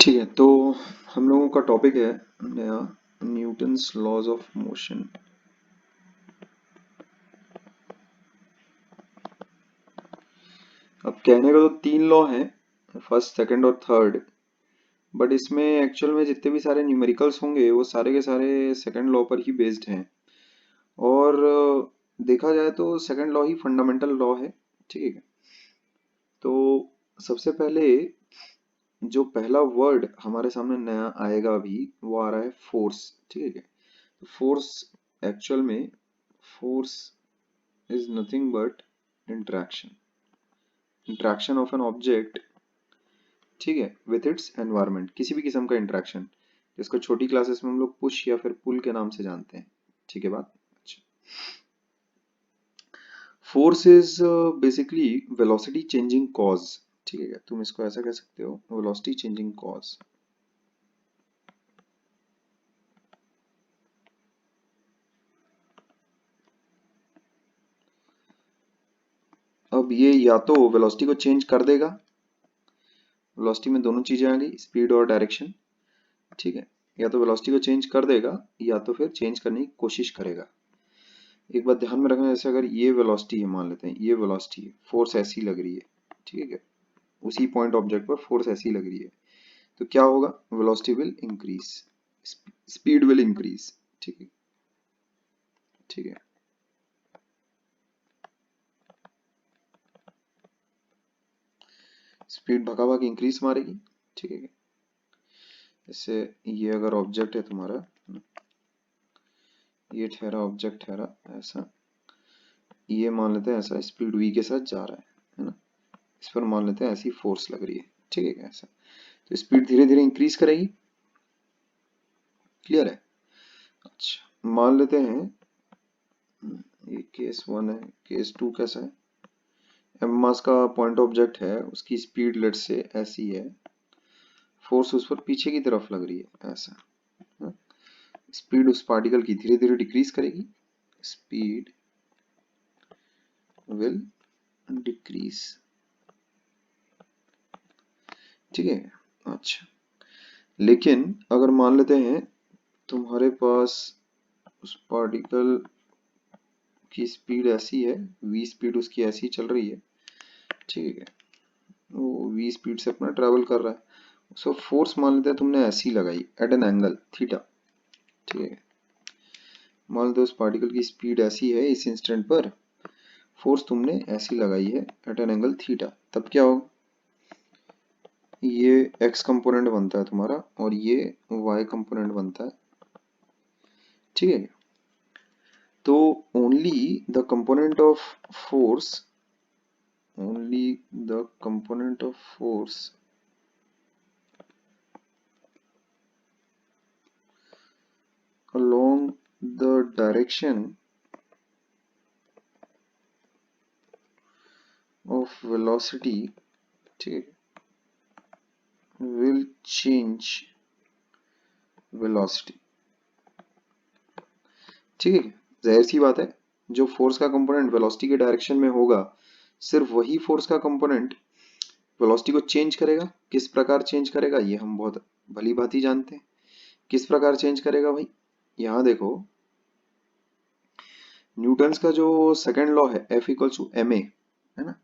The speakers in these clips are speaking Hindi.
ठीक है, तो हम लोगों का टॉपिक है नया, न्यूटन्स लॉज ऑफ मोशन। अब कहने का तो तीन लॉ हैं, फर्स्ट सेकंड और थर्ड, बट इसमें एक्चुअल में जितने भी सारे न्यूमेरिकल्स होंगे वो सारे के सारे सेकंड लॉ पर ही बेस्ड हैं। और देखा जाए तो सेकंड लॉ ही फंडामेंटल लॉ है। ठीक है, तो सबसे पहले जो पहला वर्ड हमारे सामने नया आएगा अभी, वो आ रहा है फोर्स। ठीक है, फोर्स एक्चुअल में, force is nothing but interaction interaction of an object, ठीक है, with its environment, किसी भी किस्म का इंटरेक्शन, जिसको छोटी क्लासेस में हम लोग पुश या फिर पुल के नाम से जानते हैं। ठीक है बात। अच्छा, force is basically velocity changing cause. ठीक है, तुम इसको ऐसा कह सकते हो, वेलोसिटी चेंजिंग कॉज। अब ये या तो वेलोसिटी को चेंज कर देगा, वेलोसिटी में दोनों चीजें आ गई, स्पीड और डायरेक्शन। ठीक है, या तो वेलोसिटी को चेंज कर देगा या तो फिर चेंज करने की कोशिश करेगा। एक बात ध्यान में रखना, जैसे अगर ये वेलोसिटी है, मान लेते हैं ये वेलोसिटी है, फोर्स ऐसी लग रही है। ठीक है, उसी पॉइंट ऑब्जेक्ट पर फोर्स ऐसी लग रही है, तो क्या होगा, velocity will increase, speed will increase. ठीक है, ठीक है, स्पीड भगा भगा इंक्रीज मारेगी। ठीक है, जैसे ये अगर ऑब्जेक्ट है तुम्हारा, ये ठहरा ऑब्जेक्ट ठहरा ऐसा, ये मान लेते हैं ऐसा स्पीड v के साथ जा रहा है ना, इस पर मान लेते हैं ऐसी फोर्स लग रही है। ठीक है, ऐसा, तो स्पीड धीरे धीरे इंक्रीज करेगी। क्लियर है। अच्छा, मान लेते हैं ये केस वन है, केस टू कैसा है, एम मास का पॉइंट ऑब्जेक्ट है, उसकी स्पीड लेट से ऐसी है, फोर्स उस पर पीछे की तरफ लग रही है ऐसा, स्पीड उस पार्टिकल की धीरे धीरे डिक्रीज करेगी, स्पीड विल डिक्रीज। ठीक है, अच्छा, लेकिन अगर मान लेते हैं तुम्हारे पास उस पार्टिकल की स्पीड ऐसी है, v स्पीड उसकी ऐसी चल रही है। ठीक है, वो v स्पीड से अपना ट्रेवल कर रहा है, सो फोर्स मान लेते हैं तुमने ऐसी लगाई एट एन एंगल थीटा। ठीक है, मान लेते उस पार्टिकल की स्पीड ऐसी है, इस इंस्टेंट पर फोर्स तुमने ऐसी लगाई है एट एन एंगल थीटा, तब क्या होगा, ये x कंपोनेंट बनता है तुम्हारा और ये y कंपोनेंट बनता है। ठीक है, तो only the component of force, only the component of force along the direction of velocity, ठीक है, will change velocity। ठीक है, जाहिर सी बात है, जो फोर्स का कंपोनेंट वेलोसिटी के डायरेक्शन में होगा, सिर्फ वही फोर्स का कंपोनेंट वेलोसिटी को चेंज करेगा। किस प्रकार चेंज करेगा ये हम बहुत भली भांति जानते हैं। किस प्रकार चेंज करेगा भाई, यहाँ देखो, न्यूटन्स का जो सेकंड लॉ है, F इक्वल्स टू ma, है ना।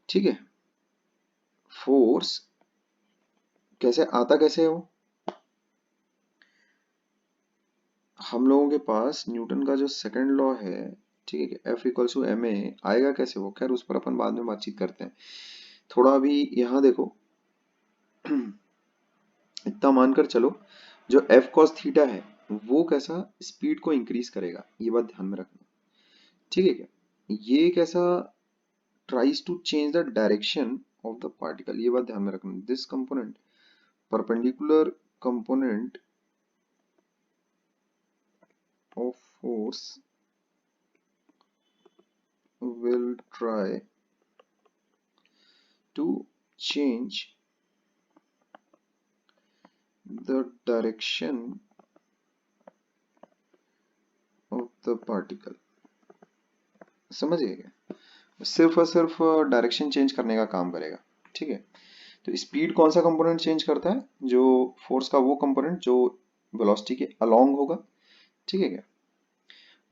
ठीक है, फोर्स कैसे आता, कैसे है वो, हम लोगों के पास न्यूटन का जो सेकंड लॉ है, ठीक है, F इक्वल्स टू ma, आएगा कैसे वो, खैर उस पर अपन बाद में बातचीत करते हैं। थोड़ा अभी यहाँ देखो, इतना मानकर चलो, जो F cos थीटा है वो कैसा स्पीड को इंक्रीज करेगा, ये बात ध्यान में रखना। ठीक है, क्या ये कैसा tries to change the direction of the particle, ये बात ध्यान में रखना। This component, perpendicular component of force will try to change the direction of the particle। समझिए क्या, सिर्फ और सिर्फ डायरेक्शन चेंज करने का काम करेगा। ठीक है, तो स्पीड कौन सा कंपोनेंट चेंज करता है? जो फोर्स का वो कंपोनेंट जो वेलोसिटी के अलोंग होगा, ठीक है क्या?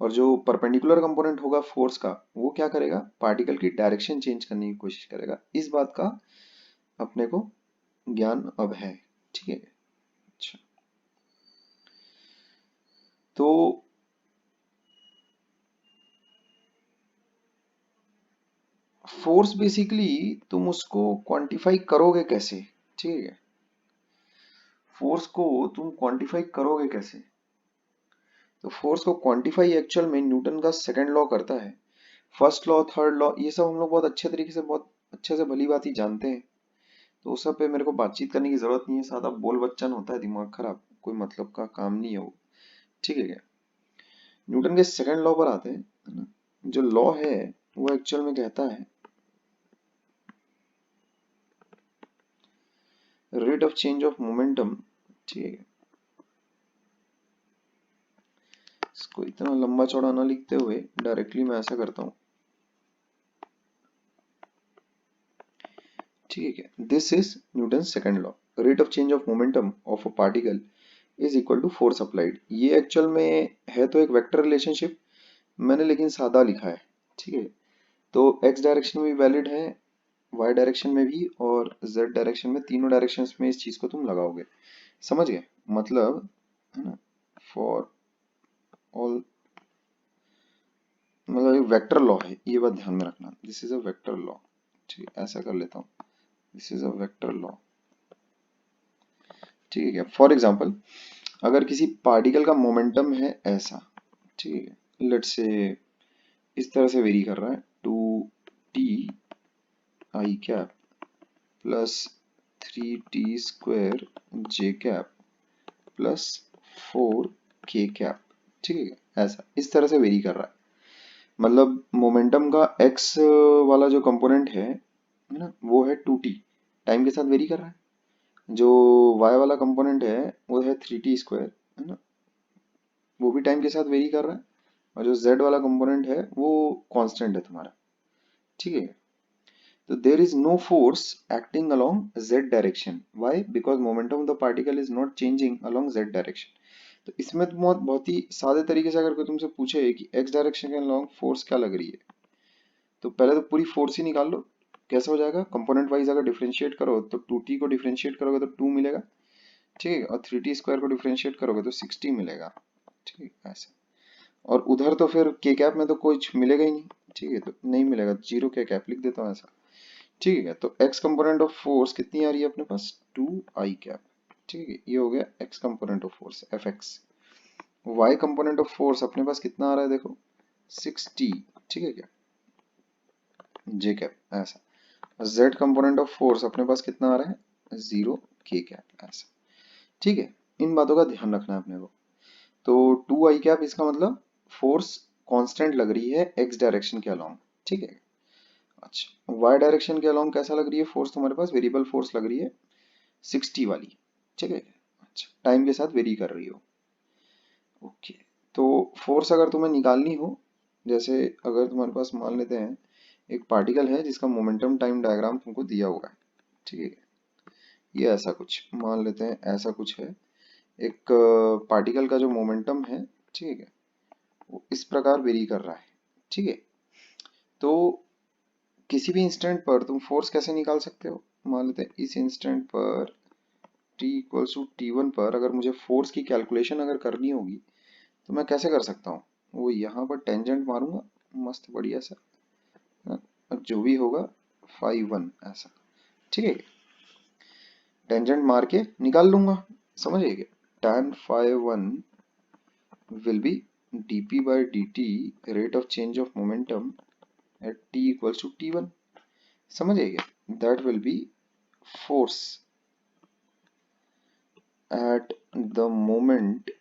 और जो परपेंडिकुलर कंपोनेंट होगा फोर्स का, वो क्या करेगा? पार्टिकल की डायरेक्शन चेंज करने की कोशिश करेगा। इस बात का अपने को ज्ञान अब है, ठीक है। अच्छा, तो फोर्स बेसिकली तुम उसको क्वांटिफाई करोगे कैसे, ठीक है? फोर्स को तुम क्वांटिफाई करोगे कैसे? तो फोर्स को क्वांटिफाई एक्चुअल में न्यूटन का सेकंड लॉ करता है। फर्स्ट लॉ, थर्ड लॉ, ये सब हम लोग बहुत अच्छे तरीके से, बहुत अच्छे से भली बात ही जानते हैं। तो उस सब पे मेरे को बातचीत करने की जरूरत नहीं है। सादा बोल बच्चन होता है, दिमाग खराब, कोई मतलब का काम नहीं है वो, ठीक है क्या? न्यूटन के सेकंड लॉ पर आते हैं, है ना? जो लॉ है वो एक्चुअल में कहता है rate of change of momentum, ठीक है। इसको इतना लंबा चौड़ा ना लिखते हुए डायरेक्टली मैं ऐसा करता हूँ, ठीक है। This is Newton second law, rate of change of momentum of a particle is equal to force applied. ये एक्चुअल में है तो एक वेक्टर रिलेशनशिप, मैंने लेकिन सादा लिखा है, ठीक है। तो एक्स डायरेक्शन में भी वैलिड है, वाई डायरेक्शन में भी, और जेड डायरेक्शन में, तीनों डायरेक्शंस में इस चीज को तुम लगाओगे। समझ गए मतलब, है ना? फॉर ऑल, मतलब एक वेक्टर लॉ है, ये बात ध्यान में रखना। This is a vector law, ठीक है, ऐसा कर लेता हूँ। This is a vector law, ठीक है क्या? फॉर एग्जाम्पल, अगर किसी पार्टिकल का मोमेंटम है ऐसा, ठीक है, लेट से इस तरह से वेरी कर रहा है, 2t i cap plus 3t² j cap plus 4k cap, ठीक है क्या? ऐसा इस तरह से वेरी कर रहा है। मतलब मोमेंटम का x वाला जो कंपोनेंट है ना, वो है 2t, टाइम के साथ वेरी कर रहा है। जो y वाला कंपोनेंट है वो है 3t², है ना, वो भी टाइम के साथ वेरी कर रहा है। और जो z वाला कंपोनेंट है वो कांस्टेंट है तुम्हारा, ठीक है। तो there is no force acting along z direction, why? Because momentum of the particle is not changing along z direction. तो इसमें तो बहुत ही सादे तरीके से अगर कोई तुमसे पूछे कि x डायरेक्शन के अलोंग फोर्स क्या लग रही है, तो पहले तो पूरी फोर्स ही निकाल लो। कैसे हो जाएगा? कंपोनेंट वाइज अगर डिफरेंशिएट करो तो 2t को डिफरेंशिएट करोगे तो 2 मिलेगा, ठीक है, और 3t² को डिफरेंशिएट करोगे तो 60 मिलेगा, ठीक है, ऐसे। और उधर तो फिर के कैप में तो कुछ मिलेगा ही नहीं, ठीक है, तो नहीं मिलेगा, 0 के कैप लिख देता हूँ ऐसा, ठीक है। तो x कंपोनेंट ऑफ फोर्स कितनी आ रही है अपने पास? 2i कैप, ठीक है, ये हो गया x component of force fx। y component of force अपने पास कितना आ रहा है देखो, 6t, ठीक है क्या, j कैप, ऐसा। z कंपोनेंट ऑफ फोर्स अपने पास कितना आ रहा है? 0 k कैप, ऐसा, ठीक है। इन बातों का ध्यान रखना है अपने को। तो 2i कैप, इसका मतलब फोर्स कांस्टेंट लग रही है x डायरेक्शन के अलोंग, ठीक है। अच्छा, y डायरेक्शन के अलोंग कैसा लग रही है फोर्स? तुम्हारे पास वेरिएबल फोर्स लग रही है 60 वाली, ठीक है। अच्छा, टाइम के साथ वेरी कर रही हो, ओके। तो फोर्स अगर तुम्हें निकालनी हो, जैसे अगर तुम्हारे पास मान लेते हैं एक पार्टिकल है जिसका मोमेंटम टाइम डायग्राम तुमको दिया हुआ है, ठीक है, ये ऐसा कुछ मान लेते हैं, ऐसा कुछ है। एक पार्टिकल का जो मोमेंटम है, ठीक है, वो इस प्रकार वेरी कर रहा है, ठीक है। तो किसी भी इंस्टेंट पर तुम फोर्स कैसे निकाल सकते हो? मान लेते हैं इस इंस्टेंट पर t=t1 पर अगर मुझे फोर्स की कैलकुलेशन अगर करनी होगी तो मैं कैसे कर सकता हूँ? वो यहाँ पर टेंजेंट मारूंगा, मस्त बढ़िया सा, हाँ, और जो भी होगा phi 1 ऐसा, ठीक है। टेंजेंट मार के निकाल लूंगा, समझिए क्या? tan phi 1 will be dp/dt rate of change of momentum at t=t1, समझिए क्या? that will be force at the moment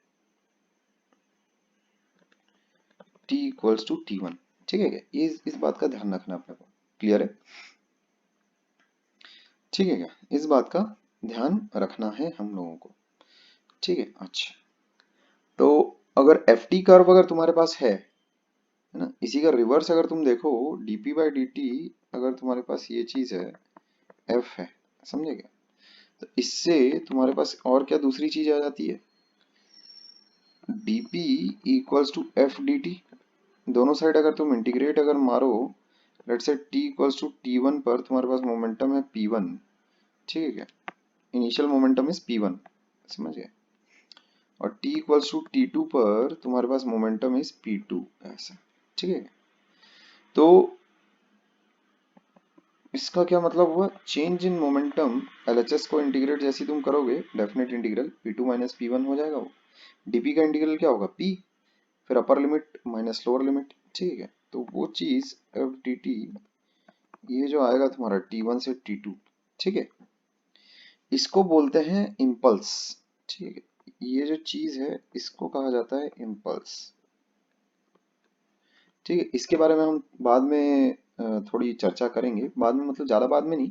t=t1, ठीक है क्या? इस बात का ध्यान रखना अपने को, क्लियर है? ठीक है क्या? इस बात का ध्यान रखना है हम लोगों को, ठीक है। अच्छा, तो अगर एफ टी कर्व अगर तुम्हारे पास है ना, इसी का रिवर्स अगर तुम देखो dp/dt, अगर तुम्हारे पास ये चीज है f है, समझे क्या? तो इससे तुम्हारे पास और क्या दूसरी चीज आ जाती है, dp equals to F D T. दोनों साइड अगर तुम इंटीग्रेट अगर मारो, let's say t equals to t1 पर तुम्हारे पास मोमेंटम है p1, ठीक है क्या? इनिशियल मोमेंटम इज p1, समझ गए? और t इक्वल्स टू t2 पर तुम्हारे पास मोमेंटम इज p2, ऐसा, ठीक है? तो इसका क्या मतलब हुआ, चेंज इन मोमेंटम एलएचएस को इंटीग्रेट जैसे तुम करोगे, definite integral p2 minus p1 हो जाएगा वो, dp का इंटीग्रल क्या होगा p, फिर अपर लिमिट माइनस लोअर लिमिट, ठीक है? तो वो चीज एफ डी टी, ये जो आएगा तुम्हारा t1 से t2, ठीक है? इसको बोलते हैं इम्पल्स, ठीक है? ये जो चीज है इसको कहा जाता है इम्पल्स, ठीक है? इसके बारे में हम बाद में थोड़ी चर्चा करेंगे, बाद में मतलब ज्यादा बाद में नहीं,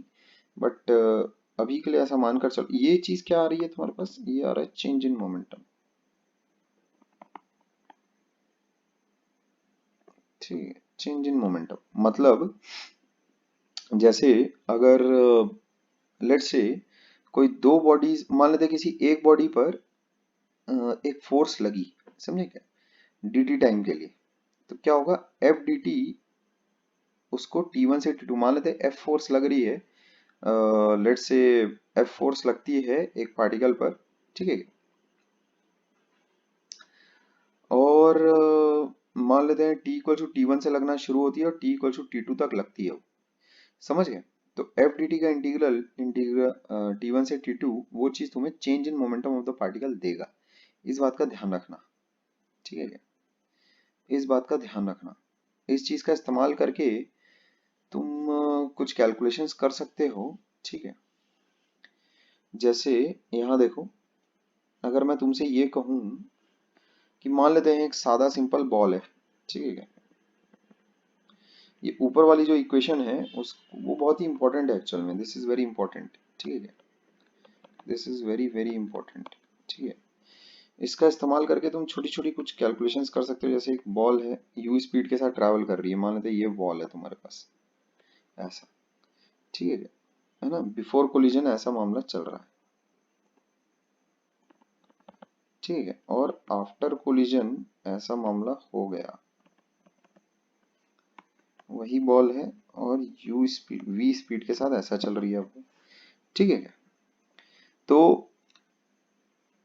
बट अभी के लिए ऐसा मानकर चलो। ये चीज क्या आ रही है तुम्हारे पास, ये आ रहा है चेंज इन मोमेंटम, ठीक है? चेंज इन मोमेंटम मतलब जैसे अगर लेट्स से कोई दो बॉडीज मान लेते हैं, किसी एक बॉडी पर एक फोर्स लगी, समझे क्या, dt टाइम के लिए, तो क्या होगा, एफ डी टी उसको t1 से t2 मान लेते हैं, एफ फोर्स लग रही है, लेट्स से एफ फोर्स लगती है एक पार्टिकल पर, ठीक है? और मान लेते हैं t इक्वल टू t1 से लगना शुरू होती है और t इक्वल टू t2 तक लगती है वो, समझ गए? तो एफ डी टी का इंटीग्रल इंटीग्रल t1 से t2 वो चीज तुम्हें change in momentum of the particle देगा, इस बात का ध्यान रखना, ठीक है क्या? इस बात का ध्यान रखना, इस चीज का इस्तेमाल करके तुम कुछ कैलकुलेशंस कर सकते हो, ठीक है? जैसे यहाँ देखो, अगर मैं तुमसे ये कहूँ कि मान लेते हैं एक सादा सिंपल बॉल है, ठीक है क्या? ये ऊपर वाली जो इक्वेशन है उस वो बहुत ही इंपॉर्टेंट है एक्चुअल में, दिस इज वेरी इंपॉर्टेंट, ठीक है क्या? This is very very important, ठीक है? इसका इस्तेमाल करके तुम छोटी छोटी कुछ कैलकुलेशंस कर सकते हो। जैसे एक बॉल है, यू स्पीड के साथ ट्रैवल कर रही है, मान लेते हैं ये बॉल है तुम्हारे पास, ऐसा, ठीक है क्या? है ना, बिफोर कोलिजन ऐसा मामला चल रहा है, ठीक है? और आफ्टर कोलिजन ऐसा मामला हो गया, वही बॉल है और यू स्पीड वी स्पीड के साथ ऐसा चल रही है अब, ठीक है क्या? तो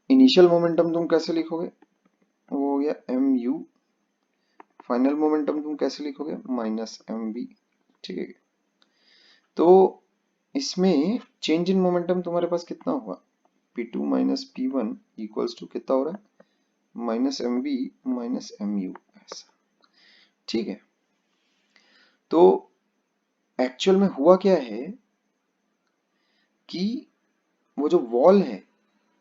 इनिशियल मोमेंटम तुम कैसे लिखोगे, वो हो गया एम यू, फाइनल मोमेंटम तुम कैसे लिखोगे, माइनस एम वी, ठीक है? तो इसमें चेंज इन मोमेंटम तुम्हारे पास कितना होगा, P2 minus P1 equals to कितना हो रहा है, minus M V minus M U, ऐसा, ठीक है? तो एक्चुअल में हुआ क्या है कि वो जो वॉल है,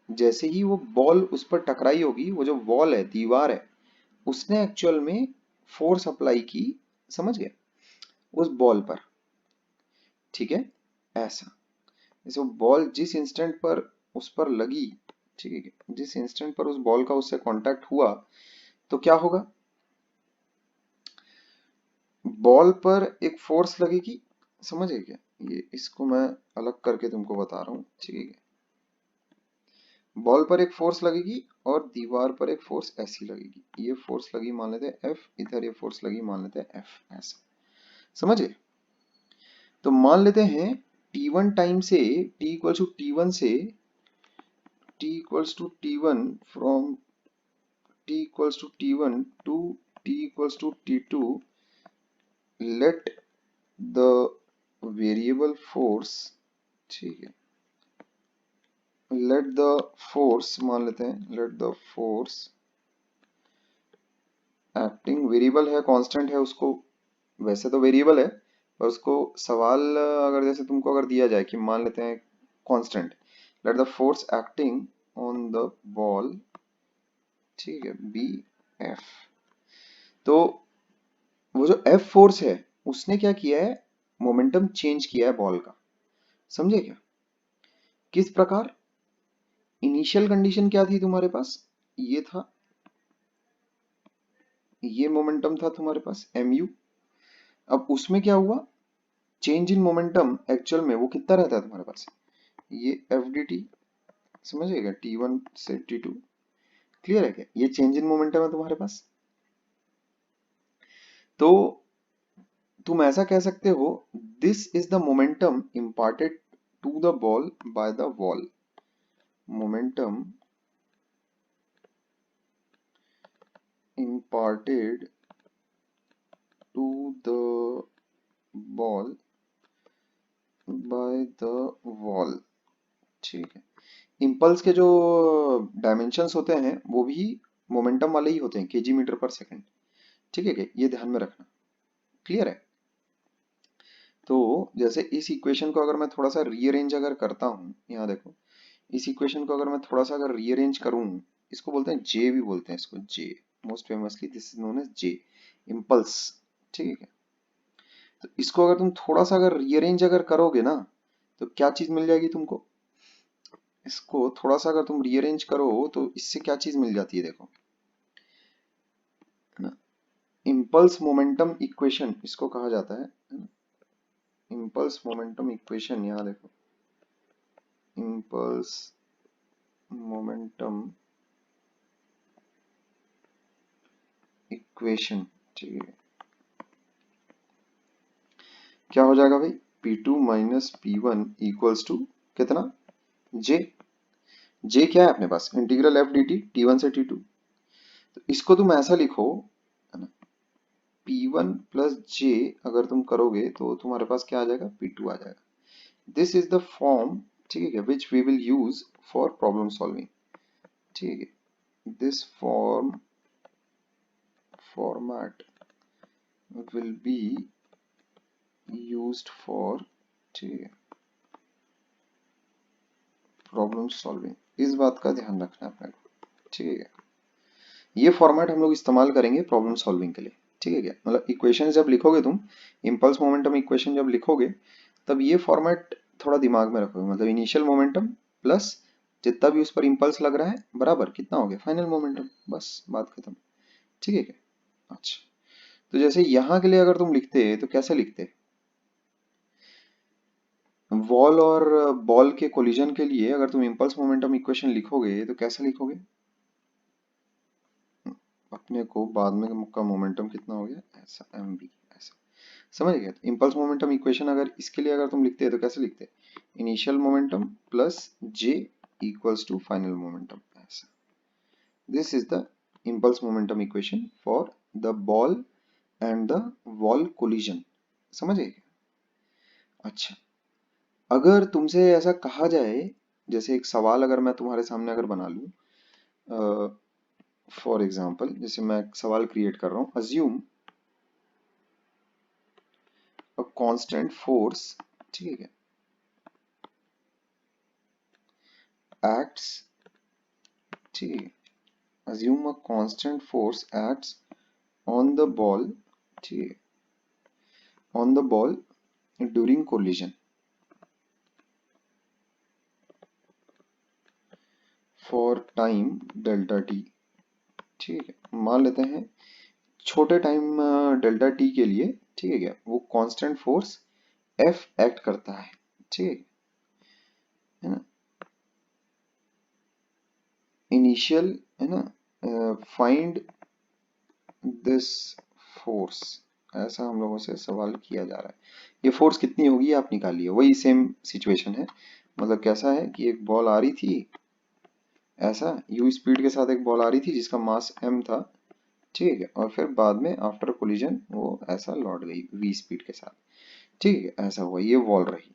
जैसे ही वो बॉल उस पर टकराई होगी, वो जो वॉल है, दीवार है, उसने एक्चुअल में फोर्स अप्लाई की, समझ गए, उस बॉल पर, ठीक है? ऐसा, जैसे वो बॉल जिस इंस्टेंट पर उस पर लगी, ठीक है, जिस इंस्टेंट पर उस बॉल का उससे कांटेक्ट हुआ, तो क्या होगा, बॉल पर एक फोर्स लगेगी, समझ गए क्या? ये इसको मैं अलग करके तुमको बता रहा हूँ, ठीक है? बॉल पर एक फोर्स लगेगी और दीवार पर एक फोर्स ऐसी लगेगी, ये फोर्स लगी मान लेते हैं एफ, इधर ये फोर्स लगी मान लेते हैं एफ, ऐसा, समझे? तो मान लेते हैं t1 टाइम से, t इक्वल्स टू t1 से, t equals to t1 from t equals to t1 to t equals to t2, let the variable force, ठीक है, let the force मान लेते हैं, let the force acting, variable है, कांस्टेंट है, उसको वैसे तो वेरिएबल है, पर उसको सवाल अगर जैसे तुमको अगर दिया जाए कि मान लेते हैं constant, let the force acting on the ball, ठीक है, बी एफ, तो वो जो एफ फोर्स है उसने क्या किया है, मोमेंटम चेंज किया है बॉल का, समझे क्या? किस प्रकार, इनिशियल कंडीशन क्या थी तुम्हारे पास, ये था, ये मोमेंटम था तुम्हारे पास एम यू, अब उसमें क्या हुआ, चेंज इन मोमेंटम एक्चुअल में वो कितना रहता है तुम्हारे पास, ये एफ डी टी, समझिएगा, T1 से T2। क्लियर है क्या? ये चेंज इन मोमेंटम है तुम्हारे पास। तो तुम ऐसा कह सकते हो, this is the momentum imparted to the ball by the wall. Momentum imparted to the ball by the wall। ठीक है। इम्पल्स के जो डायमेंशंस होते हैं वो भी मोमेंटम वाले ही होते हैं, केजी मीटर पर सेकंड। ठीक है क्या? ये ध्यान में रखना। क्लियर है? तो जैसे इस इक्वेशन को अगर मैं थोड़ा सा रीअरेंज अगर करता हूँ, यहाँ देखो, इस इक्वेशन को अगर मैं थोड़ा सा अगर रीअरेंज करूँ, इसको बोलते हैं जे, भी बोलते हैं इसको J, most famously this is known as J, impulse. ठीक है। तो इसको अगर तुम थोड़ा सा अगर रीअरेंज अगर करोगे ना, तो क्या चीज मिल जाएगी तुमको? इसको थोड़ा सा अगर तुम रीअरेंज करो तो इससे क्या चीज मिल जाती है, देखो, है ना, इम्पल्स मोमेंटम इक्वेशन इसको कहा जाता है ना? इम्पल्स मोमेंटम इक्वेशन, यहाँ देखो, इम्पल्स मोमेंटम इक्वेशन। ठीक है, क्या हो जाएगा भाई? P2 minus P1 equals to कितना? J। J क्या है अपने पास? Integral F D T, T1 से T2। तो इसको तुम ऐसा लिखो, है ना, P1 प्लस J अगर तुम करोगे तो तुम्हारे पास क्या आ जाएगा? P2 आ जाएगा। दिस इज द फॉर्म, ठीक है, which we will use for problem solving. ठीक है, this format will be used for, ठीक है, प्रॉब्लम सॉल्विंग। इस बात का ध्यान रखना है अपने को। ठीक है, ये फॉर्मेट हम लोग इस्तेमाल करेंगे प्रॉब्लम सॉल्विंग के लिए। ठीक है क्या? मतलब इक्वेशन जब लिखोगे तुम, इम्पल्स मोमेंटम इक्वेशन जब लिखोगे, तब ये फॉर्मेट थोड़ा दिमाग में रखोगे। मतलब इनिशियल मोमेंटम प्लस जितना भी उस पर इम्पल्स लग रहा है बराबर कितना हो गया? Final momentum. बस बात खत्म। ठीक है क्या? अच्छा, तो जैसे यहाँ के लिए अगर तुम लिखते तो कैसे लिखते? वॉल और बॉल के कोलिजन के लिए अगर तुम इम्पल्स मोमेंटम इक्वेशन लिखोगे तो कैसे लिखोगे? अपने को बाद में का मोमेंटम कितना हो गया? ऐसा, एम बी, ऐसा। समझ गए? तो इम्पल्स मोमेंटम इक्वेशन अगर इसके लिए अगर तुम लिखते हैं तो कैसे लिखते? Initial momentum plus J equals to final momentum, ऐसा। This is the impulse momentum equation for the ball and the wall collision. समझ गए? अच्छा, अगर तुमसे ऐसा कहा जाए, जैसे एक सवाल अगर मैं तुम्हारे सामने अगर बना लूं, फॉर एग्जाम्पल, जैसे मैं एक सवाल क्रिएट कर रहा हूं, अज्यूम अ कांस्टेंट फोर्स, ठीक है, acts, ठीक है, assume a constant force acts on the ball, ठीक है, on the ball during collision for time delta t। ठीक है, मान लेते हैं छोटे टाइम डेल्टा टी के लिए, ठीक है क्या, वो कांस्टेंट फोर्स F एक्ट करता है। ठीक है ना, इनिशियल, है ना, फाइंड दिस फोर्स, ऐसा हम लोगों से सवाल किया जा रहा है। ये फोर्स कितनी होगी आप निकालिए। वही सेम सिचुएशन है। मतलब कैसा है कि एक बॉल आ रही थी, ऐसा u स्पीड के साथ एक बॉल आ रही थी जिसका मास m था, ठीक है, और फिर बाद में आफ्टर कोलिजन वो ऐसा लौट गई v स्पीड के साथ। ठीक है, ऐसा हुआ, ये वॉल रही।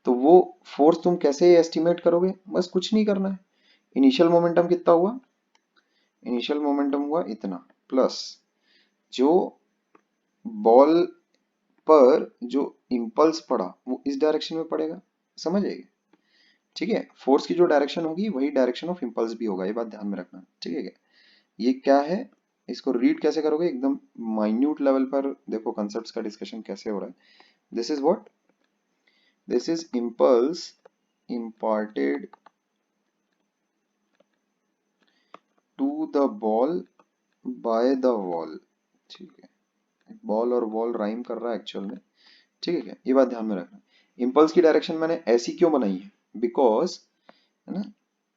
तो वो फोर्स तुम कैसे एस्टिमेट करोगे? बस कुछ नहीं करना है। इनिशियल मोमेंटम कितना हुआ? इनिशियल मोमेंटम हुआ इतना, प्लस जो बॉल पर जो इम्पल्स पड़ा वो इस डायरेक्शन में पड़ेगा। समझ आएगी? ठीक है, फोर्स की जो डायरेक्शन होगी वही डायरेक्शन ऑफ इम्पल्स भी होगा, ये बात ध्यान में रखना। ठीक है क्या? ये क्या है, इसको रीड कैसे करोगे? एकदम माइन्यूट लेवल पर देखो कंसेप्ट्स का डिस्कशन कैसे हो रहा है। This is what, this is impulse imparted to the ball by the wall। ठीक है, बॉल और वॉल राइम कर रहा है एक्चुअल में। ठीक है क्या? ये बात ध्यान में रखना। इम्पल्स की डायरेक्शन मैंने ऐसी क्यों बनाई है, बिकॉज है ना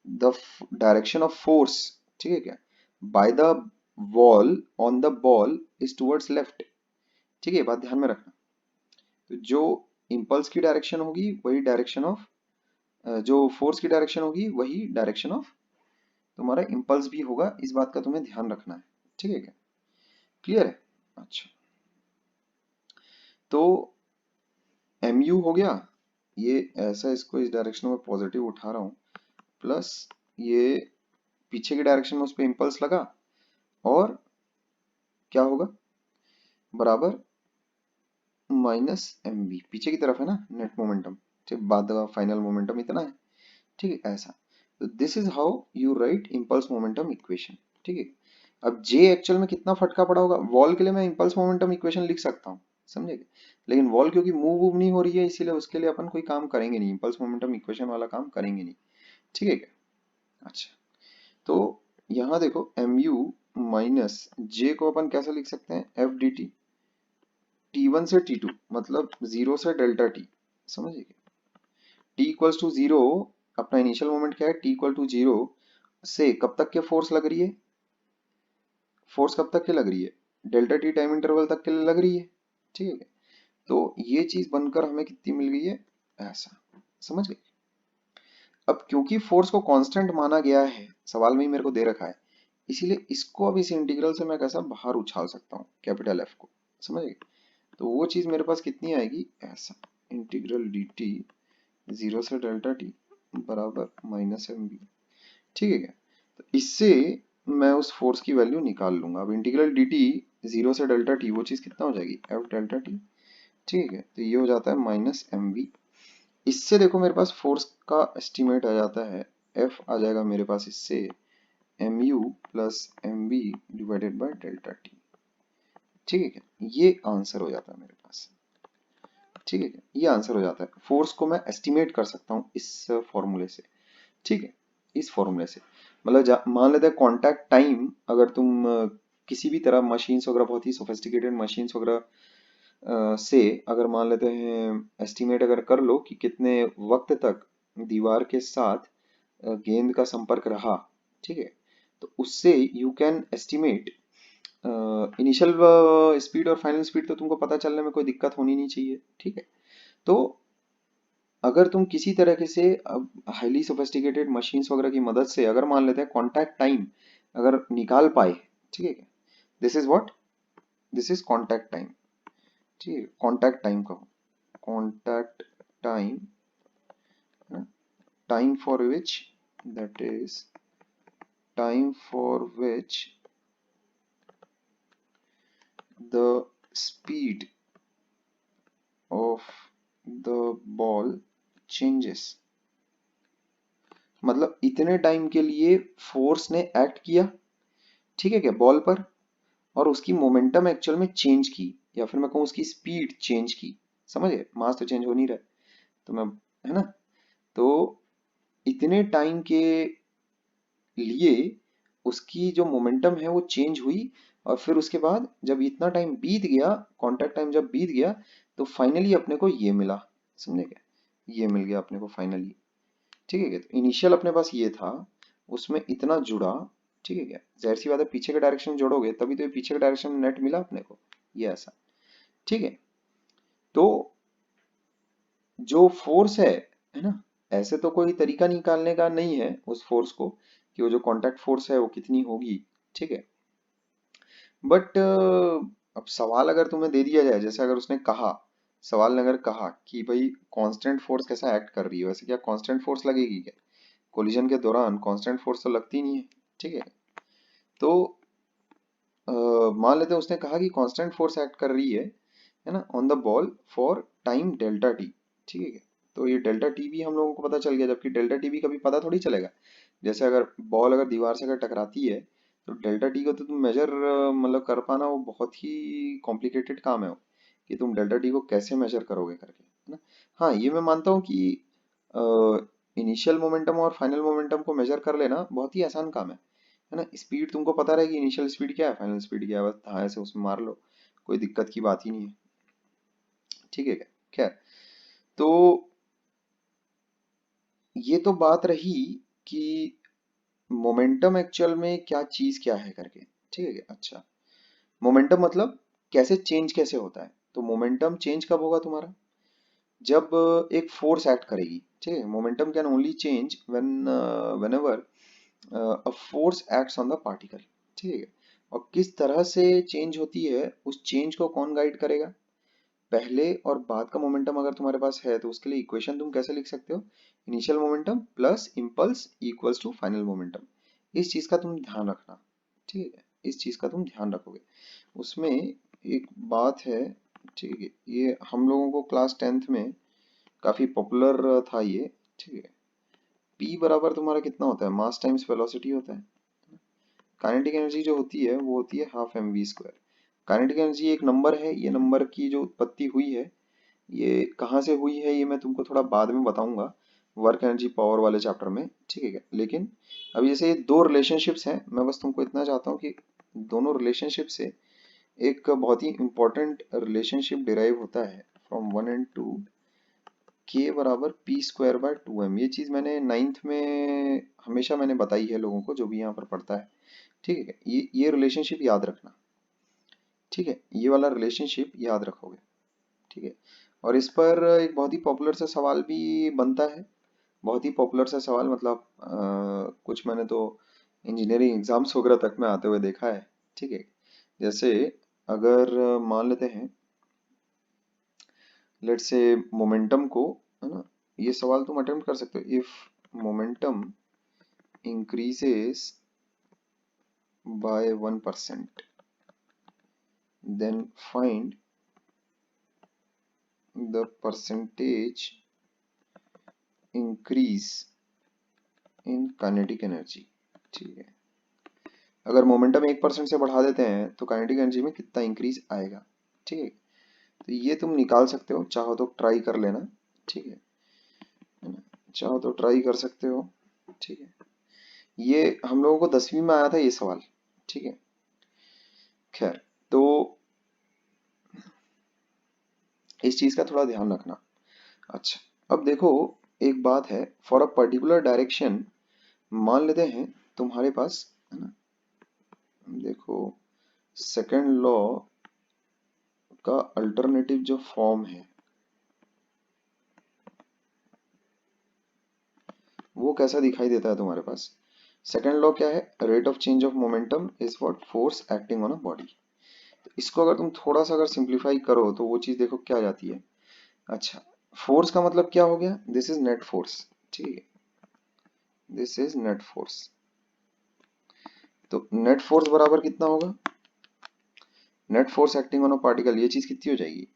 द डायरेक्शन ऑफ फोर्स, ठीक है क्या, bye the wall on the ball is towards left. ठीक है, ये बात ध्यान में रखना। तो जो इम्पल्स की डायरेक्शन होगी वही डायरेक्शन ऑफ, जो फोर्स की डायरेक्शन होगी वही डायरेक्शन ऑफ तुम्हारा इम्पल्स भी होगा, इस बात का तुम्हें ध्यान रखना है। ठीक है क्या, क्लियर है? अच्छा, तो mu हो गया, ये ऐसा इसको इस डायरेक्शन में पॉजिटिव उठा रहा हूं, प्लस ये पीछे की डायरेक्शन में उस पर इम्पल्स लगा, और क्या होगा, बराबर माइनस एम बी, पीछे की तरफ है ना नेट मोमेंटम, ठीक, बाद का फाइनल मोमेंटम इतना है। ठीक है, ऐसा। तो this is how you right impulse momentum equation. ठीक है, अब जे एक्चुअल में कितना फटका पड़ा होगा, वॉल के लिए मैं इम्पल्स मोमेंटम इक्वेशन लिख सकता हूँ, समझे, लेकिन वॉल क्योंकि मूव नहीं हो रही है, इसीलिए उसके लिए अपन कोई काम करेंगे नहीं, इम्पल्स मोमेंटम इक्वेशन वाला काम करेंगे नहीं। ठीक है क्या, अच्छा, तो यहाँ देखो एम यू माइनस जे को अपन कैसे लिख सकते हैं, एफ डी टी, T1 से T2 मतलब 0 से डेल्टा टी, समझिए, T इक्वल्स टू 0, अपना इनिशियल मोमेंट क्या है, T इक्वल टू 0 से कब तक के फोर्स लग रही है, फोर्स कब तक के लग रही है, डेल्टा टी टाइम इंटरवल तक के लिए लग रही है। ठीक है, तो ये चीज बनकर हमें कितनी मिल गई है, ऐसा, समझ गए। अब क्योंकि फोर्स को कांस्टेंट माना गया है, सवाल में ही मेरे को दे रखा है, इसीलिए इसको अब इस इंटीग्रल से मैं कैसा बाहर उछाल सकता हूँ, कैपिटल एफ को, समझ गए। तो वो चीज मेरे पास कितनी आएगी, ऐसा, इंटीग्रल डी टी 0 से डेल्टा टी बराबर माइनस एम बी। ठीक है क्या, तो इससे मैं उस फोर्स की वैल्यू निकाल लूंगा। अब इंटीग्रल डी टी 0 से डेल्टा टी, वो चीज कितना हो जाएगी, एफ डेल्टा टी। ठीक है, तो ये हो जाता है माइनस एम बी। इससे देखो मेरे पास फोर्स का एस्टिमेट आ जाता है, एफ आ जाएगा मेरे पास इससे M U plus M B divided by delta T. ठीक है क्या, ये आंसर हो जाता है मेरे पास। ठीक है, ये आंसर हो जाता है, फोर्स को मैं एस्टिमेट कर सकता हूँ इस फॉर्मूले से। ठीक है, इस फॉर्मूले से, मतलब मान लेते हैं कांटेक्ट टाइम, अगर तुम किसी भी तरह मशीन्स वगैरह, बहुत ही सोफिस्टिकेटेड मशीन्स वगैरह से अगर मान लेते हैं एस्टिमेट अगर कर लो कि कितने वक्त तक दीवार के साथ गेंद का संपर्क रहा, ठीक है, तो उससे you can estimate initial speed और फाइनल स्पीड, तो तुमको पता चलने में कोई दिक्कत होनी नहीं चाहिए। ठीक है, तो अगर तुम किसी तरीके से अब हाईली सोफिस्टिकेटेड मशीन्स वगैरह की मदद से अगर मान लेते हैं कांटेक्ट टाइम अगर निकाल पाए, ठीक है, this is what, this is contact time. ठीक है, कांटेक्ट टाइम कहो, contact time, time for which, that is time for which the speed of the ball changes, मतलब इतने टाइम के लिए फोर्स ने एक्ट किया, ठीक है क्या, बॉल पर, और उसकी मोमेंटम एक्चुअल में चेंज की, या फिर मैं कहूँ उसकी स्पीड चेंज की, समझे, मास तो चेंज हो नहीं रहा है, तो मैं, है ना, तो इतने टाइम के लिए उसकी जो मोमेंटम है वो चेंज हुई, और फिर उसके बाद जब इतना टाइम बीत गया, कांटेक्ट टाइम जब बीत गया, तो फाइनली अपने को ये मिला, समझे क्या, ये मिल गया अपने को फाइनली। ठीक है क्या, तो इनिशियल अपने पास ये था, उसमें इतना जुड़ा, ठीक है क्या, जाहिर सी बात है पीछे के डायरेक्शन में जोड़ोगे तभी तो ये पीछे के डायरेक्शन में नेट मिला अपने को, ये ऐसा। ठीक है, तो जो फोर्स है ना, ऐसे तो कोई तरीका निकालने का नहीं है उस फोर्स को कि वो जो कांटेक्ट फोर्स है वो कितनी होगी। ठीक है, बट अब सवाल अगर तुम्हें दे दिया जाए, जैसे अगर उसने कहा, सवाल ने अगर कहा कि भाई कांस्टेंट फोर्स कैसा एक्ट कर रही है, वैसे क्या कांस्टेंट फोर्स लगेगी क्या, कोलिजन के दौरान कांस्टेंट फोर्स तो लगती नहीं है। ठीक है, तो मान लेते हैं उसने कहा कि कांस्टेंट फोर्स एक्ट कर रही है ना, on the ball for time delta T. ठीक है, तो ये डेल्टा टी भी हम लोगों को पता चल गया, जबकि डेल्टा टी भी कभी पता थोड़ी चलेगा, जैसे अगर बॉल अगर दीवार से अगर टकराती है, तो डेल्टा टी को तो तुम मेजर मतलब कर पाना वो बहुत ही कॉम्प्लिकेटेड काम है वो, कि तुम डेल्टा टी को कैसे मेजर करोगे करके, है ना। हाँ, ये मैं मानता हूँ कि इनिशियल मोमेंटम और फाइनल मोमेंटम को मेजर कर लेना बहुत ही आसान काम है ना, स्पीड तुमको पता रहेगी, इनिशियल स्पीड क्या है, फाइनल स्पीड क्या है, बस हाँ ऐसे उसमें मार लो, कोई दिक्कत की बात ही नहीं है। ठीक है क्या, खैर, तो ये तो बात रही कि मोमेंटम एक्चुअल में क्या चीज क्या है करके, ठीक है। अच्छा, मोमेंटम मतलब कैसे चेंज कैसे होता है। तो मोमेंटम चेंज कब होगा तुम्हारा, जब एक फोर्स एक्ट करेगी, ठीक है। Momentum can only change whenever a force acts on the particle, ठीक है। और किस तरह से चेंज होती है, उस चेंज को कौन गाइड करेगा। पहले और बाद का मोमेंटम अगर तुम्हारे पास है तो उसके लिए इक्वेशन तुम कैसे लिख सकते हो, initial momentum plus impulse equals to final momentum. इस चीज का तुम ध्यान रखना, ठीक है। इस चीज का तुम ध्यान रखोगे। उसमें एक बात है, ठीक है, ये हम लोगों को क्लास 10th में काफी पॉपुलर था ये, ठीक है। P बराबर तुम्हारा कितना होता है, मास टाइम्स वेलोसिटी होता है। काइनेटिक एनर्जी जो होती है वो होती है half M V square. Kinetic energy एक नंबर है, ये नंबर की जो उत्पत्ति हुई है ये कहाँ से हुई है ये मैं तुमको थोड़ा बाद में बताऊंगा, वर्क एनर्जी पावर वाले चैप्टर में, ठीक है। लेकिन अभी जैसे ये दो रिलेशनशिप्स हैं, मैं बस तुमको इतना चाहता हूँ कि दोनों रिलेशनशिप से एक बहुत ही इंपॉर्टेंट रिलेशनशिप डिराइव होता है फ्रॉम 1 and 2, के बराबर पी स्क्वायर बाय 2m। ये चीज मैंने 9th में हमेशा मैंने बताई है लोगों को जो भी यहाँ पर पढ़ता है, ठीक है। ये रिलेशनशिप याद रखना, ठीक है। ये वाला रिलेशनशिप याद रखोगे, ठीक है। और इस पर एक बहुत ही पॉपुलर सा सवाल भी बनता है, बहुत ही पॉपुलर सा सवाल, मतलब कुछ मैंने तो इंजीनियरिंग एग्जाम्स वगैरह तक में आते हुए देखा है, ठीक है। जैसे अगर मान लेते हैं, लेट्स से मोमेंटम को, है ना, ये सवाल तुम अटेम्प्ट कर सकते हो। If momentum increases by 1%, then find the percentage increase in kinetic energy, ठीक है। अगर मोमेंटम 1% से बढ़ा देते हैं तो काइनेटिक एनर्जी में कितना इंक्रीज आएगा, ठीक है। तो ये तुम निकाल सकते हो, चाहो तो ट्राई कर लेना, ठीक है ना, चाहो तो ट्राई कर सकते हो, ठीक है। ये हम लोगों को 10वीं में आया था ये सवाल, ठीक है। खैर, तो इस चीज का थोड़ा ध्यान रखना। अच्छा, अब देखो, एक बात है, फॉर अ पर्टिकुलर डायरेक्शन, मान लेते हैं तुम्हारे पास, है ना, देखो सेकंड लॉ का अल्टरनेटिव जो फॉर्म है वो कैसा दिखाई देता है तुम्हारे पास। सेकंड लॉ क्या है, rate of change of momentum is what, force acting on a body. इसको अगर तुम थोड़ा सा अगर सिंप्लीफाई करो तो वो चीज देखो क्या आ जाती है। अच्छा, फोर्स का मतलब क्या हो गया, दिस इज नेट फोर्स, ठीक है, दिस इज नेट फोर्स। तो नेट फोर्स बराबर कितना होगा, net force acting on a particle, ये चीज कितनी हो जाएगी,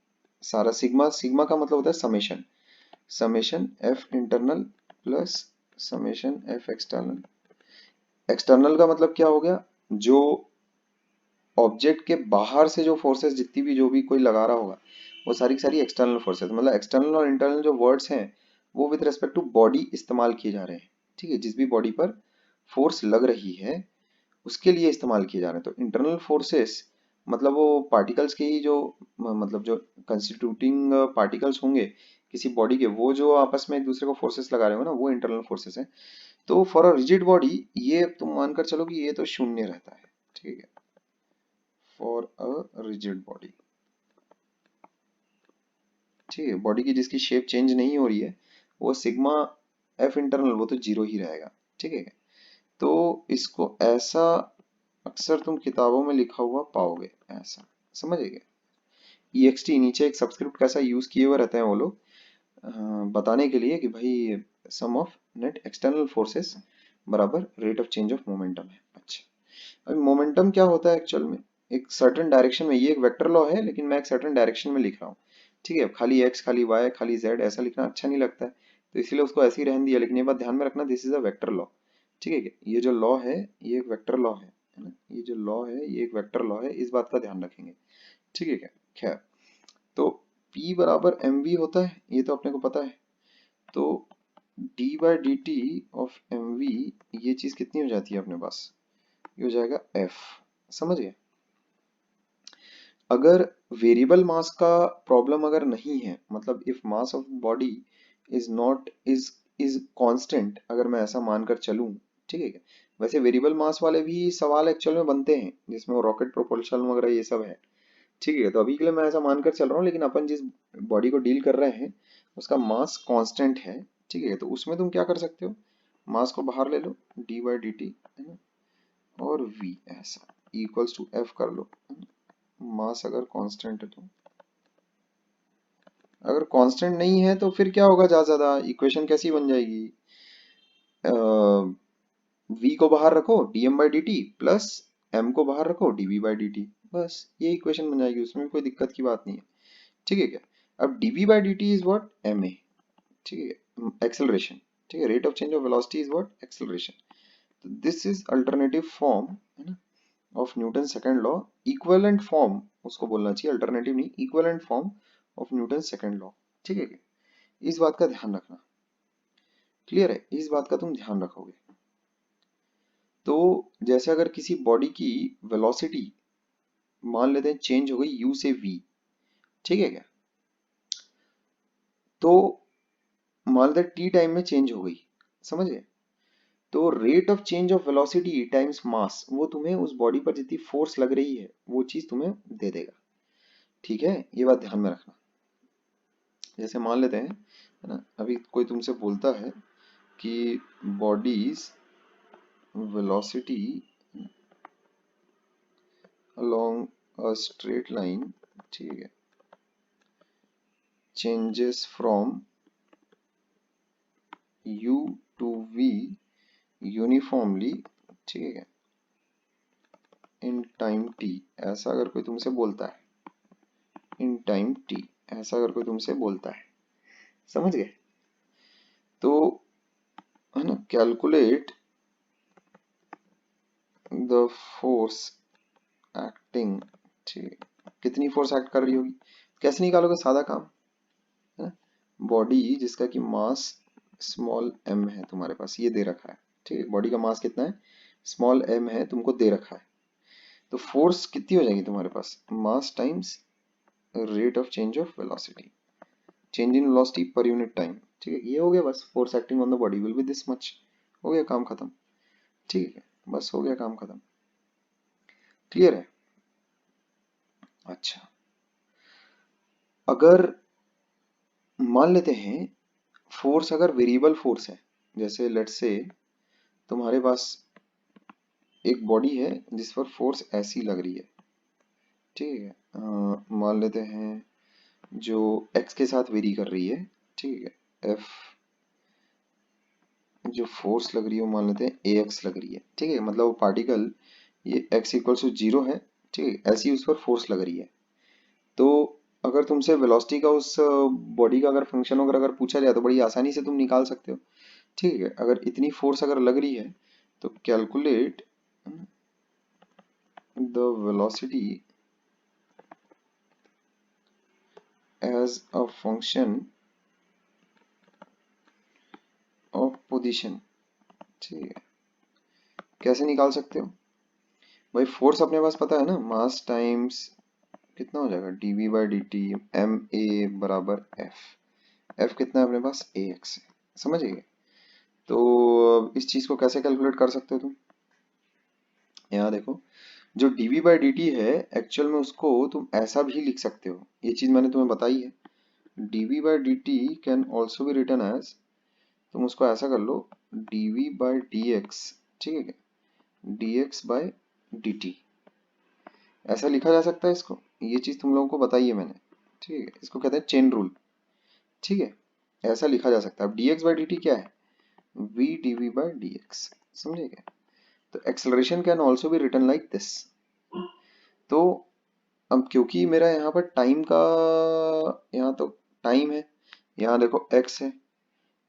सारा सिग्मा, सिग्मा का मतलब होता है summation, summation F internal plus summation F external. External का मतलब क्या हो गया, जो ऑब्जेक्ट के बाहर से जो फोर्सेस जितनी भी जो भी कोई लगा रहा होगा वो सारी की सारी एक्सटर्नल फोर्सेस, मतलब एक्सटर्नल और इंटरनल जो वर्ड्स हैं वो विद रेस्पेक्ट टू बॉडी इस्तेमाल किए जा रहे हैं, ठीक है। जिस भी बॉडी पर फोर्स लग रही है उसके लिए इस्तेमाल किए जा रहे हैं। तो इंटरनल फोर्सेस मतलब वो पार्टिकल्स के ही जो मतलब जो कंस्टिट्यूटिंग पार्टिकल्स होंगे किसी बॉडी के, वो जो आपस में एक दूसरे को फोर्सेस लगा रहे हो ना, वो इंटरनल फोर्सेस हैं। तो फॉर अ रिजिड बॉडी ये तुम मानकर चलो कि ये तो शून्य रहता है, ठीक है, फॉर अ रिजिड बॉडी, ठीक है। बॉडी की जिसकी शेप चेंज नहीं हो रही है वो सिग्मा एफ इंटरनल वो तो जीरो ही रहेगा, ठीक है। तो इसको ऐसा अक्सर तुम किताबों में लिखा हुआ पाओगे, ऐसा समझ गए। EXT नीचे एक सब्सक्रिप्ट कैसा यूज किए हुए रहते हैं वो लोग, बताने के लिए कि भाई सम ऑफ नेट एक्सटर्नल फोर्सेस बराबर rate of change of momentum है। अच्छा, अभी मोमेंटम क्या होता है एक्चुअल में, एक सर्टेन डायरेक्शन में, ये एक वेक्टर लॉ है लेकिन मैं एक सर्टेन डायरेक्शन में लिख रहा हूँ, ठीक है। खाली एक्स खाली वाई खाली जेड ऐसा लिखना अच्छा नहीं लगता है, तो इसीलिए उसको ऐसे ही रहने दिया। लेकिन ये बात ध्यान में रखना, this is a vector law, ठीक है। ये जो लॉ है ये एक वेक्टर लॉ है ना, ये जो लॉ है ये एक वेक्टर लॉ है, इस बात का ध्यान रखेंगे, ठीक है क्या। खैर, तो P बराबर mv होता है, ये तो अपने को पता है। तो d by D T of mv, ये चीज कितनी हो जाती है अपने पास, ये हो जाएगा f, समझ गए। अगर वेरिएबल मास का प्रॉब्लम अगर नहीं है, मतलब if mass of body is not is constant, अगर मैं ऐसा मानकर चलूं, ठीक है क्या? वैसे वेरिएबल मास वाले भी सवाल एक्चुअल में बनते हैं जिसमें रॉकेट प्रोपल्शन वगैरह ये सब है, ठीक है। तो अभी के लिए मैं ऐसा मानकर चल रहा हूँ, लेकिन अपन जिस बॉडी को डील कर रहे हैं उसका मास कांस्टेंट है, ठीक है। तो उसमें तुम क्या कर सकते हो, मास को बाहर ले लो, डी बाई डी टी, है ना, और वी ऐसा इक्वल्स टू एफ कर लो, है ना? मास अगर कांस्टेंट है तो, अगर कांस्टेंट नहीं है तो फिर क्या होगा, ज्यादा ज्यादा इक्वेशन कैसी बन जाएगी, वी को बाहर रखो D M by D T plus M को बाहर रखो D V by D T, बस ये इक्वेशन बन जाएगी, उसमें कोई दिक्कत की बात नहीं है, ठीक है क्या। अब D V by D T is what, M A, ठीक है, एक्सेलरेशन, ठीक है, rate of change of velocity is what, acceleration. तो दिस इज अल्टरनेटिव फॉर्म, है ना, of Newton second law, equivalent form उसको बोलना चाहिए, अल्टरनेटिव नहीं, equivalent form of Newton second law, ठीक है क्या? इस बात का ध्यान रखना, क्लियर है, इस बात का तुम ध्यान रखोगे। तो जैसे अगर किसी बॉडी की वेलोसिटी मान लेते हैं चेंज हो गई u से v, ठीक है क्या, तो मान लेते हैं t टाइम में चेंज हो गई, समझ गए? तो rate of change of velocity times मास, वो तुम्हें उस बॉडी पर जितनी फोर्स लग रही है वो चीज तुम्हें दे देगा, ठीक है, ये बात ध्यान में रखना। जैसे मान लेते हैं, है ना, अभी कोई तुमसे बोलता है कि body's velocity along a straight line, ठीक है, changes from u to v uniformly, ठीक है, इन टाइम t, ऐसा अगर कोई तुमसे बोलता है, इन टाइम t, ऐसा अगर कोई तुमसे बोलता है, समझ गए? तो है ना, कैलकुलेट द फोर्स एक्टिंग, ठीक, कितनी फोर्स एक्ट कर रही होगी, कैसे निकालोगे, सादा काम है, बॉडी जिसका कि मास स्मॉल m है तुम्हारे पास, ये दे रखा है, ठीक है, बॉडी का मास कितना है, स्मॉल m है, तुमको दे रखा है, तो फोर्स कितनी हो जाएगी तुम्हारे पास, mass times rate of change of velocity, change in velocity पर यूनिट टाइम, ठीक है, ये हो गया बस, force acting on the body will be this much, हो गया काम खत्म, ठीक है, बस हो गया काम खत्म, क्लियर है। अच्छा, अगर मान लेते हैं फोर्स अगर वेरिएबल फोर्स है, जैसे लेट्स से तुम्हारे पास एक बॉडी है जिस पर फोर्स ऐसी लग रही है, ठीक है, मान लेते हैं जो x के साथ वेरी कर रही है, ठीक है, F जो फोर्स लग रही है वो मान लेते हैं ax लग रही है, ठीक है, मतलब वो पार्टिकल ये x इक्वल टू 0 है, ठीक है, ऐसी उस पर फोर्स लग रही है। तो अगर तुमसे वेलोसिटी का उस बॉडी का अगर फंक्शन वगैरह अगर पूछा जाए तो बड़ी आसानी से तुम निकाल सकते हो, ठीक है, अगर इतनी फोर्स अगर लग रही है तो calculate the velocity as a function of position, ठीक है, कैसे निकाल सकते हो भाई, फोर्स अपने पास पता है ना, मास टाइम्स कितना हो जाएगा, dv by D T, M A बराबर एफ, एफ कितना है अपने पास, ए एक्स है, समझ गए? तो अब इस चीज को कैसे कैलकुलेट कर सकते हो तुम, यहाँ देखो, जो dv बाई डी टी है एक्चुअल में उसको तुम ऐसा भी लिख सकते हो, ये चीज मैंने तुम्हें बताई है, dv by D T can also be written as, तुम उसको ऐसा कर लो, dv बाई डी एक्स, ठीक है, dx बाई dt, ऐसा लिखा जा सकता है इसको, ये चीज तुम लोगों को बताई है मैंने, ठीक है, इसको कहते हैं चेन रूल, ठीक है, ऐसा लिखा जा सकता है। अब dx बाई dt क्या है, v dv बाई dx, समझे क्या? तो acceleration can also be written like this. तो अब क्योंकि मेरा यहाँ पर टाइम का, यहाँ तो टाइम है, यहाँ देखो x है,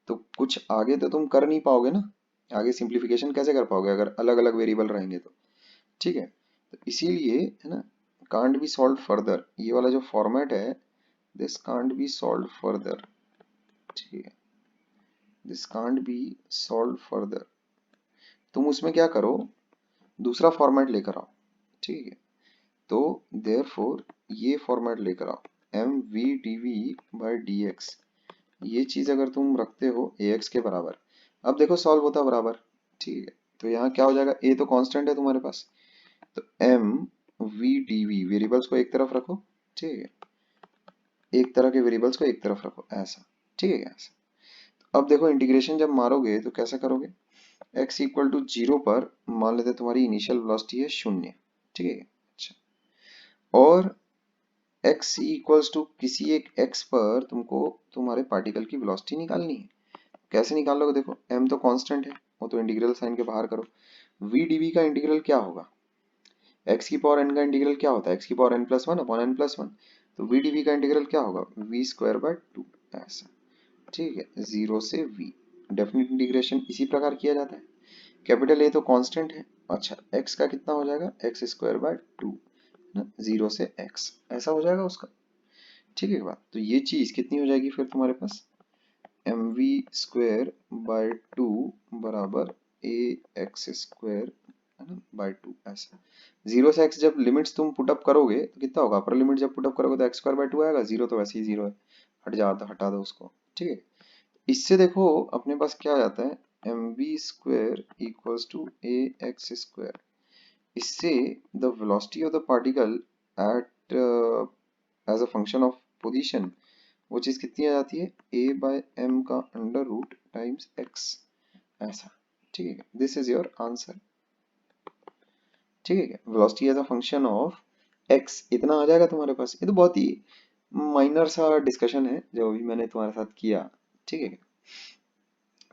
तो कुछ आगे तो तुम कर नहीं पाओगे ना, आगे सिंप्लीफिकेशन कैसे कर पाओगे अगर अलग अलग वेरिएबल रहेंगे तो, ठीक है, तो इसीलिए है ना, कांट बी सॉल्व फर्दर, ये वाला जो फॉर्मेट है, this can't be solve further, ठीक है, this can't be solve further, तुम उसमें क्या करो, दूसरा फॉर्मेट लेकर आओ, ठीक है, तो देयरफॉर ये फॉर्मेट लेकर आओ, M V D V by D X, ये चीज अगर तुम रखते हो ए एक्स के बराबर, अब देखो सॉल्व होता है बराबर, ठीक है। तो यहाँ क्या हो जाएगा, ए तो कांस्टेंट है तुम्हारे पास, तो M V D V, variables को एक तरफ रखो, ठीक है, एक तरह के वेरिएबल्स को एक तरफ रखो ऐसा, ठीक है ऐसा। अब देखो इंटीग्रेशन जब मारोगे तो कैसा करोगे, x इक्वल टू 0 पर मान लेते तुम्हारी इनिशियल वेलोसिटी है 0, ठीक है। अच्छा, और x इक्वल्स टू किसी एक x पर तुमको तुम्हारे पार्टिकल की वेलोसिटी निकालनी है। कैसे निकालोगे, देखो m तो कांस्टेंट है, वो तो इंटीग्रल साइन के बाहर करो। v dv का इंटीग्रल क्या होगा, x की पावर n का इंटीग्रल क्या होता है, x की power n plus one upon n plus one, तो v dv का इंटीग्रल क्या होगा, v स्क्वायर बाय 2 ऐसा, ठीक है, 0 से v। डेफिनेट इंटीग्रेशन इसी प्रकार किया जाता है। कैपिटल ए तो कांस्टेंट है, अच्छा x का कितना हो जाएगा, एक्स स्क्वायर बाय 2 ना, 0 से x ऐसा हो जाएगा उसका, ठीक है बात। तो ये चीज कितनी हो जाएगी फिर तुम्हारे पास, एम वी स्क्वायर बाय 2 बराबर ए एक्स स्क्वायर है ना बाय 2 ऐसा। 0 से x जब लिमिट्स तुम पुटअप करोगे तो कितना होगा, अपर लिमिट जब पुटअप करोगे तो एक्स स्क्वायर बाय 2 आएगा, 0 तो वैसे ही 0 है, हटा दो उसको, ठीक है। इससे देखो अपने पास क्या आ जाता है, M V square equals to A X square. इससे the velocity of the particle at as a function of position, वो चीज कितनी आ जाती है, a बाय एम का अंडर रूट टाइम्स x ऐसा, ठीक है। दिस इज योर आंसर, ठीक है। Velocity as a function of x इतना आ जाएगा तुम्हारे पास। ये तो बहुत ही माइनर सा डिस्कशन है जो अभी मैंने तुम्हारे साथ किया, ठीक है।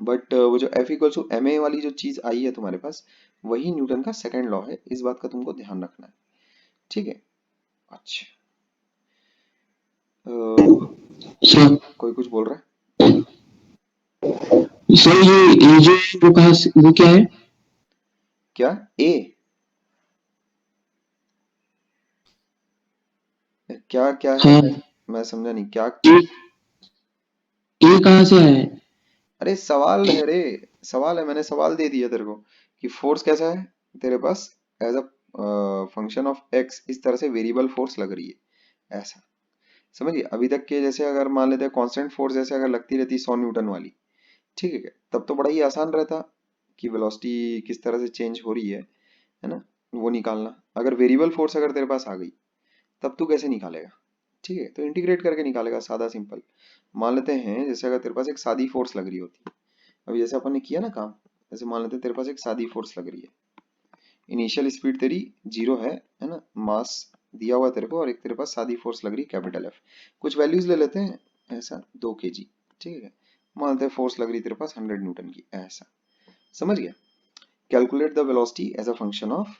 बट वो जो F equal to M A वाली जो चीज आई है तुम्हारे पास, वही न्यूटन का सेकंड लॉ है, इस बात का तुमको ध्यान रखना है, ठीक है। अच्छा, सर कोई कुछ बोल रहा है, सर ये जो वो कहा वो क्या है? क्या ए, क्या क्या है, हाँ, मैं समझा नहीं क्या। ये कहाँ से आया है? अरे सवाल है रे, सवाल है, मैंने सवाल दे दिया तेरे को कि फोर्स कैसा है तेरे पास, as a function of X इस तरह से वेरिएबल फोर्स लग रही है ऐसा, समझिए। अभी तक के जैसे अगर मान लेते हैं कांस्टेंट फोर्स जैसे अगर लगती रहती 100 न्यूटन वाली, ठीक है, तब तो बड़ा ही आसान रहता कि वेलोसिटी किस तरह से चेंज हो रही है ना, वो निकालना। अगर वेरिएबल फोर्स अगर तेरे पास आ गई तब तू कैसे निकालेगा, ठीक है, तो इंटीग्रेट करके निकालेगा, सादा सिंपल। मान लेते हैं जैसे अगर तेरे पास एक सादी फोर्स लग रही होती, अभी जैसे अपन ने किया ना काम, जैसे मान लेते हैं तेरे पास एक सादी फोर्स लग रही है, इनिशियल स्पीड तेरी 0 है ना, मास दिया हुआ तेरे को, और एक तेरे पास सादी फोर्स लग रही है कैपिटल एफ। कुछ वैल्यूज ले लेते हैं, ऐसा 2 kg, ठीक है। मान लेते हैं फोर्स लग रही तेरे पास 100 न्यूटन की ऐसा, समझ गया। Calculate the velocity as a function of,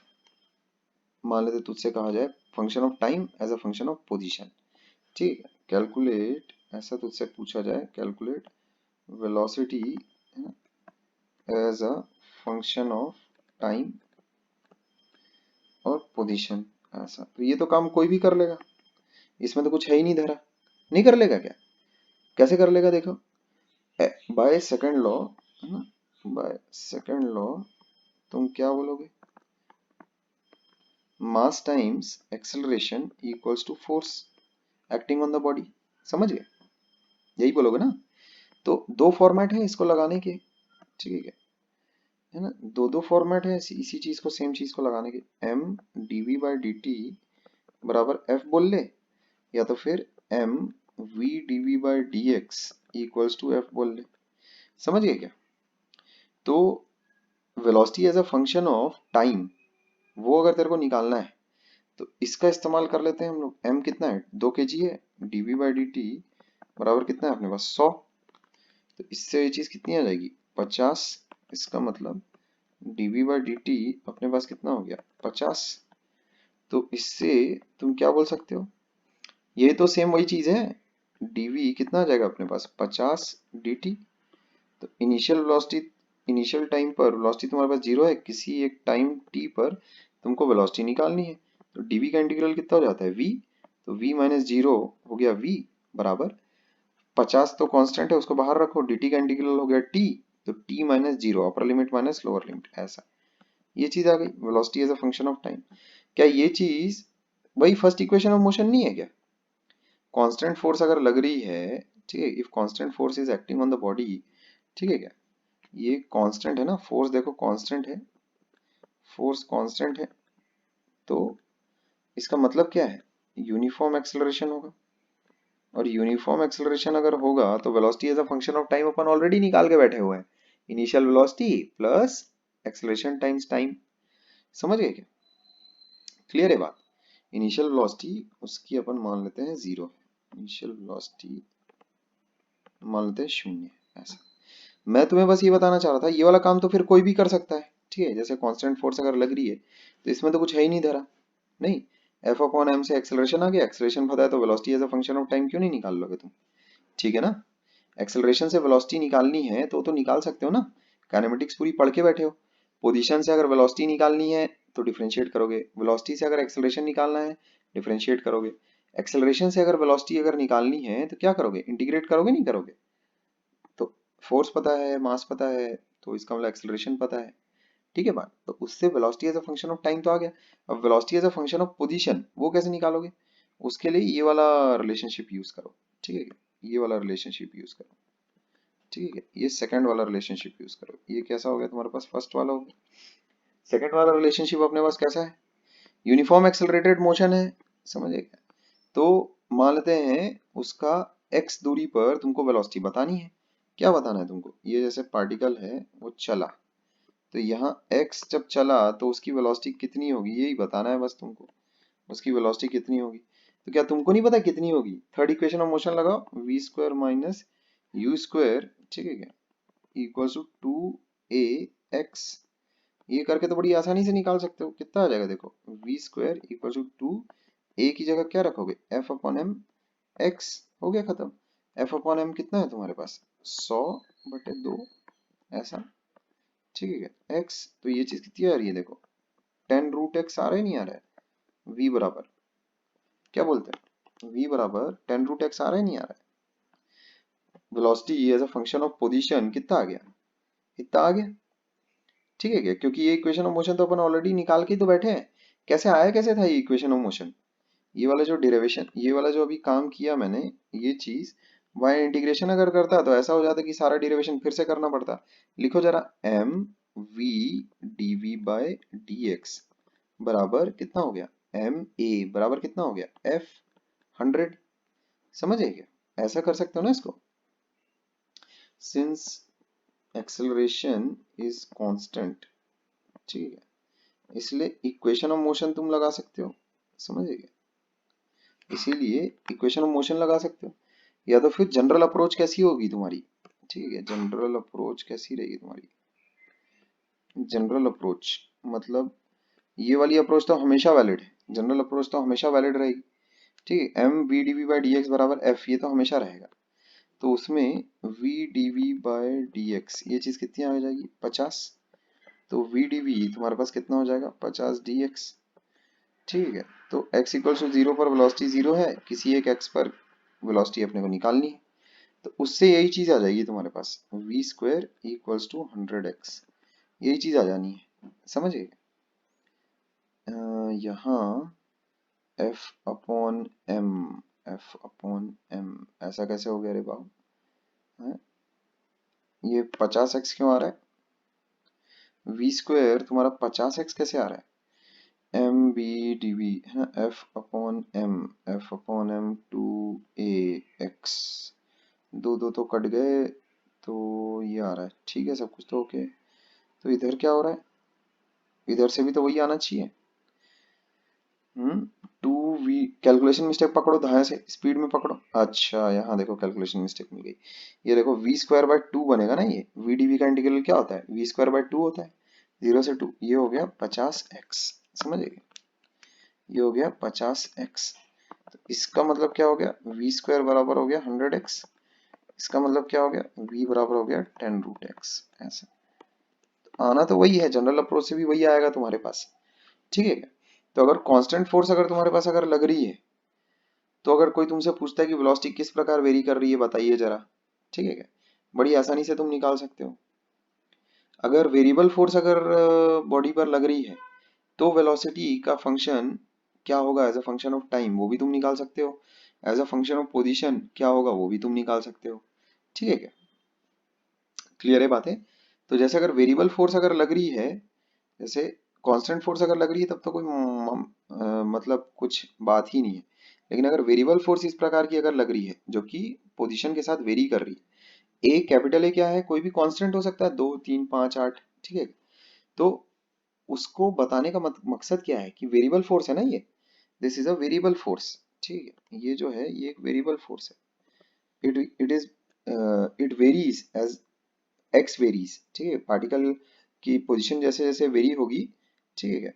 मान लेते तुझसे कहा जाए function of time as a function of position, ठीक है। कैलकुलेट, ऐसा तुझसे पूछा जाए, calculate velocity as a function of time और पोजीशन ऐसा, तो ये तो काम कोई भी कर लेगा, इसमें तो कुछ है ही नहीं धरा, नहीं कर लेगा क्या, कैसे कर लेगा देखो, बाय सेकंड लॉ है ना, बाय सेकंड लॉ तुम क्या बोलोगे, mass times acceleration equals to force acting on the body, समझ गए, यही बोलोगे ना। तो दो फॉर्मेट है इसको लगाने के, ठीक है ना, दो दो फॉर्मेट है इसी चीज को, सेम चीज को लगाने के, M D V by D T बराबर एफ बोल ले, या तो फिर M V D V by D X equals to F बोल ले, समझ गए क्या। तो velocity as a function of time, वो अगर तेरे को निकालना है तो इसका इस्तेमाल कर लेते हैं हम लोग। एम कितना है, 2 kg है, डीवी बाई डी टी बराबर कितना है अपने पास 100, तो इससे ये चीज कितनी आ जाएगी 50, इसका मतलब डीवी बाई डी टी अपने पास कितना हो गया 50। तो इससे तुम क्या बोल सकते हो, ये तो सेम वही चीज है, डीवी कितना आ जाएगा अपने पास 50 dt। तो इनिशियल वेलोसिटी, इनिशियल टाइम पर वेलोसिटी तुम्हारे पास 0 है, किसी एक टाइम t पर तुमको वेलोसिटी निकालनी है, तो dv का इंटीग्रल कितना हो जाता है v, तो v माइनस 0 हो गया v बराबर 50, तो कांस्टेंट है उसको बाहर रखो, dt का इंटीग्रल हो गया t, तो t minus 0 upper limit minus lower limit ऐसा, ये चीज आ गई velocity as a function of time. क्या ये चीज वही फर्स्ट इक्वेशन ऑफ मोशन नहीं है क्या? कांस्टेंट फोर्स अगर लग रही है, ठीक है, if constant force is acting on the body, ठीक है क्या, ये कांस्टेंट है ना, फोर्स देखो कांस्टेंट है, फोर्स कांस्टेंट है, तो इसका मतलब क्या है, यूनिफॉर्म एक्सेलरेशन होगा। और यूनिफॉर्म एक्सेलरेशन अगर होगा तो velocity as a function of time अपन ऑलरेडी निकाल के बैठे हुए हैं, initial velocity plus acceleration times time. समझ गए क्या? क्लियर है बात? इनिशियल वेलोसिटी उसकी अपन मान लेते हैं 0, इनिशियल वेलोसिटी मान लेते हैं 0, ऐसा। मैं तुम्हें बस ये बताना चाह रहा था, ये वाला काम तो फिर कोई भी कर सकता है, ठीक है, जैसे कांस्टेंट फोर्स अगर लग रही है तो इसमें तो कुछ है ही नहीं धरा, नहीं, एफ अपॉन एम से एक्सेलरेशन आ गया, एक्सेलरेशन पता है तो velocity as a function of time क्यों नहीं निकाल लोगे तुम? ठीक है ना? एक्सेलरेशन से वेलोसिटी निकालनी है तो निकाल सकते हो ना, काइनेमेटिक्स पूरी पढ़ के बैठे हो। पोजीशन से अगर वेलोसिटी निकालनी है तो डिफरेंशिएट करोगे, वेलोसिटी से अगर एक्सेलरेशन निकालना है डिफरेंशिएट करोगे, एक्सेलरेशन से अगर वेलोसिटी अगर निकालनी है तो क्या करोगे, इंटीग्रेट करोगे नहीं करोगे? तो फोर्स पता है, मास पता है, तो इसका मतलब एक्सेलरेशन पता है, ठीक है बात, तो उससे velocity as a function of time तो आ गया। अब velocity as a function of position वो कैसे निकालोगे? उसके लिए ये वाला रिलेशनशिप यूज करो, ठीक है, ये वाला रिलेशनशिप यूज करो, ठीक है, ये सेकंड वाला रिलेशनशिप यूज करो। ये कैसा हो गया तुम्हारे पास, फर्स्ट वाला हो गया। सेकंड वाला रिलेशनशिप अपने पास कैसा है, यूनिफॉर्म एक्सेलरेटेड मोशन है, समझे क्या? तो मान लेते हैं उसका x दूरी पर तुमको वेलोसिटी बतानी है। क्या बताना है तुमको, ये जैसे पार्टिकल है वो चला, तो यहाँ x जब चला तो उसकी वेलोसिटी कितनी होगी यही बताना है बस तुमको, उसकी वेलोसिटी कितनी होगी। तो क्या तुमको नहीं पता कितनी होगी? थर्ड इक्वेशन ऑफ मोशन लगाओ, V square minus U square, ठीक है क्या, इक्वल्स टू 2ax। ये करके तो बड़ी आसानी से निकाल सकते हो, कितना आ जाएगा देखो, we square equal to 2a की जगह क्या रखोगे, एफ अपॉन एम एक्स, हो गया खत्म। एफ अपॉन एम कितना है तुम्हारे पास, 100/2, ऐसा, ठीक है क्या, एक्स, तो ये चीज कितनी आ रही है देखो, 10√x आ रहा है नहीं आ रहा है, v बराबर क्या बोलते हैं, v बराबर 10√x आ रहा है नहीं आ रहा है। Velocity as a function of position कितना आ गया, इतना आ गया, ठीक है क्या, क्योंकि ये इक्वेशन ऑफ मोशन तो अपन ऑलरेडी निकाल के ही तो बैठे हैं। कैसे आया, कैसे था ये इक्वेशन ऑफ मोशन, ये वाला जो डेरिवेशन, ये वाला जो अभी काम किया मैंने, ये चीज वाई इंटीग्रेशन अगर करता तो ऐसा हो जाता कि सारा डेरिवेशन फिर से करना पड़ता। लिखो जरा, M V D V by D X बराबर कितना हो गया, एम ए बराबर कितना हो गया, एफ 100। समझ आए क्या? ऐसा कर सकते हो ना इसको, सिंस एक्सेलरेशन इज कांस्टेंट, ठीक है, इसलिए इक्वेशन ऑफ मोशन तुम लगा सकते हो, समझ आए क्या? इसीलिए इक्वेशन ऑफ मोशन लगा सकते हो, या तो फिर जनरल अप्रोच कैसी होगी तुम्हारी, ठीक है, जनरल अप्रोच कैसी रहेगी तुम्हारी, जनरल अप्रोच मतलब ये वाली अप्रोच तो हमेशा वैलिड है, जनरल अप्रोच तो हमेशा वैलिड रहेगी, ठीक है, M V D V by D X बराबर एफ, ये तो हमेशा रहेगा। तो उसमें V D V by D X ये चीज कितनी आ जाएगी, 50, तो वी डी वी तुम्हारे पास कितना हो जाएगा, 50 डी एक्स, ठीक है। तो x इक्वल टू 0 पर वेलोसिटी 0 है, किसी एक x पर वेलोसिटी अपने को निकालनी है, तो उससे यही चीज आ जाएगी तुम्हारे पास, V square equals to 100x, यही चीज आ जानी है, समझिए। यहाँ f upon m, f upon m ऐसा कैसे हो गया रे बाबू, हैं? ये 50x क्यों आ रहा है, वी स्क्वायर तुम्हारा 50x कैसे आ रहा है, एम बी डी वी है, एफ अपॉन एम 2ax, दो दो तो कट गए, तो ये आ रहा है, ठीक है, सब कुछ तो ओके। तो इधर क्या हो रहा है, इधर से भी तो वही आना चाहिए, 2v, कैलकुलेशन मिस्टेक पकड़ो, दाएं से स्पीड में पकड़ो, अच्छा यहाँ देखो कैलकुलेशन मिस्टेक मिल गई, ये देखो वी स्क्वायर बाय 2 बनेगा ना, ये वी डी वी का इंटीग्रल क्या होता है, वी स्क्वायर बाय 2 होता है, 0 से 2, ये हो गया 50x, समझिए, ये हो गया 50x। तो इसका मतलब क्या हो गया, वी स्क्वायर बराबर हो गया 100x, इसका मतलब क्या हो गया, v बराबर हो गया 10√x, ऐसा। तो आना तो वही है, जनरल अप्रोच से भी वही आएगा तुम्हारे पास, ठीक है क्या? तो अगर कांस्टेंट फोर्स अगर तुम्हारे पास अगर लग रही है, तो अगर कोई तुमसे पूछता है कि वेलोसिटी किस प्रकार वेरी कर रही है बताइए जरा, ठीक है क्या, बड़ी आसानी से तुम निकाल सकते हो। अगर वेरिएबल फोर्स अगर बॉडी पर लग रही है तो वेलोसिटी का फंक्शन क्या होगा as a function of time, वो भी तुम निकाल सकते हो। As a function of position क्या होगा, वो भी तुम निकाल सकते हो। ठीक है क्या, क्लियर है बातें। तो जैसे अगर वेरिएबल फोर्स अगर लग रही है, जैसे कांस्टेंट फोर्स अगर लग रही है, तब तो कोई मतलब कुछ बात ही नहीं है। लेकिन अगर वेरिएबल फोर्स इस प्रकार की अगर लग रही है जो कि पोजीशन के साथ वेरी कर रही है, ए कैपिटल ए क्या है, कोई भी कांस्टेंट हो सकता है, 2 3 5 8, ठीक है। तो उसको बताने का मकसद क्या है कि वेरिएबल फोर्स है ना ये, this is a variable force. ठीक है, ये जो है ये एक वेरिएबल फोर्स है। It is it varies as X varies. ठीक है, पार्टिकल की पोजीशन जैसे जैसे वेरी होगी, ठीक है,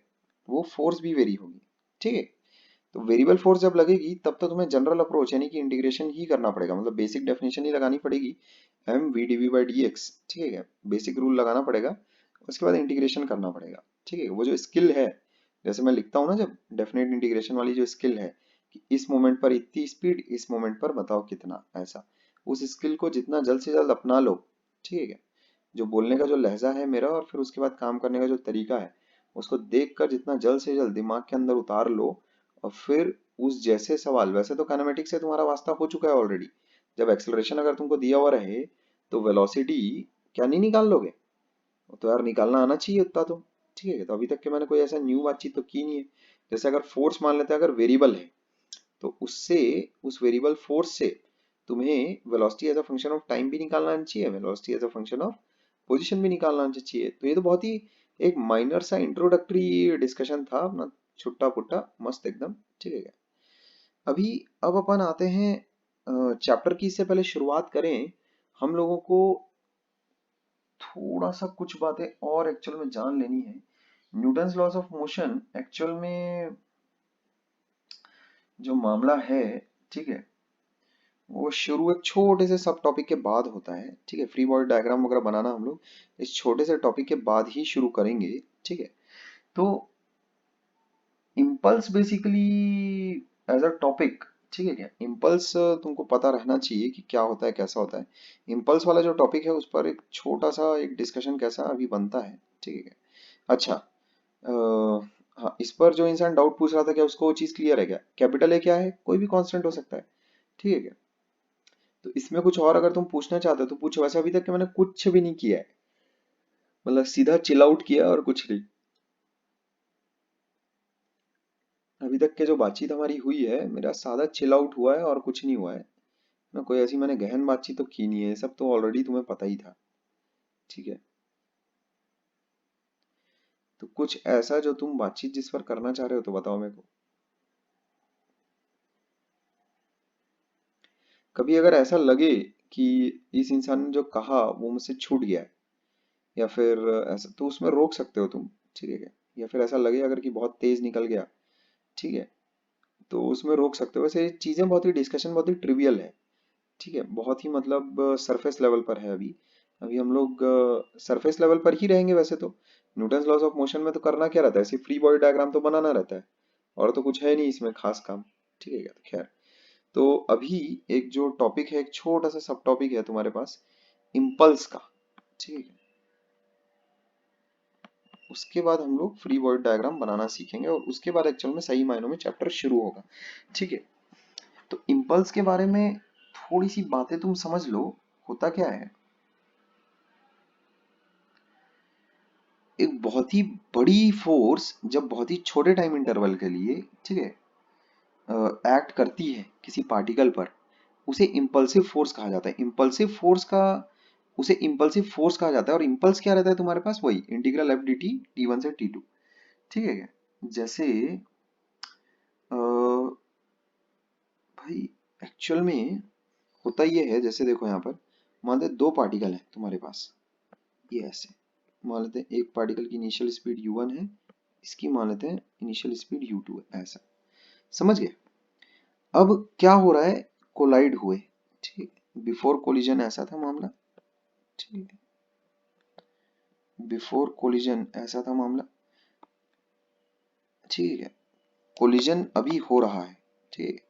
वो फोर्स भी वेरी होगी। ठीक है, तो वेरिएबल फोर्स जब लगेगी तब तो तुम्हें जनरल अप्रोच यानी कि इंटीग्रेशन ही करना पड़ेगा, मतलब बेसिक डेफिनेशन ही लगानी पड़ेगी, M V D V by D X. ठीक है, बेसिक रूल लगाना पड़ेगा, उसके बाद इंटीग्रेशन करना पड़ेगा। ठीक है, वो जो स्किल है, जैसे मैं लिखता हूँ ना जब डेफिनेट इंटीग्रेशन वाली जो स्किल है कि इस मोमेंट पर इतनी स्पीड, इस मोमेंट पर बताओ कितना, ऐसा उस स्किल को जितना जल्द से जल्द अपना लो। ठीक है, जो बोलने का जो लहजा है मेरा और फिर उसके बाद काम करने का जो तरीका है, उसको देखकर जितना जल्द से जल्द दिमाग के अंदर उतार लो, और फिर उस जैसे सवाल, वैसे तो काइनेमेटिक्स से तुम्हारा वास्ता हो चुका है ऑलरेडी। जब एक्सेलरेशन अगर तुमको दिया हुआ रहे तो वेलोसिटी क्या नहीं निकाल लोगे, वो तो यार निकालना आना चाहिए उतना तो। ठीक है, तो अभी तक के मैंने कोई ऐसा न्यू बातचीत तो की नहीं है। जैसे अगर फोर्स मान लेते हैं अगर वेरिएबल है, तो उससे, उस वेरिएबल फोर्स से तुम्हें velocity as a function of time भी निकालना आना चाहिए, velocity as a function of position भी निकालना आना चाहिए। तो ये तो बहुत ही एक माइनर सा इंट्रोडक्टरी डिस्कशन था अपना, छुट्टा पुट्टा मस्त एकदम। ठीक है, अभी अब अपन आते हैं चैप्टर की। इससे पहले शुरुआत करें, हम लोगों को थोड़ा सा कुछ बातें और एक्चुअल में जान लेनी है। Newton's loss of motion actual में जो मामला है, ठीक है, वो शुरू एक छोटे से सब टॉपिक के बाद होता है। ठीक है, फ्री बॉडी डायग्राम वगैरह बनाना हम लोग इस छोटे से टॉपिक के बाद ही शुरू करेंगे। ठीक है, तो impulse basically as a topic, ठीक है क्या, इम्पल्स तुमको पता रहना चाहिए कि क्या होता है कैसा होता है। इम्पल्स वाला जो टॉपिक है उस पर एक छोटा सा एक डिस्कशन कैसा अभी बनता है। ठीक है क्या, अच्छा हाँ, इस पर जो इंसान डाउट पूछ रहा था क्या उसको वो चीज क्लियर है क्या, कैपिटल ए क्या है, कोई भी कांस्टेंट हो सकता है। ठीक है क्या, तो इसमें कुछ और अगर तुम पूछना चाहते हो तो पूछो, वैसे अभी तक के मैंने कुछ भी नहीं किया है, मतलब सीधा चिल आउट किया और कुछ नहीं। अभी तक के जो बातचीत हमारी हुई है, मेरा सादा चिल आउट हुआ है और कुछ नहीं हुआ है ना, कोई ऐसी मैंने गहन बातचीत तो की नहीं है, ये सब तो ऑलरेडी तुम्हें पता ही था। ठीक है, तो कुछ ऐसा जो तुम बातचीत जिस पर करना चाह रहे हो तो बताओ मेरे को। कभी अगर ऐसा लगे कि इस इंसान ने जो कहा वो मुझसे छूट गया है, या फिर ऐसा, तो उसमें रोक सकते हो तुम। ठीक है क्या, या फिर ऐसा लगे अगर कि बहुत तेज निकल गया, ठीक है, तो उसमें रोक सकते हो। वैसे ये चीजें बहुत ही डिस्कशन बहुत ही ट्रिवियल है। ठीक है, बहुत ही मतलब सरफेस लेवल पर है अभी। अभी हम लोग सरफेस लेवल पर ही रहेंगे वैसे तो। न्यूटन्स लॉस ऑफ मोशन में तो करना क्या रहता है, सिर्फ फ्री बॉडी डायग्राम तो बनाना रहता है, और तो कुछ है नहीं इसमें खास काम। ठीक है क्या, तो खैर, तो अभी एक जो टॉपिक है, एक छोटा सा सब टॉपिक है तुम्हारे पास, इम्पल्स का। ठीक है, उसके बाद हम लोग फ्री बॉडी डायग्राम बनाना सीखेंगे और उसके बाद एक्चुअल में सही मायनों में चैप्टर शुरू होगा। ठीक है, तो इम्पल्स के बारे में थोड़ी सी बातें तुम समझ लो। होता क्या है, एक बहुत ही बड़ी फोर्स जब बहुत ही छोटे टाइम इंटरवल के लिए, ठीक है, एक्ट करती है किसी पार्टिकल पर, उसे इम्पल्सिव फोर्स कहा जाता है। इम्पल्सिव फोर्स का, उसे इम्पल्सिव फोर्स कहा जाता है। और इम्पल्स क्या रहता है तुम्हारे पास, वही इंटीग्रल एफ डी टी टी1 से टी2। ठीक है क्या, जैसे भाई एक्चुअल में होता ये है, जैसे देखो यहाँ पर मान लो दो पार्टिकल है तुम्हारे पास, ये ऐसे मान लेते हैं, एक पार्टिकल की इनिशियल स्पीड u1 है, इसकी मान लेते हैं इनिशियल स्पीड u2 है, ऐसा समझ गए। अब क्या हो रहा है, कोलाइड हुए। ठीक है, बिफोर कोलिजन ऐसा था मामला। ठीक है, बिफोर कोलिजन ऐसा था मामला। ठीक है, कोलिजन अभी हो रहा है। ठीक है,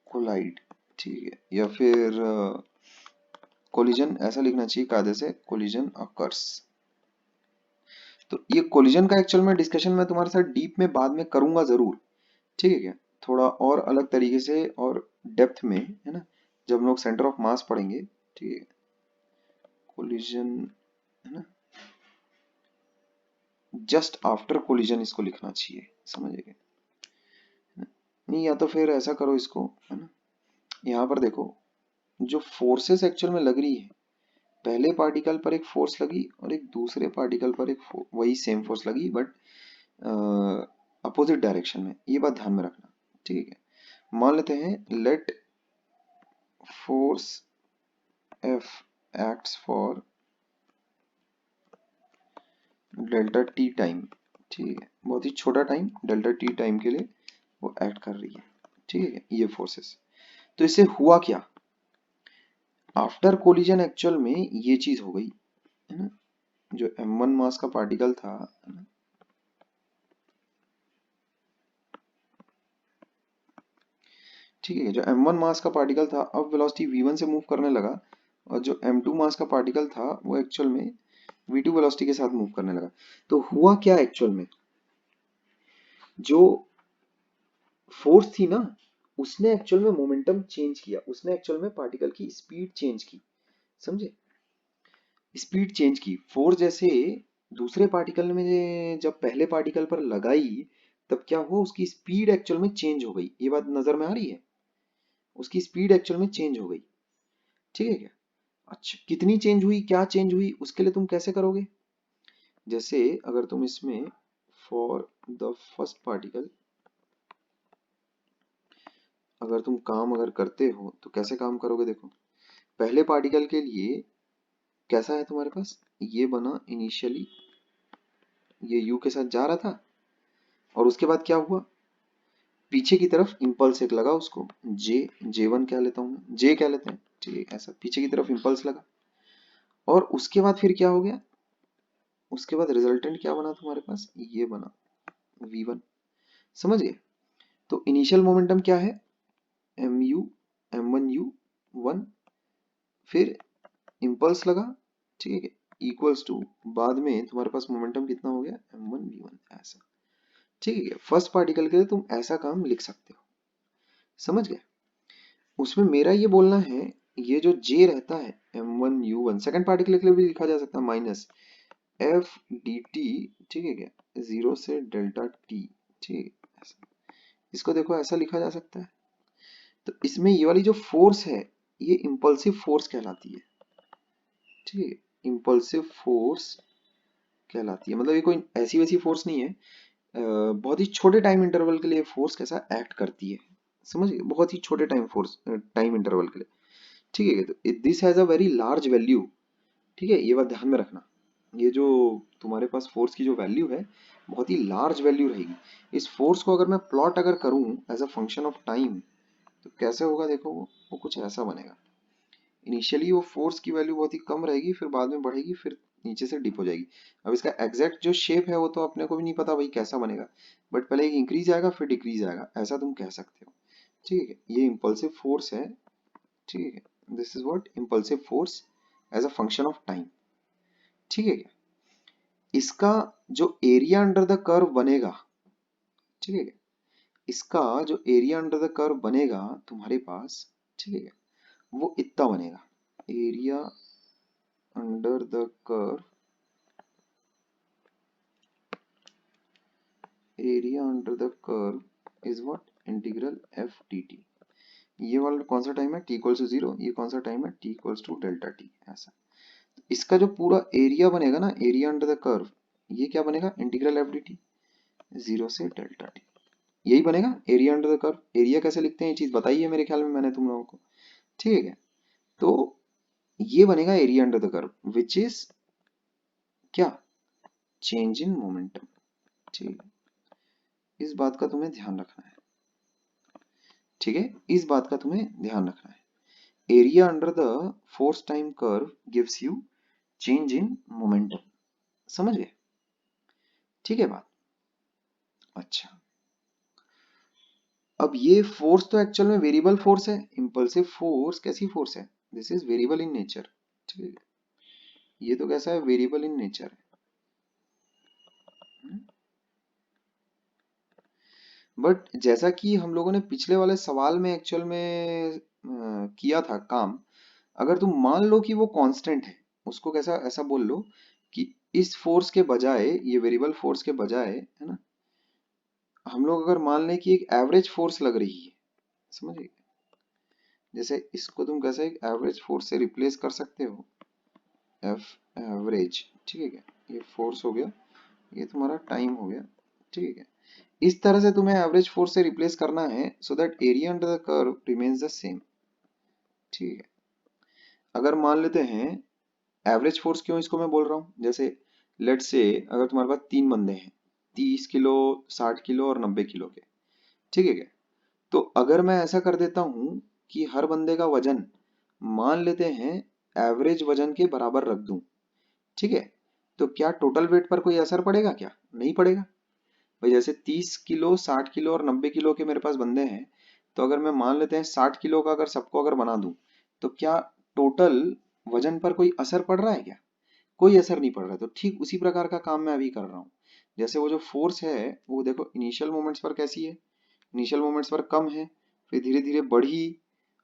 कोलाइड। ठीक है, या फिर कोलिजन ऐसा लिखना चाहिए कायदे से, कोलिजन अकर्स। तो ये कोलिजन का एक्चुअल में डिस्कशन मैं तुम्हारे साथ डीप में बाद में करूंगा जरूर, ठीक है क्या, थोड़ा और अलग तरीके से और डेप्थ में, है ना, जब हम लोग सेंटर ऑफ मास पढ़ेंगे, ठीक है। कोलिजन, है ना, जस्ट आफ्टर कोलिजन इसको लिखना चाहिए, समझिए। नहीं, या तो फिर ऐसा करो इसको, है ना, यहाँ पर देखो जो फोर्सेस एक्चुअल में लग रही है, पहले पार्टिकल पर एक फोर्स लगी और एक दूसरे पार्टिकल पर एक वही सेम फोर्स लगी बट अपोजिट डायरेक्शन में, ये बात ध्यान में रखना, ठीक है। मान लेते हैं let force F acts for delta T time, ठीक है, बहुत ही छोटा टाइम, डेल्टा टी टाइम के लिए वो एक्ट कर रही है, ठीक है, ये फोर्सेस। तो इससे हुआ क्या, आफ्टर कोलिजन एक्चुअल में ये चीज हो गई, है ना, जो m1 मास का पार्टिकल था, है ना, ठीक है, जो m1 मास का पार्टिकल था अब वेलोसिटी v1 से मूव करने लगा, और जो m2 मास का पार्टिकल था वो एक्चुअल में v2 वेलोसिटी के साथ मूव करने लगा। तो हुआ क्या एक्चुअल में, जो फोर्स थी ना, उसने एक्चुअल में मोमेंटम चेंज किया, उसने एक्चुअल में पार्टिकल की स्पीड चेंज की, समझे, स्पीड चेंज की। फोर्स जैसे दूसरे पार्टिकल में जब पहले पार्टिकल पर लगाई तब क्या हुआ, उसकी स्पीड एक्चुअल में चेंज हो गई, ये बात नजर में आ रही है, उसकी स्पीड एक्चुअल में चेंज हो गई, ठीक है क्या। अच्छा, कितनी चेंज हुई, क्या चेंज हुई, उसके लिए तुम कैसे करोगे, जैसे अगर तुम इसमें फॉर द फर्स्ट पार्टिकल अगर तुम काम अगर करते हो तो कैसे काम करोगे, देखो पहले पार्टिकल के लिए कैसा है तुम्हारे पास, ये बना इनिशियली, ये यू के साथ जा रहा था, और उसके बाद क्या हुआ, पीछे की तरफ इम्पल्स एक लगा उसको, जे1 कह लेता हूँ, जे कह लेते हैं, ठीक है, ऐसा पीछे की तरफ इम्पल्स लगा, और उसके बाद फिर क्या हो गया, उसके बाद रिजल्टेंट क्या बना तुम्हारे पास, ये बना v1, समझ गए। तो इनिशियल मोमेंटम क्या है, mu m1u1, फिर इम्पल्स लगा, ठीक है, इक्वल्स टू, बाद में तुम्हारे पास मोमेंटम कितना हो गया m1v1, ऐसा, ठीक है। फर्स्ट पार्टिकल के लिए तुम ऐसा काम लिख सकते हो, समझ गए। उसमें मेरा ये बोलना है, ये जो j रहता है m1u1, सेकंड पार्टिकल के लिए भी लिखा जा सकता है माइनस एफ डी टी, ठीक है क्या, जीरो से डेल्टा टी, ठीक है, ऐसा, इसको देखो ऐसा लिखा जा सकता है। तो इसमें ये वाली जो फोर्स है ये इम्पल्सिव फोर्स कहलाती है, ठीक है, इम्पल्सिव फोर्स कहलाती है, मतलब ये कोई ऐसी वैसी फोर्स नहीं है, बहुत ही छोटे टाइम इंटरवल के लिए फोर्स कैसा एक्ट करती है, समझ गए, बहुत ही छोटे टाइम इंटरवल के लिए, ठीक है। तो this has a very large value, ठीक है, ये बात ध्यान में रखना, ये जो तुम्हारे पास फोर्स की जो वैल्यू है बहुत ही लार्ज वैल्यू रहेगी। इस फोर्स को अगर मैं प्लॉट अगर करूं as a function of time तो कैसे होगा, देखो वो कुछ ऐसा बनेगा, इनिशियली वो फोर्स की वैल्यू बहुत ही कम रहेगी, फिर बाद में बढ़ेगी, फिर नीचे से डिप हो जाएगी। अब इसका एग्जैक्ट जो शेप है वो तो अपने को भी नहीं पता भाई कैसा बनेगा, बट पहले एक इंक्रीज आएगा फिर डिक्रीज आएगा, ऐसा तुम कह सकते हो, ठीक है। ये इम्पल्सिव फोर्स है, ठीक है, this is what impulsive force as a function of time, ठीक है। इसका जो एरिया अंडर द कर्व बनेगा, ठीक है, इसका जो एरिया अंडर द कर्व बनेगा तुम्हारे पास, ठीक है, वो इतना बनेगा, area under the curve, area under the curve is what integral F D T, ये वाला कौन सा टाइम है, t इक्वल्स टू जीरो, ये कौन सा टाइम है, t equals to delta T, ऐसा। इसका जो पूरा एरिया बनेगा ना, एरिया अंडर द कर्व, ये क्या बनेगा, integral F D T, zero से डेल्टा टी, यही बनेगा area under the curve. Area कैसे लिखते हैं ये चीज बताई है मेरे ख्याल में मैंने तुम लोगों को, ठीक है। तो ये बनेगा area under the curve which is क्या, चेंज इन मोमेंटम, ठीक है, इस बात का तुम्हें ध्यान रखना है, ठीक है, इस बात का तुम्हें ध्यान रखना है। Area under the force time curve gives you change in momentum, समझ गए, ठीक है बात। अच्छा, अब ये फोर्स तो एक्चुअल में वेरिएबल फोर्स है, इंपल्सिव फोर्स कैसी फोर्स है, this is variable in nature, ठीक है, ये तो कैसा है, वेरिएबल इन नेचर है, बट जैसा कि हम लोगों ने पिछले वाले सवाल में एक्चुअल में किया था काम, अगर तुम मान लो कि वो कांस्टेंट है, उसको कैसा ऐसा बोल लो कि इस फोर्स के बजाय, ये वेरिएबल फोर्स के बजाय, है ना, हम लोग अगर मान लें कि एक एवरेज फोर्स लग रही है, समझिए, जैसे इसको तुम कैसे एक एवरेज फोर्स से रिप्लेस कर सकते हो, एफ एवरेज, ठीक है क्या, ये फोर्स हो गया, ये तुम्हारा टाइम हो गया, ठीक है क्या, इस तरह से तुम्हें एवरेज फोर्स से रिप्लेस करना है so that area under the curve remains the same, ठीक है। अगर मान लेते हैं एवरेज फोर्स, क्यों इसको मैं बोल रहा हूँ, जैसे लेट्स से अगर तुम्हारे पास 3 बंदे हैं, 30 किलो, 60 किलो और 90 किलो के, ठीक है क्या, तो अगर मैं ऐसा कर देता हूं कि हर बंदे का वजन मान लेते हैं एवरेज वजन के बराबर रख दूं, ठीक है, तो क्या टोटल वेट पर कोई असर पड़ेगा, क्या नहीं पड़ेगा भाई। जैसे 30 किलो, 60 किलो और 90 किलो के मेरे पास बंदे हैं, तो अगर मैं मान लेते हैं 60 किलो का अगर सबको अगर बना दूं, तो क्या टोटल वजन पर कोई असर पड़ रहा है, क्या कोई असर नहीं पड़ रहा है। तो ठीक उसी प्रकार का काम मैं अभी कर रहा हूँ। जैसे वो जो फोर्स है वो देखो इनिशियल मोमेंट्स पर कैसी है, इनिशियल मोमेंट्स पर कम है, फिर धीरे धीरे बढ़ी,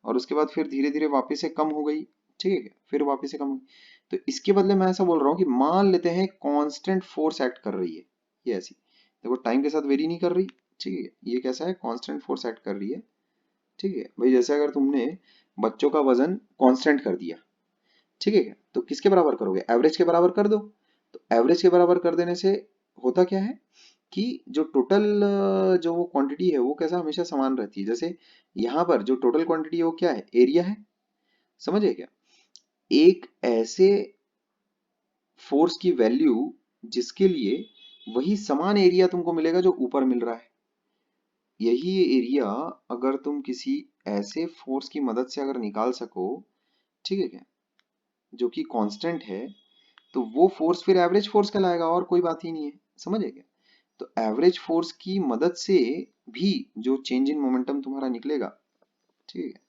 और उसके बाद फिर धीरे धीरे वापस से कम हो गई, ठीक है क्या, फिर वापस से कम हो गई। तो इसके बदले मैं ऐसा बोल रहा हूँ कि मान लेते हैं कांस्टेंट फोर्स एक्ट कर रही है, ये ऐसी देखो टाइम के साथ वेरी नहीं कर रही, ठीक है, ये कैसा है, कांस्टेंट फोर्स एक्ट कर रही है, ठीक है भाई। जैसे अगर तुमने बच्चों का वजन कांस्टेंट कर दिया, ठीक है क्या, तो किसके बराबर करोगे, एवरेज के बराबर कर दो। तो एवरेज के बराबर कर देने से होता क्या है कि जो टोटल जो वो क्वांटिटी है वो कैसा हमेशा समान रहती है। जैसे यहाँ पर जो टोटल क्वांटिटी है वो क्या है, एरिया है, समझे क्या, एक ऐसे फोर्स की वैल्यू जिसके लिए वही समान एरिया तुमको मिलेगा जो ऊपर मिल रहा है, यही एरिया अगर तुम किसी ऐसे फोर्स की मदद से अगर निकाल सको, ठीक है क्या, जो कि कांस्टेंट है, तो वो फोर्स फिर एवरेज फोर्स कहलाएगा, और कोई बात ही नहीं है, समझे क्या। तो एवरेज फोर्स की मदद से भी जो चेंज इन मोमेंटम तुम्हारा निकलेगा, ठीक है,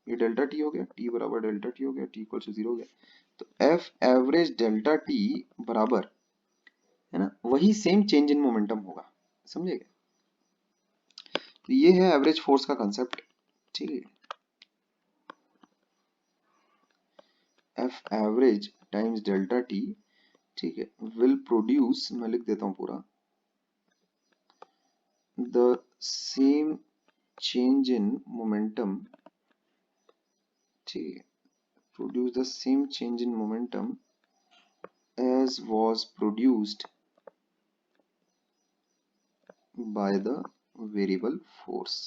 ये डेल्टा टी हो गया, टी बराबर डेल्टा टी हो गया, टी इक्वल टू 0 हो गया, तो एफ एवरेज डेल्टा टी बराबर, है ना, वही सेम चेंज इन मोमेंटम होगा, समझेगा। तो ये है एवरेज फोर्स का कंसेप्ट, ठीक है, F average times delta T, ठीक है, विल प्रोड्यूस, मैं लिख देता हूं पूरा, the same change in momentum, ठीक है, produce the same change in momentum as was produced by the variable force,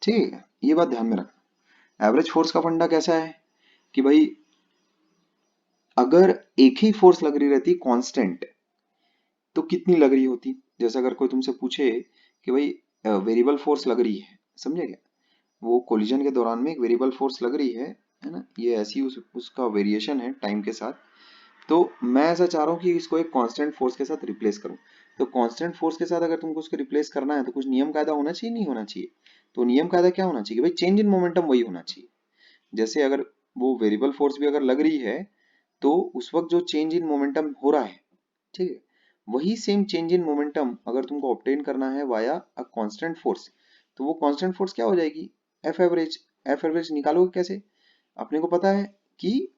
ठीक है। ये बात ध्यान में रखना, एवरेज फोर्स का फंडा कैसा है कि भाई अगर एक ही फोर्स लग रही रहती कांस्टेंट, तो कितनी लग रही होती, जैसे अगर कोई तुमसे पूछे कि भाई वेरिएबल फोर्स लग रही है, समझे क्या, वो कोलिजन के दौरान में एक वेरिएबल फोर्स लग रही है ना, ये ऐसी उसका वेरिएशन है टाइम के साथ, तो मैं ऐसा चाह रहा हूँ कि इसको एक कांस्टेंट फोर्स के साथ रिप्लेस करूँ। तो कांस्टेंट फोर्स के साथ अगर तुमको उसको रिप्लेस करना है तो कुछ नियम कायदा होना चाहिए, नहीं होना चाहिए। तो नियम कायदा क्या होना चाहिए, भाई चेंज इन मोमेंटम वही होना चाहिए। जैसे अगर वो वेरिएबल फोर्स भी अगर लग रही है, तो उस वक्त जो चेंज इन मोमेंटम हो रहा है, ठीक है, वही सेम चेंज इन मोमेंटम अगर तुमको ऑब्टेन करना है वाया अ कांस्टेंट फोर्स, तो वो कांस्टेंट फोर्स क्या हो जाएगी, एफ एवरेज। एफ एवरेज निकालोगे कैसे, अपने को पता है कि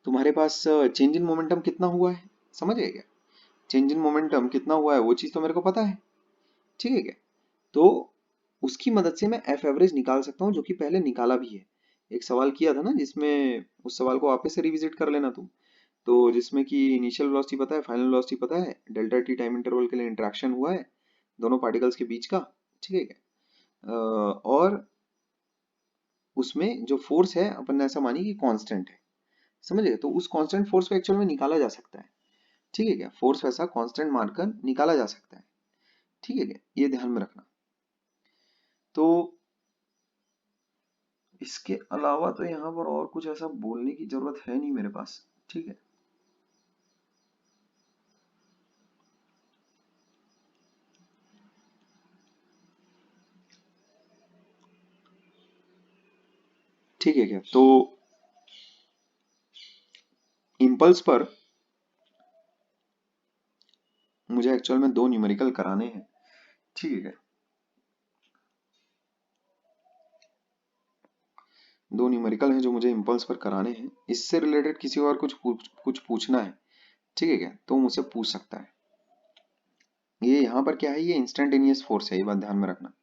तुम्हारे पास चेंज इन मोमेंटम कितना हुआ है, समझ गए क्या, चेंज इन मोमेंटम कितना हुआ है वो चीज तो मेरे को पता है, ठीक है क्या, तो उसकी मदद से मैं एफ एवरेज निकाल सकता हूँ, जो कि पहले निकाला भी है। एक सवाल किया था ना जिसमें, उस सवाल को वापस से रिविजिट कर लेना तुम, तो जिसमें कि इनिशियल वेलोसिटी पता है, फाइनल वेलोसिटी पता है, डेल्टा टी टाइम इंटरवल के लिए इंटरेक्शन हुआ है दोनों पार्टिकल्स के बीच का, ठीक है क्या, और उसमें जो फोर्स है अपन ने ऐसा मानी कि कांस्टेंट है, समझ गए, तो उस कांस्टेंट फोर्स को एक्चुअल में निकाला जा सकता है, ठीक है क्या, फोर्स वैसा कांस्टेंट मानकर निकाला जा सकता है, ठीक है क्या, ये ध्यान में रखना। तो इसके अलावा तो यहाँ पर और कुछ ऐसा बोलने की जरूरत है नहीं मेरे पास, ठीक है। ठीक है क्या, तो इम्पल्स पर मुझे एक्चुअल में 2 न्यूमेरिकल कराने हैं, ठीक है। 2 न्यूमेरिकल हैं जो मुझे इम्पल्स पर कराने हैं। इससे रिलेटेड किसी और कुछ पूछना है, ठीक है क्या, तो मुझसे पूछ सकता है। ये यहाँ पर क्या है, ये इंस्टेंटेनियस फोर्स है, ये बात ध्यान में रखना।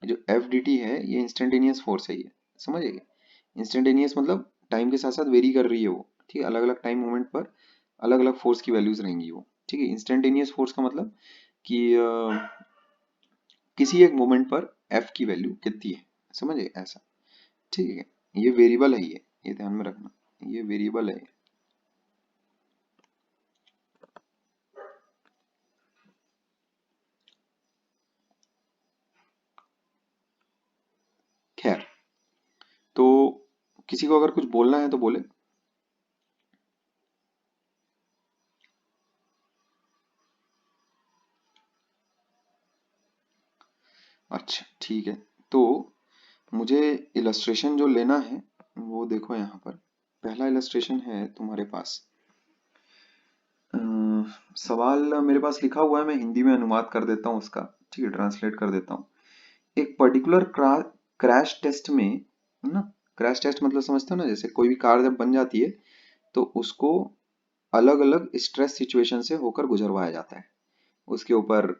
ये जो एफ डी टी है ये इंस्टेंटेनियस फोर्स है, ये समझिए। इंस्टेंटेनियस मतलब टाइम के साथ साथ वेरी कर रही है वो, ठीक है। अलग अलग टाइम मोमेंट पर अलग अलग फोर्स की वैल्यूज रहेंगी वो, ठीक है। इंस्टेंटेनियस फोर्स का मतलब कि किसी एक मोमेंट पर एफ की वैल्यू कितनी है, समझिए ऐसा, ठीक है। ये वेरिएबल है, ये ध्यान में रखना, ये वेरिएबल है। खैर, तो किसी को अगर कुछ बोलना है तो बोले। अच्छा ठीक है, तो मुझे इलस्ट्रेशन जो लेना है वो देखो यहाँ पर। पहला इलस्ट्रेशन है तुम्हारे पास। सवाल मेरे पास लिखा हुआ है, मैं हिंदी में अनुवाद कर देता हूँ उसका, ठीक है, ट्रांसलेट कर देता हूँ। एक पर्टिकुलर क्रैश टेस्ट में, है ना, क्रैश टेस्ट मतलब समझते हो ना, जैसे कोई भी कार जब बन जाती है तो उसको अलग अलग स्ट्रेस सिचुएशन से होकर गुजरवाया जाता है। उसके ऊपर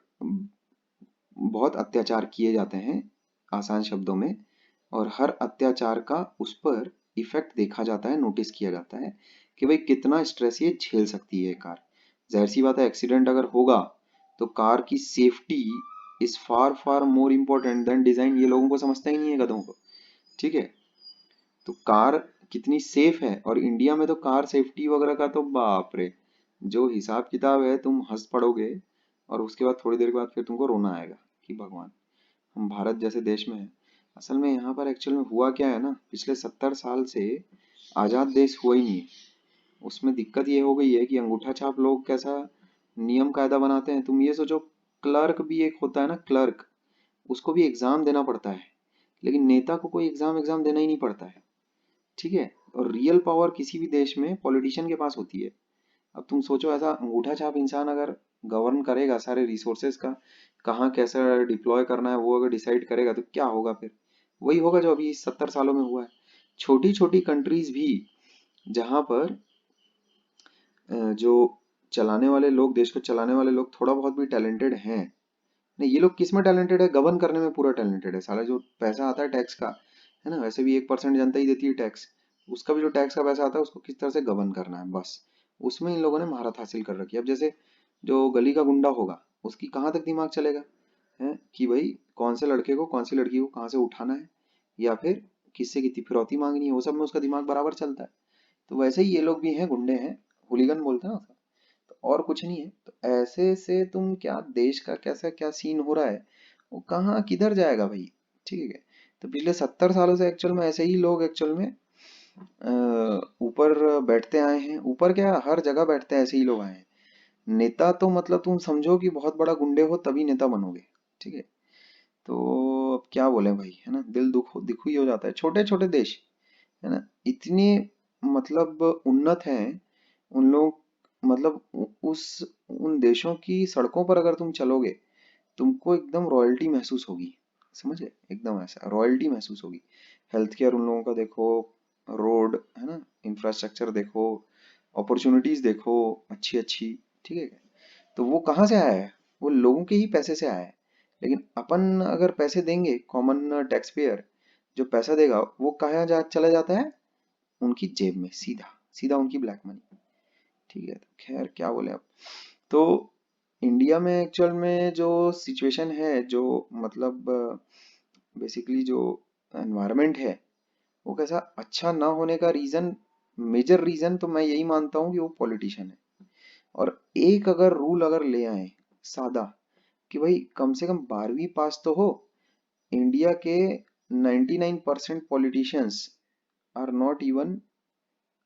बहुत अत्याचार किए जाते हैं, आसान शब्दों में, और हर अत्याचार का उस पर इफेक्ट देखा जाता है, नोटिस किया जाता है कि भाई कितना स्ट्रेस ये झेल सकती है कार। जाहिर सी बात है, एक्सीडेंट अगर होगा तो कार की safety is far far more important then design. ये लोगों को समझता ही नहीं है, गधों को, ठीक है। तो कार कितनी सेफ है, और इंडिया में तो कार सेफ्टी वगैरह का तो बाप रे, जो हिसाब किताब है, तुम हंस पड़ोगे और उसके बाद थोड़ी देर के बाद फिर तुमको रोना आएगा कि भगवान, हम भारत जैसे देश में हैं। असल में यहाँ पर एक्चुअल में हुआ क्या है ना, पिछले 70 साल से आजाद देश हुआ ही नहीं है। उसमें दिक्कत ये हो गई है कि अंगूठा छाप लोग कैसा नियम कायदा बनाते हैं, तुम ये सोचो, क्लर्क भी एक होता है ना, क्लर्क, उसको भी एग्जाम देना पड़ता है, लेकिन नेता को कोई एग्जाम एग्जाम देना ही नहीं पड़ता है, ठीक है। और रियल पावर किसी भी देश में पॉलिटिशियन के पास होती है। अब तुम सोचो, ऐसा अंगूठा छाप इंसान अगर गवर्न करेगा सारे रिसोर्सेज का, कहाँ कैसा डिप्लॉय करना है वो अगर डिसाइड करेगा, तो क्या होगा फिर, वही होगा जो अभी 70 सालों में हुआ है। छोटी छोटी कंट्रीज भी जहाँ पर जो चलाने वाले लोग, देश को चलाने वाले लोग थोड़ा बहुत भी टैलेंटेड हैं, नहीं, ये लोग किस में टैलेंटेड है, गवर्न करने में पूरा टैलेंटेड है। साला जो पैसा आता है टैक्स का, है ना, वैसे भी 1% जनता ही देती है टैक्स, उसका भी जो टैक्स का पैसा आता है उसको किस तरह से गवर्न करना है, बस उसमें इन लोगों ने महारत हासिल कर रखी है। अब जैसे जो गली का गुंडा होगा, उसकी कहाँ तक दिमाग चलेगा, है कि भाई कौन से लड़के को कौन सी लड़की को कहाँ से उठाना है, या फिर किससे कितनी फिरौती मांगनी है, वो सब में उसका दिमाग बराबर चलता है। तो वैसे ही ये लोग भी हैं, गुंडे हैं, हुलिगन बोलते हैं ना, तो और कुछ नहीं है। तो ऐसे से तुम क्या, देश का कैसा क्या सीन हो रहा है, वो कहाँ किधर जाएगा भाई, ठीक है। तो पिछले 70 सालों से एक्चुअल में ऐसे ही लोग एक्चुअल में ऊपर बैठते आए हैं, ऊपर क्या हर जगह बैठते हैं ऐसे ही लोग आए हैं। नेता तो मतलब तुम समझो कि बहुत बड़ा गुंडे हो तभी नेता बनोगे, ठीक है। तो अब क्या बोले भाई, है ना, दिल दुखी हो जाता है। छोटे छोटे देश, है ना, इतने मतलब उन्नत हैं उन लोग, मतलब उस उन देशों की सड़कों पर अगर तुम चलोगे, तुमको एकदम रॉयल्टी महसूस होगी, समझे, एकदम ऐसा रॉयल्टी महसूस होगी। हेल्थ केयर उन लोगों का देखो, रोड, है ना, इंफ्रास्ट्रक्चर देखो, अपॉर्चुनिटीज देखो, अच्छी अच्छी, ठीक है। तो वो कहाँ से आया है, वो लोगों के ही पैसे से आया है। लेकिन अपन अगर पैसे देंगे, कॉमन टैक्स पेयर जो पैसा देगा वो कहाँ चला जाता है, उनकी जेब में, सीधा सीधा उनकी ब्लैक मनी, ठीक है। तो खैर क्या बोले अब, तो इंडिया में एक्चुअल में जो सिचुएशन है, जो मतलब बेसिकली जो एनवायरनमेंट है, वो कैसा अच्छा ना होने का रीजन, मेजर रीजन तो मैं यही मानता हूँ कि वो पॉलिटिशियन है। और एक अगर रूल अगर ले आए सादा, कि भाई कम से कम 12वीं पास तो हो। इंडिया के 99% पॉलिटिशियंस आर नॉट इवन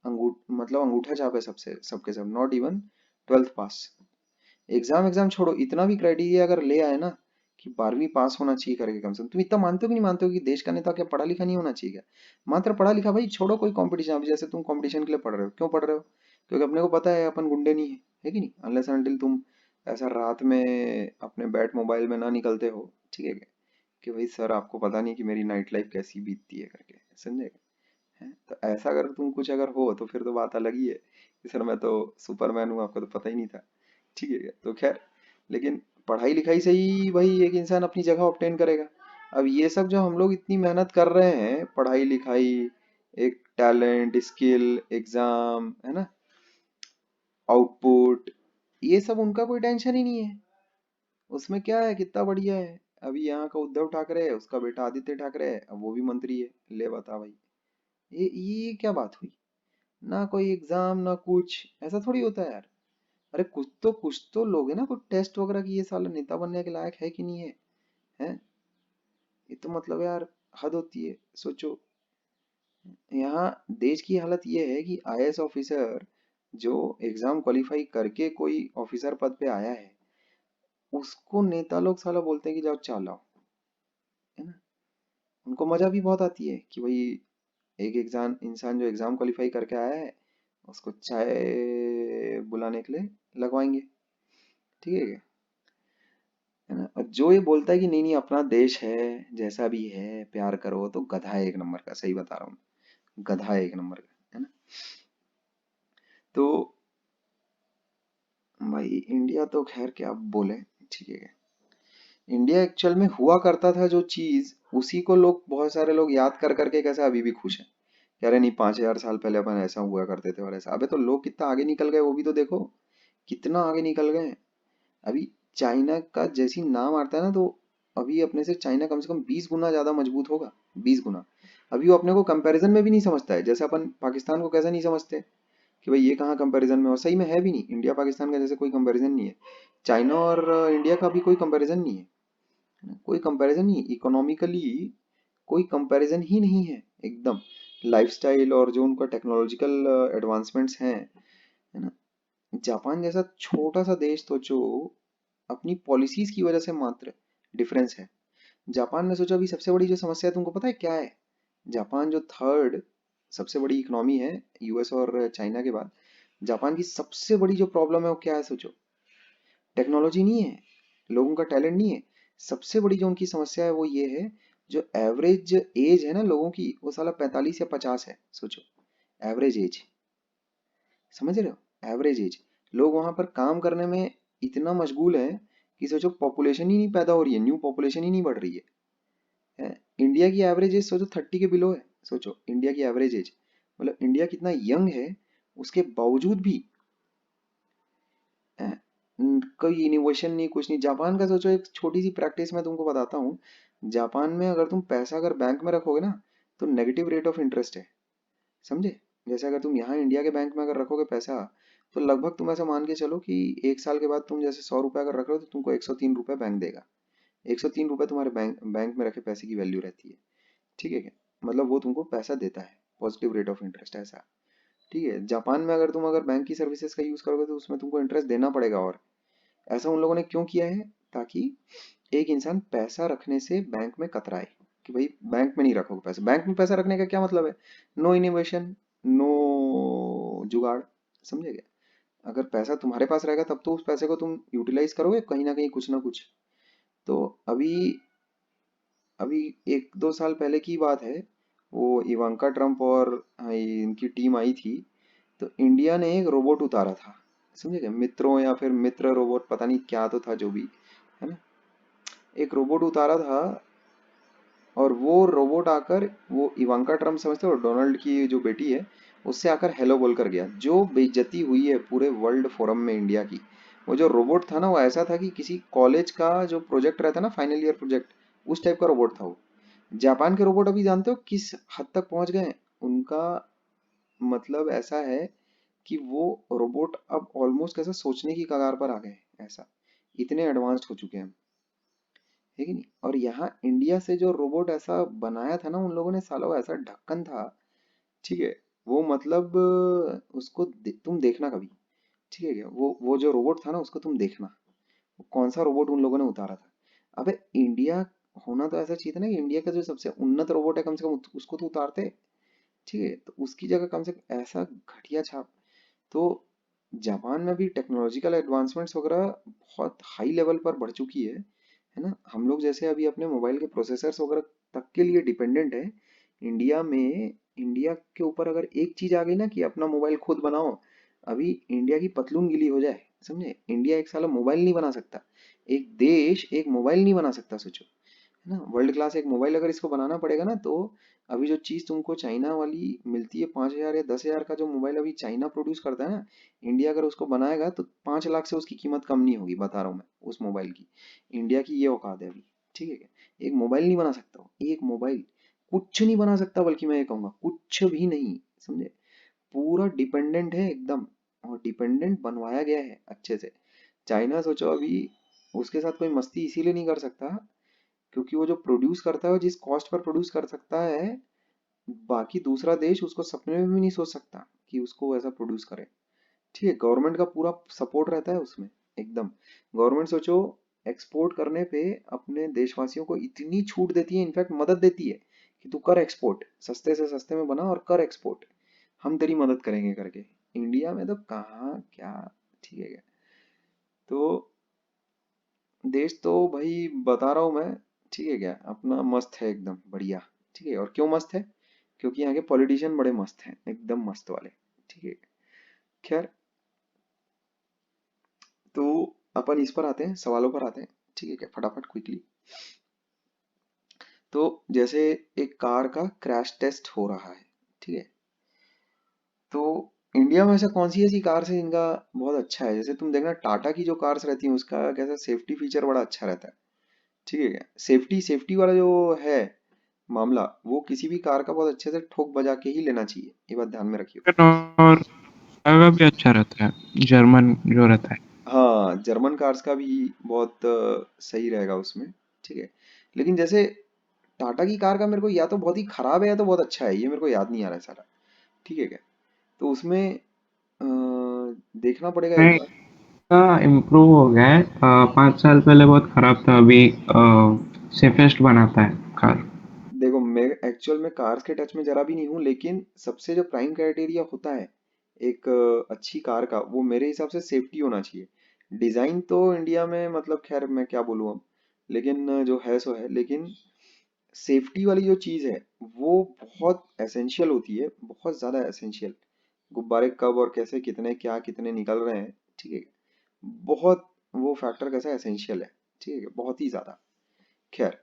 मतलब अंगूठा छाप है सबसे, सबके सब not even 12th pass. Exam छोड़ो, इतना भी क्राइटेरिया अगर ले आए ना कि 12वीं पास होना चाहिए करके, कम से कम तुम इतना मानते हो कि नहीं मानते हो कि देश का नेता क्या पढ़ा लिखा नहीं होना चाहिए क्या, मात्र पढ़ा लिखा, भाई छोड़ो कोई कंपटीशन, अभी जैसे तुम कंपटीशन के लिए पढ़ रहे हो, क्यों पढ़ रहे हो, क्योंकि अपने को पता है अपन गुंडे नहीं है कि नहीं, अनलेस अनटिल तुम ऐसा रात में अपने बैट मोबाइल में ना निकलते हो, ठीक है क्या, कि भाई सर आपको पता नहीं कि मेरी नाइट लाइफ कैसी बीतती है करके, समझे, हैं? तो ऐसा अगर तुम कुछ अगर हो तो फिर तो बात अलग ही है कि सर मैं तो सुपरमैन हूँ, आपको तो पता ही नहीं था, ठीक है क्या? तो खैर, लेकिन पढ़ाई लिखाई से ही भाई एक इंसान अपनी जगह ऑब्टेन करेगा। अब ये सब जो हम लोग इतनी मेहनत कर रहे हैं, पढ़ाई लिखाई, एक टैलेंट, स्किल, एग्जाम, है ना, आउटपुट, ये सब उनका कोई टेंशन ही नहीं है। उसमें क्या है, कितना बढ़िया है। अभी यहाँ का उद्धव ठाकरे है, उसका बेटा आदित्य ठाकरे है, अब वो भी मंत्री है, ले बता भाई, ये क्या बात हुई। ना कोई एग्जाम ना कुछ, ऐसा थोड़ी होता है यार। अरे कुछ तो लोग है ना, कुछ टेस्ट वगैरह की, ये साला नेता बनने के लायक है कि नहीं है, हैं? ये तो मतलब यार हद होती है, सोचो। यहाँ देश की हालत ये है कि आईएएस ऑफिसर जो एग्जाम क्वालिफाई करके कोई ऑफिसर पद पे आया है, उसको नेता लोग साला बोलते हैं कि जाओ चालाओ, है ना। उनको मजा भी बहुत आती है कि भाई एक एग्जाम इंसान जो एग्जाम क्वालिफाई करके आया है, उसको चाय बुलाने के लिए लगवाएंगे, ठीक है क्या? है ना। और जो ये बोलता है कि नहीं नहीं अपना देश है, जैसा भी है प्यार करो, तो गधा है एक नंबर का, सही बता रहा हूँ, गधा है एक नंबर का, है ना। तो भाई इंडिया तो खैर क्या बोले, ठीक है। इंडिया एक्चुअल में हुआ करता था जो चीज, उसी को लोग, बहुत सारे लोग याद कर करके कैसे अभी भी खुश हैं, कह रहे नहीं 5,000 साल पहले अपन ऐसा हुआ करते थे और ऐसा। अबे तो लोग कितना आगे निकल गए वो भी तो देखो, कितना आगे निकल गए हैं। अभी चाइना का जैसी नाम आता है ना, तो अभी अपने से चाइना कम से कम 20 गुना ज्यादा मजबूत होगा, 20 गुना। अभी वो अपने को कंपैरिजन में भी नहीं समझता है, जैसे अपन पाकिस्तान को कैसे नहीं समझते कि भाई ये कहाँ कंपैरिजन में, और सही में है भी नहीं, इंडिया पाकिस्तान का जैसे कोई कंपैरिजन नहीं है। चाइना और इंडिया का भी कोई कंपैरिजन नहीं है, है ना? कोई कंपैरिजन नहीं, इकोनॉमिकली कोई कंपैरिजन ही नहीं है एकदम। लाइफस्टाइल और जो उनका टेक्नोलॉजिकल एडवांसमेंट्स हैं, है ना। जापान जैसा छोटा सा देश सोचो, अपनी पॉलिसीज की वजह से मात्र डिफरेंस है। जापान में सोचो अभी सबसे बड़ी जो समस्या है तुमको पता है क्या है? जापान जो थर्ड सबसे बड़ी इकोनॉमी है यूएस और चाइना के बाद, जापान की सबसे बड़ी जो प्रॉब्लम है वो क्या है सोचो? टेक्नोलॉजी नहीं है, लोगों का टैलेंट नहीं है। सबसे बड़ी जो उनकी समस्या है वो ये है, जो एवरेज एज है ना लोगों की, वो साला 45 या 50 है, सोचो। एवरेज एज, समझ रहे हो, एवरेज एज। लोग वहां पर काम करने में इतना मशगूल है कि सोचो पॉपुलेशन ही नहीं पैदा हो रही है, न्यू पॉपुलेशन ही नहीं बढ़ रही है। इंडिया की एवरेज एज सोचो 30 के बिलो है, सोचो इंडिया की एवरेज एज, मतलब इंडिया कितना यंग है, उसके बावजूद भी कोई इनोवेशन नहीं, कुछ नहीं। जापान का सोचो, एक छोटी सी प्रैक्टिस मैं तुमको बताता हूँ। जापान में अगर तुम पैसा अगर बैंक में रखोगे ना, तो नेगेटिव रेट ऑफ इंटरेस्ट है, समझे। जैसे अगर तुम यहाँ इंडिया के बैंक में अगर रखोगे पैसा, तो लगभग तुम ऐसा मान के चलो कि 1 साल के बाद तुम जैसे 100 रुपये अगर रख रहे हो तो तुमको 103 रुपये बैंक देगा। 103 रुपये तुम्हारे बैंक बैंक में रखे पैसे की वैल्यू रहती है, ठीक है क्या। मतलब वो तुमको पैसा देता है, पॉजिटिव रेट ऑफ इंटरेस्ट ऐसा, ठीक है। जापान में अगर तुम अगर बैंक की सर्विसेज का यूज करोगे तो उसमें तुमको इंटरेस्ट देना पड़ेगा, और ऐसा उन लोगों ने क्यों किया है, ताकि एक इंसान पैसा रखने से बैंक में कतराए, कि भाई बैंक में नहीं रखोगे पैसा। बैंक में पैसा रखने का क्या मतलब है? नो इनोवेशन, नो जुगाड़, समझे क्या। अगर पैसा तुम्हारे पास रहेगा तब तो उस पैसे को तुम यूटिलाइज करोगे कहीं ना कुछ। तो अभी अभी 1-2 साल पहले की बात है, वो इवांका ट्रम्प और इनकी टीम आई थी, तो इंडिया ने एक रोबोट उतारा था, समझे क्या, मित्रों या फिर मित्र रोबोट, पता नहीं क्या तो था जो भी, है ना। एक रोबोट उतारा था, और वो रोबोट आकर, वो इवांका ट्रम्प समझते हो डोनाल्ड की जो बेटी है, उससे आकर हेलो बोलकर गया। जो बेइज्जती हुई है पूरे वर्ल्ड फोरम में इंडिया की। वो जो रोबोट था ना, वो ऐसा था कि किसी कॉलेज का जो प्रोजेक्ट रहता है ना, फाइनल ईयर प्रोजेक्ट, उस टाइप का रोबोट था वो। जापान के रोबोट अभी जानते हो किस हद तक पहुंच गए हैं? उनका मतलब ऐसा है कि वो रोबोट अब ऑलमोस्ट कैसा सोचने की कगार पर आ गए हैं, ऐसा इतने एडवांस्ड हो चुके हैं हम, है कि नहीं। और यहाँ इंडिया से जो रोबोट ऐसा बनाया था ना उन लोगों ने, साला वो ऐसा ढक्कन था, ठीक है। वो मतलब तुम देखना कभी, ठीक है क्या, वो जो रोबोट था ना उसको तुम देखना, वो कौन सा रोबोट उन लोगों ने उतारा था। अबे इंडिया होना तो ऐसा चाहिए था ना कि इंडिया का जो सबसे उन्नत रोबोट है कम से कम उसको तो उतारते, ठीक है। तो उसकी जगह कम से कम ऐसा घटिया छाप। तो जापान में भी टेक्नोलॉजिकल एडवांसमेंट्स वगैरह बहुत हाई लेवल पर बढ़ चुकी है ना। हम लोग जैसे अभी अपने मोबाइल के प्रोसेसर्स वगैरह तक के लिए डिपेंडेंट है। इंडिया के ऊपर अगर एक चीज आ गई ना कि अपना मोबाइल खुद बनाओ, अभी इंडिया की पतलून गिली हो जाए, समझे। इंडिया एक साला मोबाइल नहीं बना सकता, एक देश एक मोबाइल नहीं बना सकता, सोचो, है ना। वर्ल्ड क्लास एक मोबाइल अगर इसको बनाना पड़ेगा ना, तो अभी जो चीज तुमको चाइना वाली मिलती है 5,000 या 10,000 का, जो मोबाइल अभी चाइना प्रोड्यूस करता है ना, इंडिया अगर उसको बनाएगा तो 5 लाख से उसकी कीमत कम नहीं होगी, बता रहा हूँ मैं उस मोबाइल की। इंडिया की ये औकात है अभी, ठीक है क्या। एक मोबाइल नहीं बना सकता वो, एक मोबाइल कुछ नहीं बना सकता, बल्कि मैं ये कहूंगा कुछ भी नहीं, समझे। पूरा डिपेंडेंट है एकदम, और डिपेंडेंट बनवाया गया है अच्छे से। चाइना सोचो अभी, उसके साथ कोई मस्ती इसीलिए नहीं कर सकता क्योंकि वो जो प्रोड्यूस करता है, वो जिस कॉस्ट पर प्रोड्यूस कर सकता है, बाकी दूसरा देश उसको सपने में भी नहीं सोच सकता कि उसको ऐसा प्रोड्यूस करे। ठीक है, गवर्नमेंट का पूरा सपोर्ट रहता है उसमें, एकदम। गवर्नमेंट सोचो एक्सपोर्ट करने पे अपने देशवासियों को इतनी छूट देती है, इनफैक्ट मदद देती है कि तू कर एक्सपोर्ट, सस्ते से सस्ते में बना और कर एक्सपोर्ट, हम तेरी मदद करेंगे करके। इंडिया में तो कहाँ क्या, ठीक है क्या। तो देश तो भाई बता रहा हूँ मैं, ठीक है क्या, अपना मस्त है एकदम बढ़िया। ठीक है, और क्यों मस्त है, क्योंकि यहाँ के पॉलिटिशियन बड़े मस्त हैं, एकदम मस्त वाले। ठीक है, खैर, तो अपन इस पर आते हैं, सवालों पर आते हैं, ठीक है क्या, फटाफट क्विकली। तो जैसे एक कार का क्रैश टेस्ट हो रहा है, ठीक है, तो इंडिया में ऐसा कौन सी ऐसी कार है जिनका बहुत अच्छा है। जैसे तुम देखना टाटा की जो कार्स रहती हैं उसका कैसा सेफ्टी फीचर बड़ा अच्छा रहता है, ठीक है क्या। सेफ्टी सेफ्टी वाला जो है मामला, वो किसी भी कार का बहुत अच्छे से ठोक बजा के ही लेना चाहिए, ये बात ध्यान में रखियो। और का भी अच्छा रहता है, जर्मन जो रहता है। हाँ, जर्मन कार्स का भी बहुत सही रहेगा उसमें, ठीक है। लेकिन जैसे टाटा की कार का मेरे को या तो बहुत ही खराब है या तो बहुत अच्छा है, ये मेरे को याद नहीं आ रहा है सारा, ठीक है क्या। तो उसमें देखना पड़ेगा एक नहीं, बार। का इम्प्रूव हो गया है। 5 साल पहले बहुत खराब था, अभी सेफेस्ट बनाता है कार। देखो मैं एक्चुअल में कार्स के टच में जरा भी नहीं हूँ, लेकिन सबसे जो प्राइम क्राइटेरिया होता है एक अच्छी कार का, वो मेरे हिसाब से सेफ्टी होना चाहिए। डिजाइन तो इंडिया में मतलब खैर मैं क्या बोलूँ अब, लेकिन जो है सो है, लेकिन सेफ्टी वाली जो चीज है वो बहुत एसेंशियल होती है, बहुत ज्यादा एसेंशियल। गुब्बारे कब और कैसे कितने क्या कितने निकल रहे हैं, ठीक है, बहुत वो फैक्टर कैसा एसेंशियल है, ठीक है, बहुत ही ज्यादा। खैर,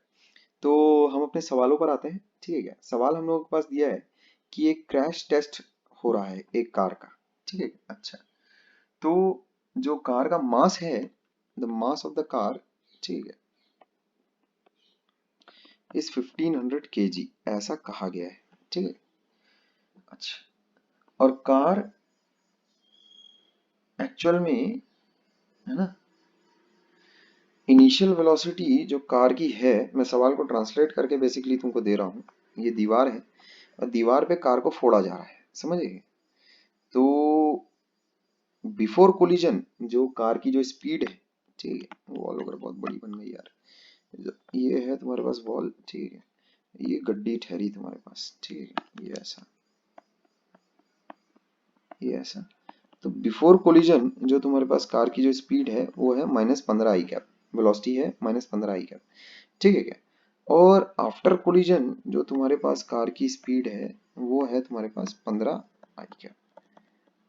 तो हम अपने सवालों पर आते हैं, ठीक है क्या। सवाल हम लोगों के पास दिया है कि एक क्रैश टेस्ट हो रहा है एक कार का, ठीक है, अच्छा। तो जो कार का मास है, the mass of the car, ठीक है, इज 1500 kg, ऐसा कहा गया है, ठीक है, अच्छा। और कार एक्चुअल में, है ना, इनिशियल वेलोसिटी जो कार की है, मैं सवाल को ट्रांसलेट करके बेसिकली तुमको दे रहा हूँ। ये दीवार है और दीवार पे कार को फोड़ा जा रहा है, समझ गए। तो बिफोर कोलिजन जो कार की जो स्पीड है, ठीक है, वॉल वगैरह बहुत बड़ी बन गई यार। ये है तुम्हारे पास वॉल, ठीक है, ये गड्डी ठहरी तुम्हारे पास, ठीक है, ये ऐसा। तो बिफोर कोलिजन जो तुम्हारे पास कार की जो स्पीड है वो है -15 i कैप, वेलोसिटी है -15 i कैप, ठीक है क्या। और आफ्टर कोलिजन जो तुम्हारे पास कार की स्पीड है वो है तुम्हारे पास 15 i कैप,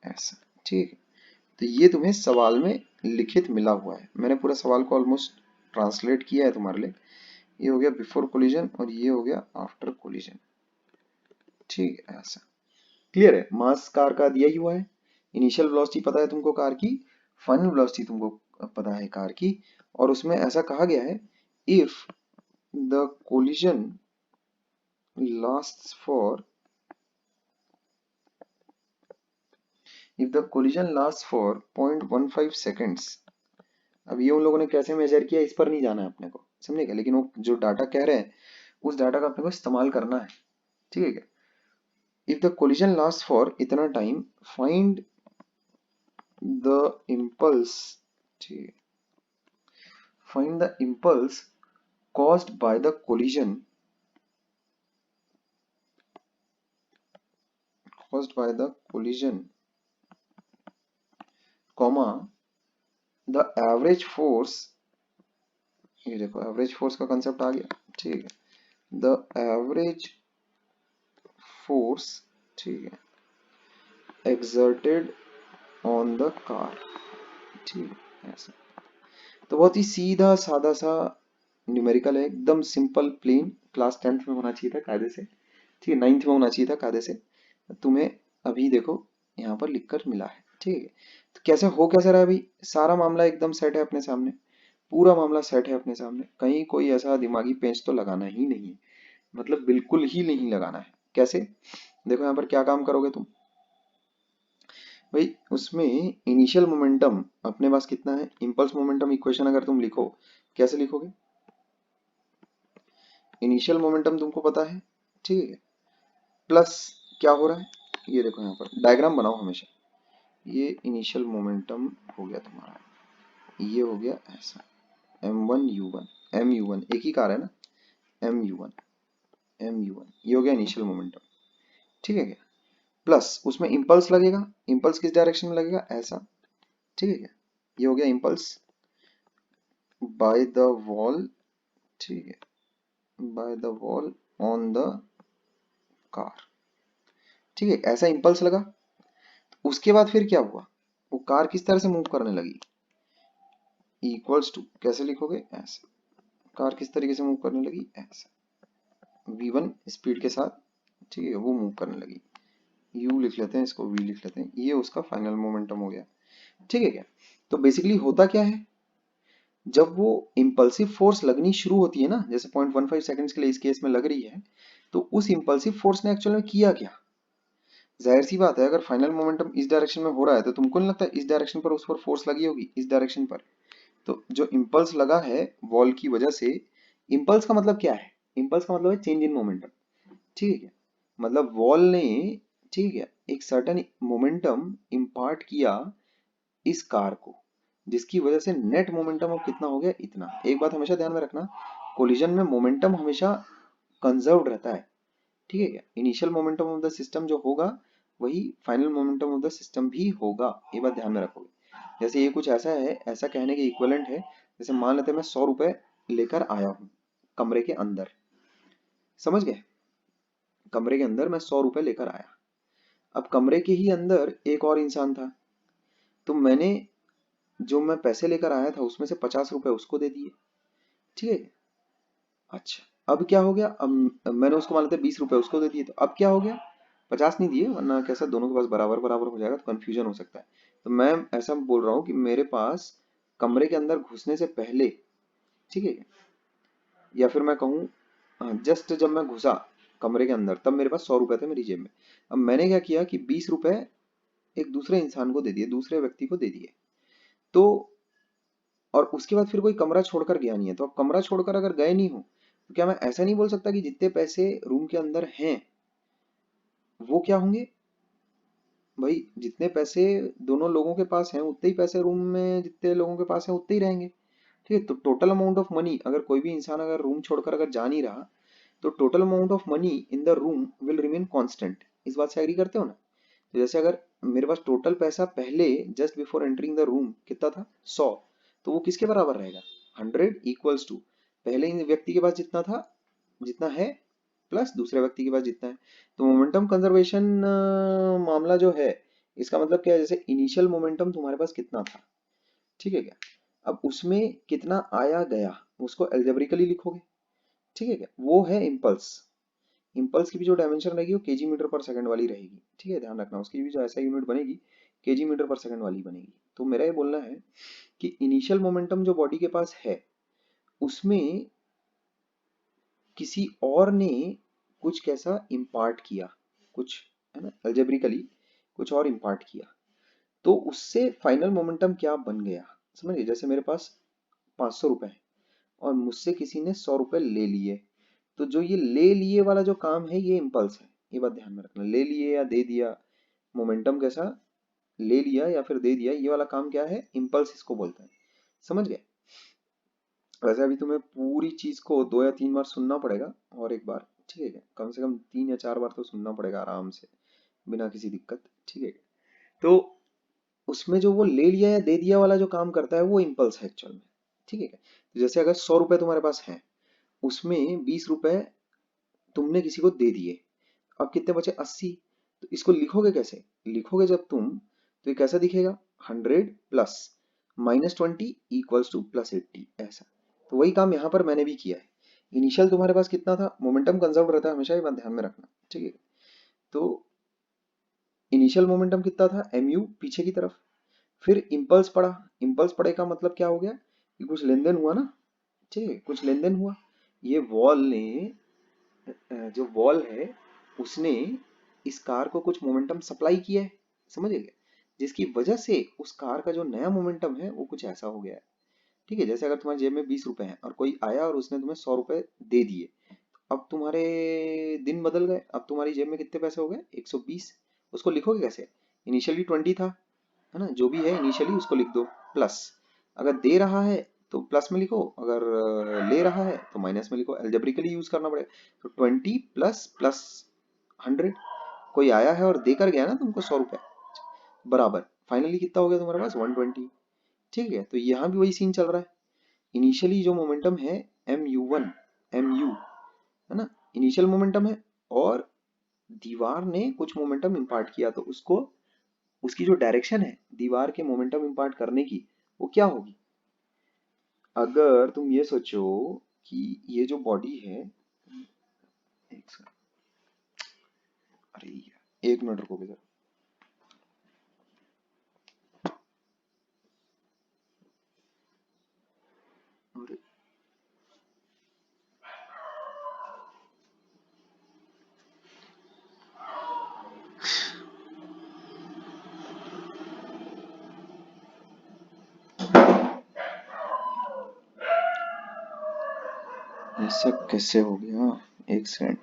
ऐसा, ठीक है। तो ये तुम्हें सवाल में लिखित मिला हुआ है, मैंने पूरा सवाल को ऑलमोस्ट ट्रांसलेट किया है तुम्हारे लिए। ये हो गया बिफोर कोलिजन और ये हो गया आफ्टर कोलिजन, ठीक है, ऐसा। क्लियर है, मास कार का दिया ही हुआ है, इनिशियल वेलोसिटी पता है तुमको कार की, फाइनल वेलोसिटी तुमको पता है कार की। और उसमें ऐसा कहा गया है, if the collision lasts for if the collision lasts for 0.15 seconds। अब ये उन लोगों ने कैसे मेजर किया इस पर नहीं जाना है अपने को, समझे क्या, लेकिन वो जो डाटा कह रहे हैं उस डाटा का अपने को इस्तेमाल करना है, ठीक है क्या। If the collision last for इतना टाइम, फाइंड द इम्पल्स, ठीक है, find the impulse caused by the collision, caused by the collision comma the average force, ये देखो एवरेज फोर्स का कंसेप्ट आ गया, ठीक है, द एवरेज फोर्स, ठीक है, एक्सर्टेड ऑन द कार, ठीक है, ऐसा। तो बहुत ही सीधा सादा सा न्यूमेरिकल है, एकदम सिंपल प्लेन, क्लास 10th में होना चाहिए था कायदे से, ठीक है, 9th में होना चाहिए था कायदे से, तुम्हें अभी देखो यहाँ पर लिखकर मिला है, ठीक है। तो कैसे हो कैसा रहा है अभी, सारा मामला एकदम सेट है अपने सामने, पूरा मामला सेट है अपने सामने, कहीं कोई ऐसा दिमागी पेंच तो लगाना ही नहीं है, मतलब बिल्कुल ही नहीं लगाना है। कैसे, देखो यहाँ पर क्या काम करोगे तुम भाई, उसमें इनिशियल मोमेंटम अपने पास कितना है, इंपल्स मोमेंटम इक्वेशन अगर तुम लिखो, कैसे लिखोगे, इनिशियल मोमेंटम तुमको पता है, ठीक है, प्लस क्या हो रहा है, ये देखो यहाँ पर डायग्राम बनाओ हमेशा, ये इनिशियल मोमेंटम हो गया तुम्हारा, ये हो गया ऐसा, m1u1, mu1 एक ही कार है ना, mu1, mu1 ये हो गया इनिशियल मोमेंटम, ठीक है क्या, प्लस उसमें इंपल्स लगेगा, इंपल्स किस डायरेक्शन में लगेगा, ऐसा, ठीक है क्या, ये हो गया इंपल्स बाय द वॉल, ठीक है, bye the wall on the car, ठीक है, ऐसा इंपल्स लगा। उसके बाद फिर क्या हुआ, वो कार किस तरह से मूव करने लगी, इक्वल्स टू, कैसे लिखोगे, ऐसे, कार किस तरीके से मूव करने लगी, ऐसे, v1 स्पीड के साथ, ठीक है, वो मूव करने लगी, u लिख लेते हैं इसको, v लिख लेते हैं, ये उसका फाइनल मोमेंटम हो गया, ठीक है क्या। तो बेसिकली होता क्या है, जब वो इंपल्सिव फोर्स लगनी शुरू होती है ना, जैसे 0.15 सेकंड्स के लिए इस केस में लग रही है, तो उस इंपल्सिव फोर्स ने एक्चुअल में किया क्या, जाहिर सी बात है, अगर फाइनल मोमेंटम इस डायरेक्शन में हो रहा है तो तुमको नहीं लगता इस डायरेक्शन पर उस पर फोर्स लगी होगी, इस डायरेक्शन पर, तो जो इंपल्स लगा है वॉल की वजह से, इंपल्स का मतलब क्या है, इंपल्स का मतलब है चेंज इन मोमेंटम, ठीक है क्या, मतलब वॉल ने, ठीक है, एक सर्टेन मोमेंटम इम्पार्ट किया इस कार को, जिसकी वजह से नेट मोमेंटम अब कितना हो गया, इतना। एक बात हमेशा ध्यान में रखना, कोलिजन में मोमेंटम हमेशा कंजर्व्ड रहता है, ठीक है क्या, initial momentum of the system जो होगा वही final momentum of the system भी होगा, ये बात ध्यान में रखोगे। जैसे ये कुछ ऐसा है, ऐसा कहने के इक्विवेलेंट है, जैसे मान लेते हैं मैं 100 रुपए लेकर आया हूँ कमरे के अंदर, समझ गए, कमरे के अंदर मैं 100 रुपए लेकर आया, अब कमरे के ही अंदर एक और इंसान था, तो मैंने जो मैं पैसे लेकर आया था उसमें से 50 रुपए उसको दे दिए, ठीक है, अच्छा अब क्या हो गया, अब मैंने उसको मान लेते 20 रुपए उसको दे दिए, तो अब क्या हो गया, 50 नहीं दिए, वरना कैसा दोनों के पास बराबर बराबर हो जाएगा तो कंफ्यूजन हो सकता है, तो मैं ऐसा बोल रहा हूँ कि मेरे पास कमरे के अंदर घुसने से पहले, ठीक है, या फिर मैं कहूँ जस्ट जब मैं घुसा कमरे के अंदर तब मेरे पास 100 रुपए थे मेरी जेब में, अब मैंने क्या किया कि 20 रुपए एक दूसरे इंसान को दे दिए, दूसरे व्यक्ति को दे दिए, तो और उसके बाद फिर कोई कमरा छोड़कर गया नहीं है, तो अब कमरा छोड़कर अगर गए नहीं हो तो क्या मैं ऐसा नहीं बोल सकता कि जितने पैसे रूम के अंदर हैं वो क्या होंगे, भाई जितने पैसे दोनों लोगों के पास हैं उतने ही पैसे रूम में जितने लोगों के पास हैं उतने ही रहेंगे, ठीक है, तो टोटल अमाउंट ऑफ मनी, अगर कोई भी इंसान अगर रूम छोड़कर अगर जा नहीं रहा तो total amount of money in the room will remain constant, इस बात से एग्री करते हो ना। तो जैसे अगर मेरे पास टोटल पैसा पहले just before entering the room कितना था, 100, तो वो किसके बराबर रहेगा, 100 इक्वल्स टू पहले ही व्यक्ति के पास जितना था, जितना है, प्लस दूसरे व्यक्ति के पास जितना है। तो मोमेंटम कंजर्वेशन मामला जो है, इसका मतलब क्या है, जैसे इनिशियल मोमेंटम तुम्हारे पास कितना था, ठीक है क्या, अब उसमें कितना आया गया उसको एल्जेब्रिकली लिखोगे, ठीक है क्या, वो है इम्पल्स, इम्पल्स की भी जो डायमेंशन रहेगी वो केजी मीटर पर सेकंड वाली रहेगी, ठीक है, ध्यान रखना उसकी भी जो ऐसा यूनिट बनेगी केजी मीटर पर सेकंड वाली बनेगी। तो मेरा ये बोलना है कि इनिशियल मोमेंटम जो बॉडी के पास है उसमें किसी और ने कुछ कैसा इम्पार्ट किया, कुछ, है ना, अल्जेब्रिकली कुछ और इम्पार्ट किया, तो उससे फाइनल मोमेंटम क्या बन गया, समझिए, जैसे मेरे पास 500 रुपए है और मुझसे किसी ने 100 रुपए ले लिए, तो जो ये ले लिए वाला जो काम है ये इम्पल्स है, ये बात ध्यान में रखना, ले लिए या दे दिया, मोमेंटम कैसा, ले लिया या फिर दे दिया, ये वाला काम क्या है, इम्पल्स इसको बोलते हैं, समझ गए। वैसे अभी तुम्हें पूरी चीज को 2 या 3 बार सुनना पड़ेगा और एक बार, ठीक है, कम से कम 3 या 4 बार तो सुनना पड़ेगा आराम से, बिना किसी दिक्कत, ठीक है। तो उसमें जो वो ले लिया या दे दिया वाला जो काम करता है वो इम्पल्स है एक्चुअल में। ठीक है, तो जैसे अगर 100 रुपए तुम्हारे पास है, उसमें 20 रुपए तुमने किसी को दे दिए, अब कितने बचे? 80। तो इसको लिखोगे कैसे? लिखोगे जब तुम, तो ये कैसा दिखेगा? 100 प्लस -20 इक्वल्स टू +80, ऐसा। तो वही काम यहाँ पर मैंने भी किया है। इनिशियल तुम्हारे पास कितना था? मोमेंटम कंजर्व रहता है हमेशा, ये बात ध्यान में रखना। ठीक है, तो इनिशियल मोमेंटम कितना था? mu पीछे की तरफ। फिर इम्पल्स पड़ा। इम्पल्स पड़े का मतलब क्या हो गया कि कुछ लेन देन हुआ ना। ठीक है, कुछ लेन देन हुआ। ये वॉल ने, जो वॉल है उसने इस कार को कुछ मोमेंटम सप्लाई किया है, समझ गए? जिसकी वजह से उस कार का जो नया मोमेंटम है वो कुछ ऐसा हो गया है। ठीक है, जैसे अगर तुम्हारी जेब में 20 रुपए हैं और कोई आया और उसने तुम्हें 100 रुपए दे दिए, अब तुम्हारे दिन बदल गए, अब तुम्हारी जेब में कितने पैसे हो गए? 120। उसको लिखोगे कैसे? इनिशियली 20 था, है ना, जो भी है इनिशियली उसको लिख दो प्लस। अगर दे रहा है तो प्लस में लिखो, अगर ले रहा है तो माइनस में लिखो। एल्जेब्रिकली यूज करना पड़ेगा। तो 20 प्लस प्लस 100, कोई आया है और देकर गया ना तुमको 100 रुपए, बराबर फाइनली कितना हो गया तुम्हारे पास? 120। ठीक है, तो यहाँ भी वही सीन चल रहा है। इनिशियली जो मोमेंटम है mu1, mu, है ना, इनिशियल मोमेंटम है, और दीवार ने कुछ मोमेंटम इंपार्ट किया, तो उसको, उसकी जो डायरेक्शन है दीवार के मोमेंटम इंपार्ट करने की, वो क्या होगी? अगर तुम ये सोचो कि ये जो बॉडी है, एक सेकंड, अरे यार 1 मिनट रुको जरा। अरे, ऐसा कैसे हो गया? एक सेकंड।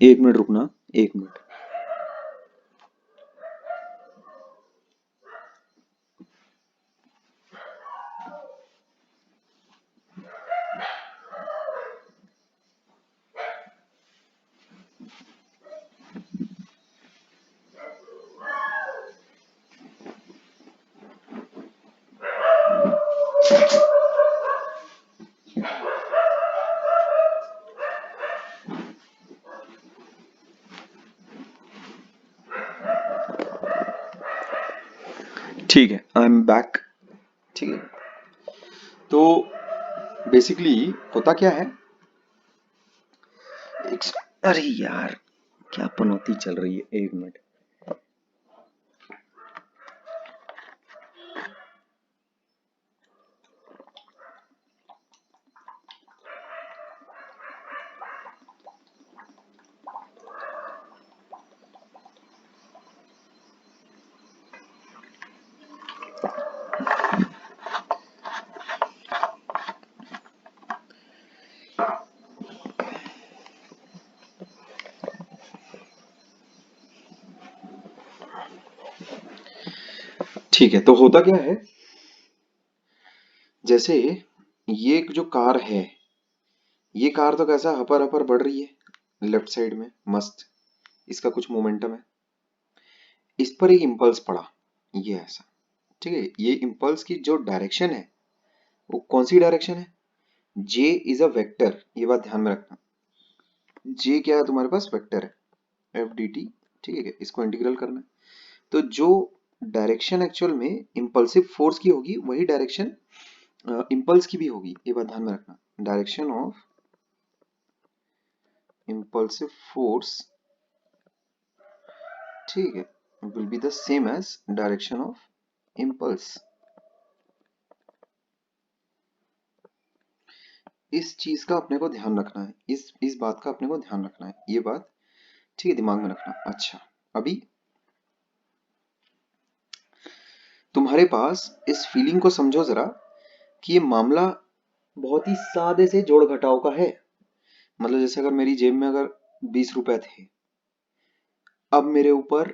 1 मिनट रुकना, 1 मिनट। ठीक है, आई एम बैक। ठीक है, तो बेसिकली होता क्या है, अरे यार क्या पनौती चल रही है, 1 मिनट। ठीक है, तो होता क्या है, जैसे ये जो कार है, ये कार तो कैसा हपर हपर बढ़ रही है लेफ्ट साइड में, मस्त, इसका कुछ मोमेंटम है, इस पर एक इम्पल्स पड़ा, ये ऐसा। ठीक है, ये इम्पल्स की जो डायरेक्शन है वो कौन सी डायरेक्शन है? जे इज अ वेक्टर, ये बात ध्यान में रखना। जे क्या है तुम्हारे पास? वेक्टर है, एफ डी टी। ठीक है, इसको इंटीग्रल करना है। तो जो डायरेक्शन एक्चुअल में इम्पल्सिव फोर्स की होगी वही डायरेक्शन इम्पल्स की भी होगी, ये बात ध्यान में रखना। डायरेक्शन ऑफ इम्पल्सिव फोर्स, ठीक है, will be the same as direction of impulse. इस चीज का अपने को ध्यान रखना है, इस बात का अपने को ध्यान रखना है, ये बात ठीक है, दिमाग में रखना। अच्छा, अभी तुम्हारे पास इस फीलिंग को समझो जरा कि ये मामला बहुत ही सादे से जोड़ घटाव का है। मतलब जैसे अगर मेरी जेब में अगर 20 रुपए थे, अब मेरे ऊपर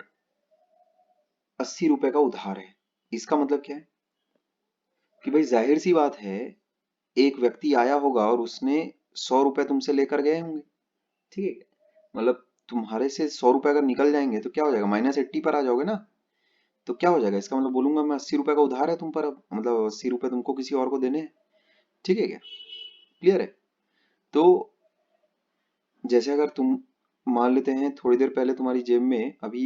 80 रुपए का उधार है। इसका मतलब क्या है कि भाई जाहिर सी बात है, एक व्यक्ति आया होगा और उसने 100 रुपए तुमसे लेकर गए होंगे। ठीक है, मतलब तुम्हारे से 100 रुपए अगर निकल जाएंगे तो क्या हो जाएगा, -80 पर आ जाओगे ना। तो क्या हो जाएगा, इसका मतलब बोलूंगा मैं 80 रुपए का उधार है तुम पर, अब मतलब 80 रुपए तुमको किसी और को देने हैं। ठीक है क्या, क्लियर है। तो जैसे अगर तुम मान लेते हैं थोड़ी देर पहले तुम्हारी जेब में अभी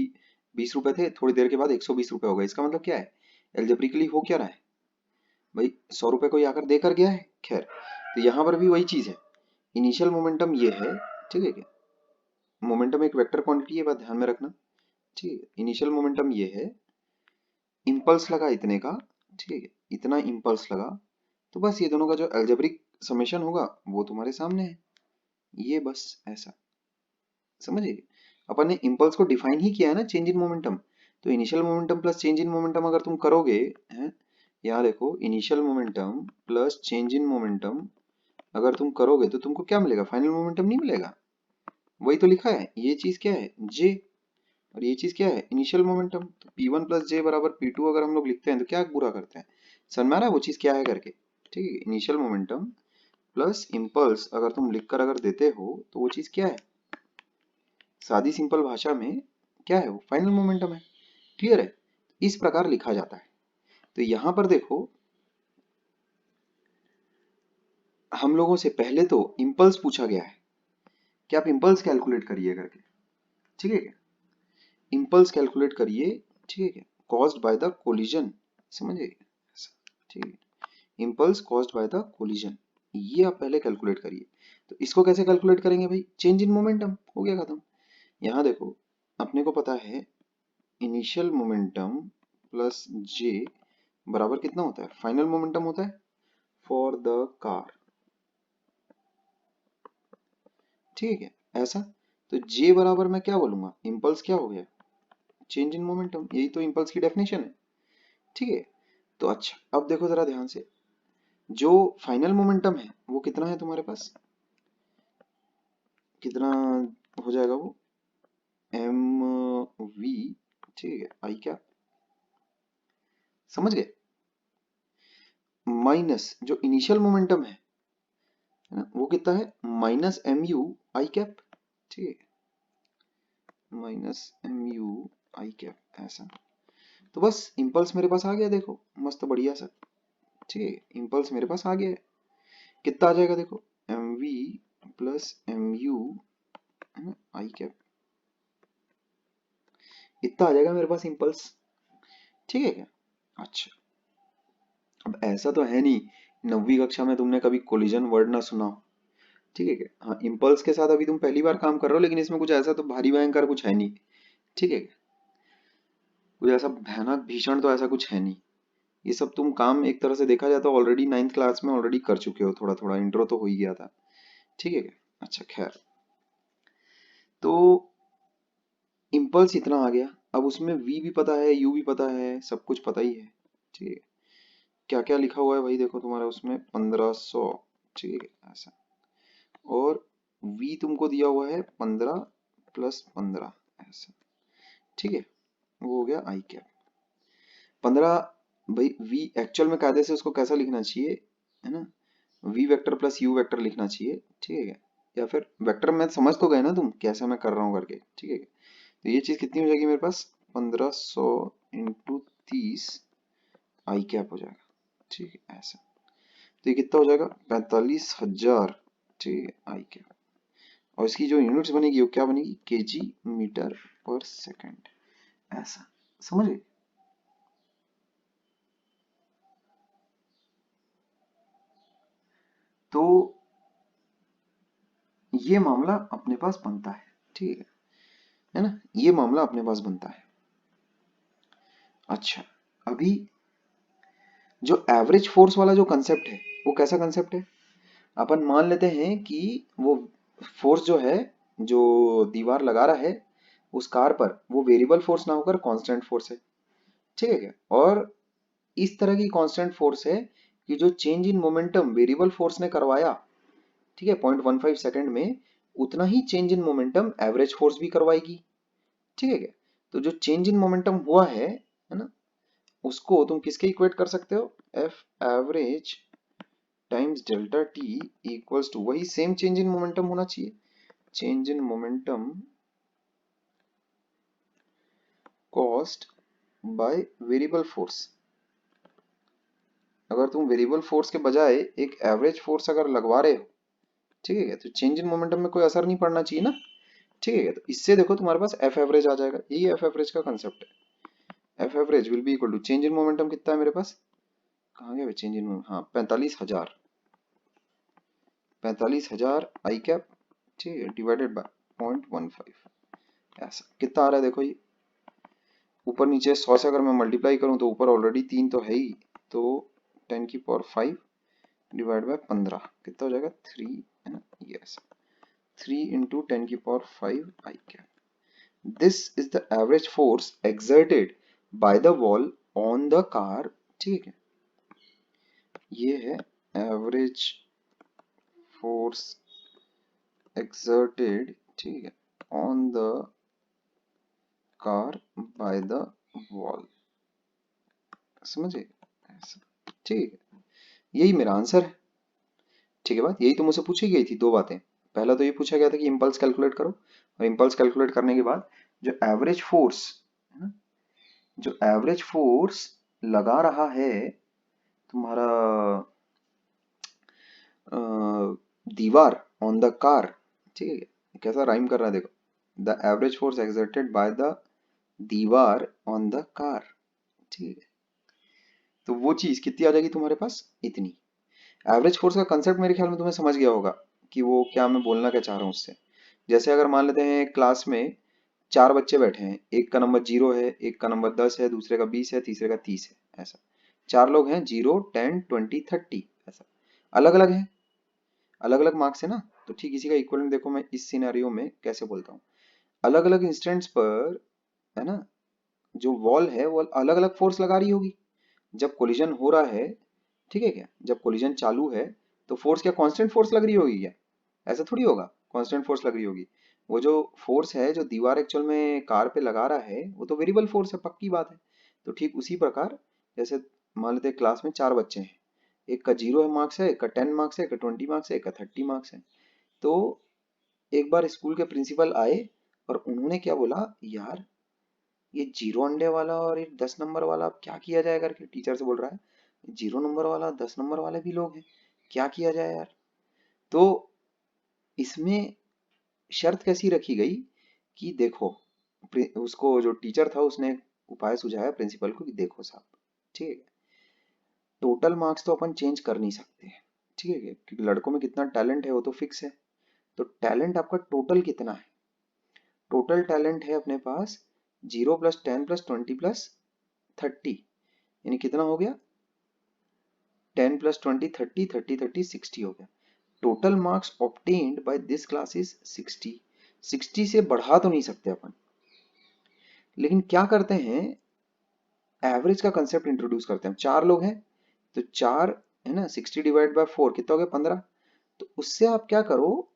20 रुपए थे, थोड़ी देर के बाद 120 रुपए हो गए, इसका मतलब क्या है, एल्जेब्रिकली हो क्या रहा है भाई, 100 रुपए कोई आकर देकर गया है। खैर, तो यहाँ पर भी वही चीज है, इनिशियल मोमेंटम ये है। ठीक है क्या, मोमेंटम एक वेक्टर क्वांटिटी है, बात ध्यान में रखना। ठीक है, इनिशियल मोमेंटम ये है, इम्पल्स लगा इतने का। ठीक है, इतना इम्पल्स लगा, तो बस ये दोनों का जो एल्जेब्रिक समेशन होगा वो तुम्हारे सामने है, ये बस ऐसा, समझिए। अपन ने इम्पल्स को डिफाइन ही किया है ना, चेंज इन मोमेंटम। तो initial momentum plus change in momentum अगर तुम करोगे, हैं, यहाँ देखो, initial momentum plus change in momentum अगर तुम करोगे तो तुमको क्या मिलेगा, फाइनल मोमेंटम नहीं मिलेगा। वही तो लिखा है, ये चीज क्या है, जे, और ये चीज क्या है, इनिशियल मोमेंटम। तो P1 प्लस जे बराबर P2 अगर हम लोग लिखते हैं तो क्या बुरा करते हैं, समझ में आ रहा है वो चीज क्या है करके। ठीक है, इनिशियल मोमेंटम प्लस इम्पल्स अगर तुम लिखकर अगर देते हो तो वो चीज क्या है, सादी सिंपल भाषा में क्या है, वो फाइनल मोमेंटम है। क्लियर है, इस प्रकार लिखा जाता है। तो यहां पर देखो, हम लोगों से पहले तो इम्पल्स पूछा गया है कि आप इम्पल्स कैलकुलेट करिए करके। ठीक है क्या, इम्पल्स कैलकुलेट करिए। ठीक है क्या, कॉज्ड बाय द कोलिजन, समझिए। ठीक है, impulse caused by the collision, ये आप पहले कैलकुलेट करिए। तो इसको कैसे कैलकुलेट करेंगे भाई, चेंज इन मोमेंटम, हो गया खत्म। यहाँ देखो, अपने को पता है इनिशियल मोमेंटम प्लस जे बराबर कितना होता है, फाइनल मोमेंटम होता है फॉर द कार। ठीक है क्या, ऐसा। तो जे बराबर मैं क्या बोलूंगा, इम्पल्स क्या हो गया, चेंज इन मोमेंटम, यही तो इम्पल्स की डेफिनेशन है। ठीक है, तो अच्छा अब देखो जरा ध्यान से, जो फाइनल मोमेंटम है वो कितना है तुम्हारे पास, कितना हो जाएगा वो, एम वी, ठीक है, आई क्या, समझ गए, माइनस जो इनिशियल मोमेंटम है ना, वो कितना है, minus M U I cap. ठीक है, minus M U I cap, ऐसा। तो बस इम्पल्स मेरे पास आ गया, देखो मस्त बढ़िया सा। ठीक है, इम्पल्स मेरे पास आ गया है, कितना आ जाएगा देखो, M V plus M U है ना आई कैप, इतना आ जाएगा मेरे पास इम्पल्स। ठीक है क्या, अच्छा, अब ऐसा तो है नहीं 9वीं कक्षा में तुमने कभी कोलिजन वर्ड ना सुना हो। ठीक है क्या, हाँ, इम्पल्स के साथ अभी तुम पहली बार काम कर रहे हो, लेकिन इसमें कुछ ऐसा तो भारी भयंकर कुछ है नहीं। ठीक है क्या, कुछ ऐसा भयानक भीषण तो ऐसा कुछ है नहीं। ये सब तुम काम एक तरह से देखा जाए तो ऑलरेडी 9th क्लास में ऑलरेडी कर चुके हो, थोड़ा थोड़ा इंट्रो तो हो ही गया था। ठीक है क्या, अच्छा खैर, तो इम्पल्स इतना आ गया, अब उसमें वी भी पता है, यू भी पता है, सब कुछ पता ही है। ठीक है, क्या क्या लिखा हुआ है भाई, देखो तुम्हारा उसमें 1500। ठीक है, ऐसा, और वी तुमको दिया हुआ है 15 प्लस 15, ऐसा। ठीक है, वो हो गया आई कैप 15। भाई वी एक्चुअल में कायदे से उसको कैसा लिखना चाहिए, है ना, V vector plus U vector लिखना चाहिए। ठीक है क्या? या फिर वेक्टर मैथ समझ तो गए ना तुम कैसे मैं कर रहा हूँ करके। ठीक है, तो ये चीज कितनी हो जाएगी मेरे पास, 1500 इंटू 30 आई कैप हो जाएगा। ठीक है, ऐसा। तो ये कितना हो जाएगा, 45,000। ठीक है, आई कैप, और इसकी जो यूनिट्स बनेगी वो क्या बनेगी, केजी मीटर पर सेकंड, ऐसा, समझ गए। तो ये मामला अपने पास बनता है। ठीक है ना, ये मामला अपने पास बनता है। अच्छा, अभी जो एवरेज फोर्स वाला जो कंसेप्ट है वो कैसा कंसेप्ट है, अपन मान लेते हैं कि वो फोर्स जो है, जो दीवार लगा रहा है उस कार पर, वो वेरिएबल फोर्स ना होकर कांस्टेंट फोर्स है। ठीक है क्या, और इस तरह की कांस्टेंट फोर्स है कि जो change in momentum variable force ने करवाया, ठीक है, 0.15 सेकंड में, उतना ही change in momentum average force भी करवाएगी। ठीक है क्या? तो जो चेंज इन मोमेंटम हुआ है ना, उसको तुम किसके इक्वेट कर सकते हो, F average times delta T equals to वही सेम चेंज इन मोमेंटम होना चाहिए, change in momentum caused by variable force. अगर तुम वेरिएबल फोर्स के बजाय एक एवरेज फोर्स अगर लगवा रहे हो, ठीक है क्या, तो चेंज इन मोमेंटम में कोई असर नहीं पड़ना चाहिए ना, ठीक है क्या? तो इससे देखो तुम्हारे पास एफ एवरेज आ जाएगा, यही एफ एवरेज का कंसेप्ट है। F average will be equal to change in momentum कितना है मेरे पास, कहाँ गया चेंज इन, हाँ 45,000, 45,000 आई कैप, ठीक है, डिवाइडेड बाय 0.15, ऐसा कितना आ रहा है देखो, ये ऊपर नीचे 100 से अगर मैं मल्टीप्लाई करूं तो ऊपर ऑलरेडी 3 तो है ही, तो 10⁵ डिवाइड बाय 15 कितना हो जाएगा 3, है ना, yes 3 into 10⁵ I cap. This is the average force exerted by the wall on the car, ठीक है, ये है एवरेज फोर्स एक्सर्टेड, ठीक है, on the car bye the wall, समझे ऐसा, ठीक है, यही मेरा आंसर है, ठीक है। बात यही तो मुझसे पूछी गई थी, दो बातें, पहला तो ये पूछा गया था कि इम्पल्स कैलकुलेट करो, और इम्पल्स कैलकुलेट करने के बाद जो एवरेज फोर्स है ना, जो एवरेज फोर्स लगा रहा है तुम्हारा दीवार ऑन द कार, ठीक है, कैसा राइम कर रहा है देखो, the average force exerted by the दीवार ऑन द कार, ठीक है, तो वो चीज कितनी आ जाएगी तुम्हारे पास, इतनी। एवरेज फोर्स का कंसेप्ट मेरे ख्याल में तुम्हें समझ गया होगा कि वो क्या मैं बोलना क्या चाह रहा हूँ उससे। जैसे अगर मान लेते हैं क्लास में 4 बच्चे बैठे हैं, एक का नंबर 0 है, एक का नंबर 10 है, दूसरे का 20 है, तीसरे का 30 है, ऐसा 4 लोग हैं, 0 10 20 30, ऐसा अलग अलग है, अलग अलग मार्क्स है ना। तो ठीक इसी का इक्विवेलेंट देखो मैं इस सिनेरियो में कैसे बोलता हूँ, अलग अलग इंस्टेंट्स पर, है ना, जो वॉल है वो अलग अलग फोर्स लगा रही होगी। जब कोलिजन हो रहा है, ठीक है क्या, जब कोलिजन चालू है तो फोर्स क्या कांस्टेंट फोर्स लग रही होगी क्या, ऐसा थोड़ी होगा, कांस्टेंट फोर्स लग रही होगी। वो जो फोर्स है जो दीवार एक्चुअल में कार पे लगा रहा है वो तो वेरिएबल फोर्स है, पक्की बात है। तो ठीक उसी प्रकार जैसे मान लेते हैं क्लास में 4 बच्चे हैं, एक का 0 मार्क्स है, एक का 10 मार्क्स है, एक का 20 मार्क्स है, एक का 30 मार्क्स है। तो एक बार स्कूल के प्रिंसिपल आए और उन्होंने क्या बोला, यार ये 0 अंडे वाला और ये 10 नंबर वाला अब क्या किया जाए करके टीचर से बोल रहा है, 0 नंबर वाला 10 नंबर वाले भी लोग हैं, क्या किया जाए यार। तो इसमें शर्त कैसी रखी गई कि देखो, उसको जो टीचर था उसने उपाय सुझाया प्रिंसिपल को कि देखो साहब, ठीक है, टोटल मार्क्स तो अपन चेंज कर नहीं सकते, ठीक है, क्योंकि लड़कों में कितना टैलेंट है वो तो फिक्स है। तो टैलेंट आपका टोटल कितना है, टोटल टैलेंट है अपने पास 0 + 10 + 20 + 30, यानी कितना हो गया, 10 + 20 30, 30 30 60 हो गया। Total marks obtained by this class is 60, 60 से बढ़ा तो नहीं सकते अपन, लेकिन क्या करते हैं, एवरेज का कंसेप्ट इंट्रोड्यूस करते हैं। 4 लोग हैं तो 4, है ना, 60 डिवाइड बाय 4 कितना हो गया 15। तो उससे आप क्या करो,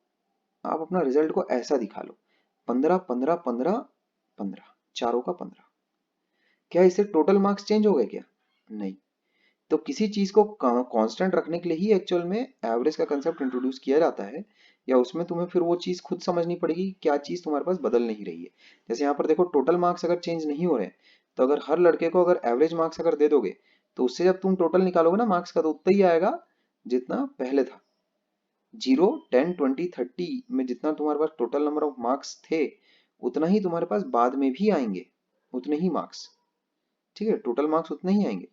आप अपना रिजल्ट को ऐसा दिखा लो, 15 15 15 15, चारों का 15। क्या इससे टोटल मार्क्स चेंज हो गए क्या, नहीं। तो किसी चीज को कांस्टेंट रखने के लिए ही एक्चुअल में एवरेज का कंसेप्ट इंट्रोड्यूस किया जाता है, या उसमें तुम्हें फिर वो चीज खुद समझनी पड़ेगी कि क्या चीज तुम्हारे पास बदल नहीं रही है। जैसे यहाँ पर देखो टोटल मार्क्स अगर चेंज नहीं हो रहे हैं, तो अगर हर लड़के को अगर एवरेज मार्क्स अगर दे दोगे, तो उससे जब तुम टोटल निकालोगे ना मार्क्स का, तो उतना ही आएगा जितना पहले था। 0 10 20 30 में जितना तुम्हारे पास टोटल नंबर ऑफ मार्क्स थे, उतना ही तुम्हारे पास बाद में भी आएंगे, उतने ही मार्क्स, ठीक है, टोटल मार्क्स उतने ही आएंगे।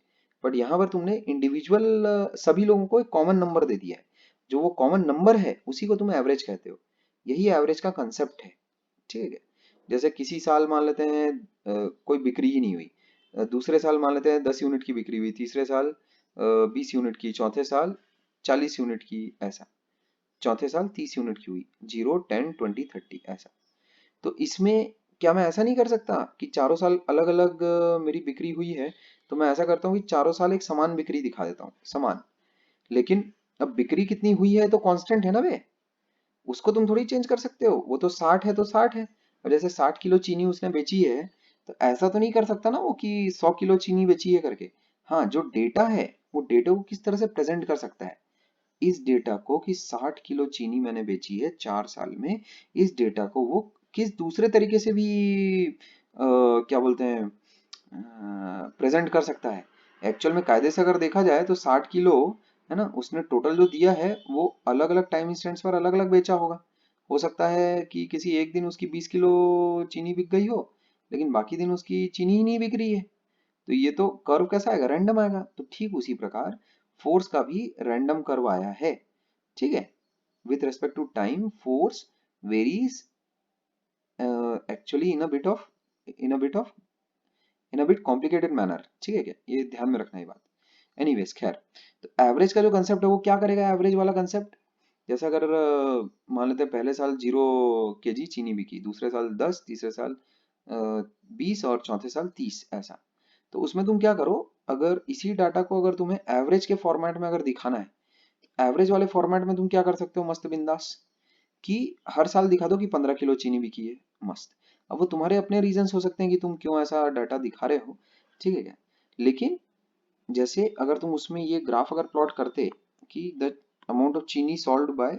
बट यहाँ पर तुमने इंडिविजुअल सभी लोगों को एक कॉमन नंबर दे दिया है, जो वो कॉमन नंबर है उसी को तुम एवरेज कहते हो, यही एवरेज का कंसेप्ट है, ठीक है। जैसे किसी साल मान लेते हैं कोई बिक्री ही नहीं हुई, दूसरे साल मान लेते हैं 10 यूनिट की बिक्री हुई, तीसरे साल 20 यूनिट की, चौथे साल 40 यूनिट की, ऐसा चौथे साल 30 यूनिट की हुई, 0 10 20 30 ऐसा। तो इसमें क्या मैं ऐसा नहीं कर सकता कि चारों साल अलग अलग मेरी बिक्री हुई है, तो मैं ऐसा करता हूँ कि चारों साल एक समान बिक्री दिखा देता हूँ, समान। लेकिन अब बिक्री कितनी हुई है तो कांस्टेंट है ना वे, उसको तुम थोड़ी चेंज कर सकते हो, वो तो 60 है तो 60 है, और जैसे 60 किलो चीनी उसने बेची है, तो ऐसा तो नहीं कर सकता ना वो कि 100 किलो चीनी बेची है करके। हाँ, जो डेटा है वो डेटा को किस तरह से प्रेजेंट कर सकता है, इस डेटा को कि 60 किलो चीनी मैंने बेची है 4 साल में, इस डेटा को वो किस दूसरे तरीके से भी क्या बोलते हैं, प्रेजेंट कर सकता है। एक्चुअल में कायदे से अगर देखा जाए तो 60 किलो है ना, उसने टोटल जो दिया है वो अलग अलग टाइम इंस्टेंट्स पर अलग अलग बेचा होगा। हो सकता है कि किसी एक दिन उसकी 20 किलो चीनी बिक गई हो, लेकिन बाकी दिन उसकी चीनी ही नहीं बिक रही है। तो ये तो कर्व कैसा आएगा, रैंडम आएगा। तो ठीक उसी प्रकार फोर्स का भी रैंडम कर्व आया है। ठीक है, with respect to time force varies actually in a bit complicated manner. ठीक है क्या, ये ध्यान में रखना ये बात। एनीवेज खैर, तो एवरेज का जो कंसेप्ट है वो क्या करेगा, एवरेज वाला कंसेप्ट, जैसे अगर मान लेते हैं पहले साल 0 kg चीनी बिकी, दूसरे साल 10, तीसरे साल 20 और चौथे साल 30, ऐसा। तो उसमें तुम क्या करो, अगर इसी डाटा को अगर तुम्हें एवरेज के फॉर्मेट में अगर दिखाना है, एवरेज वाले फॉर्मेट में तुम क्या कर सकते हो मस्त बिंदास, कि हर साल दिखा दो कि 15 किलो चीनी बिकी है, मस्त। अब वो तुम्हारे अपने रीजंस हो सकते हैं कि तुम क्यों ऐसा डाटा दिखा रहे हो, ठीक है क्या। लेकिन जैसे अगर तुम उसमें ये ग्राफ अगर प्लॉट करते कि द अमाउंट ऑफ चीनी सोल्ड बाय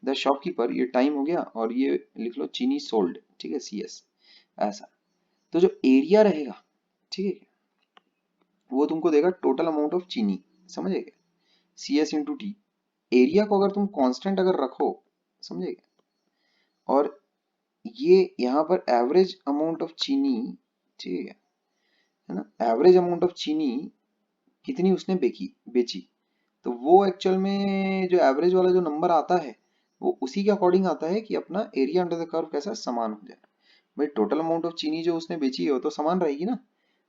द शॉपकीपर, ये टाइम हो गया, और ये लिख लो चीनी सोल्ड, ठीक है, CS, ऐसा। तो जो एरिया रहेगा, ठीक है, वो तुमको देगा टोटल अमाउंट ऑफ चीनी, समझेगा, CS इंटू टी। एरिया को अगर तुम कांस्टेंट अगर रखो, समझेगा, और ये यहाँ पर एवरेज अमाउंट ऑफ चीनी, ठीक है ना, एवरेज अमाउंट ऑफ चीनी कितनी उसने बेची, तो वो एक्चुअल में जो एवरेज वाला जो नंबर आता है वो उसी के अकॉर्डिंग आता है कि अपना एरिया अंडर द कर्व कैसा समान हो जाए। भाई टोटल अमाउंट ऑफ चीनी जो उसने बेची है वो तो समान रहेगी ना,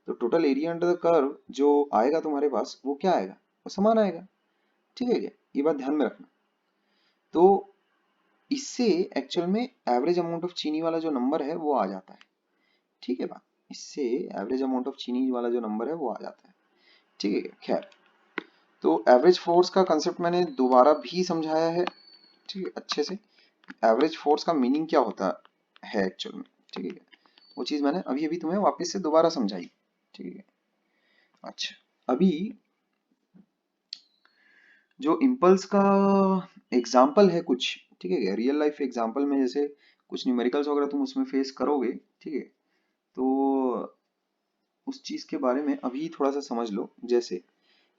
तो total area under the curve जो आएगा तुम्हारे पास वो क्या आएगा, वो समान आएगा। ठीक है क्या, ये बात ध्यान में रखना। तो इससे एक्चुअल में एवरेज अमाउंट ऑफ चीनी वाला जो नंबर है वो आ जाता है। ठीक है बात, इससे एवरेज अमाउंट ऑफ चीनी वाला जो नंबर है वो आ जाता है। ठीक है, खैर, तो एवरेज फोर्स का कंसेप्ट मैंने दोबारा भी समझाया है, ठीक है, अच्छे से। एवरेज फोर्स का मीनिंग क्या होता है एक्चुअल में, ठीक है, वो चीज मैंने अभी अभी तुम्हें वापस से दोबारा समझाई। ठीक है, अच्छा, अभी जो इम्पल्स का एग्जाम्पल है कुछ, ठीक है, रियल लाइफ एग्जाम्पल में जैसे कुछ न्यूमेरिकल्स वगैरह तुम उसमें फेस करोगे, ठीक है, तो उस चीज के बारे में अभी थोड़ा सा समझ लो। जैसे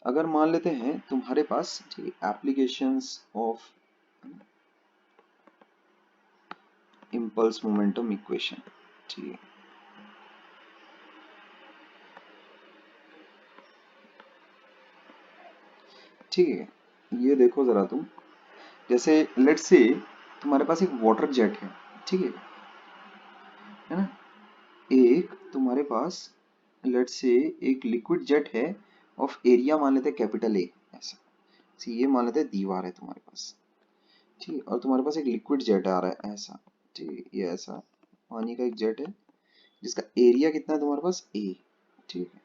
अगर मान लेते हैं तुम्हारे पास, ठीक है, applications of impulse momentum equation, ठीक है, ठीक है, ये देखो जरा तुम, जैसे लेट्स से तुम्हारे पास एक वाटर जेट है, ठीक है ना, एक तुम्हारे पास लेट्स से एक लिक्विड जेट है ऑफ एरिया मान लेते हैं कैपिटल ए, ऐसा। सी ये मान लेते हैं दीवार है तुम्हारे पास, ठीक है, और तुम्हारे पास एक लिक्विड जेट आ रहा है ऐसा, ठीक है, ये ऐसा पानी का एक जेट है जिसका एरिया कितना है तुम्हारे पास ए, ठीक है,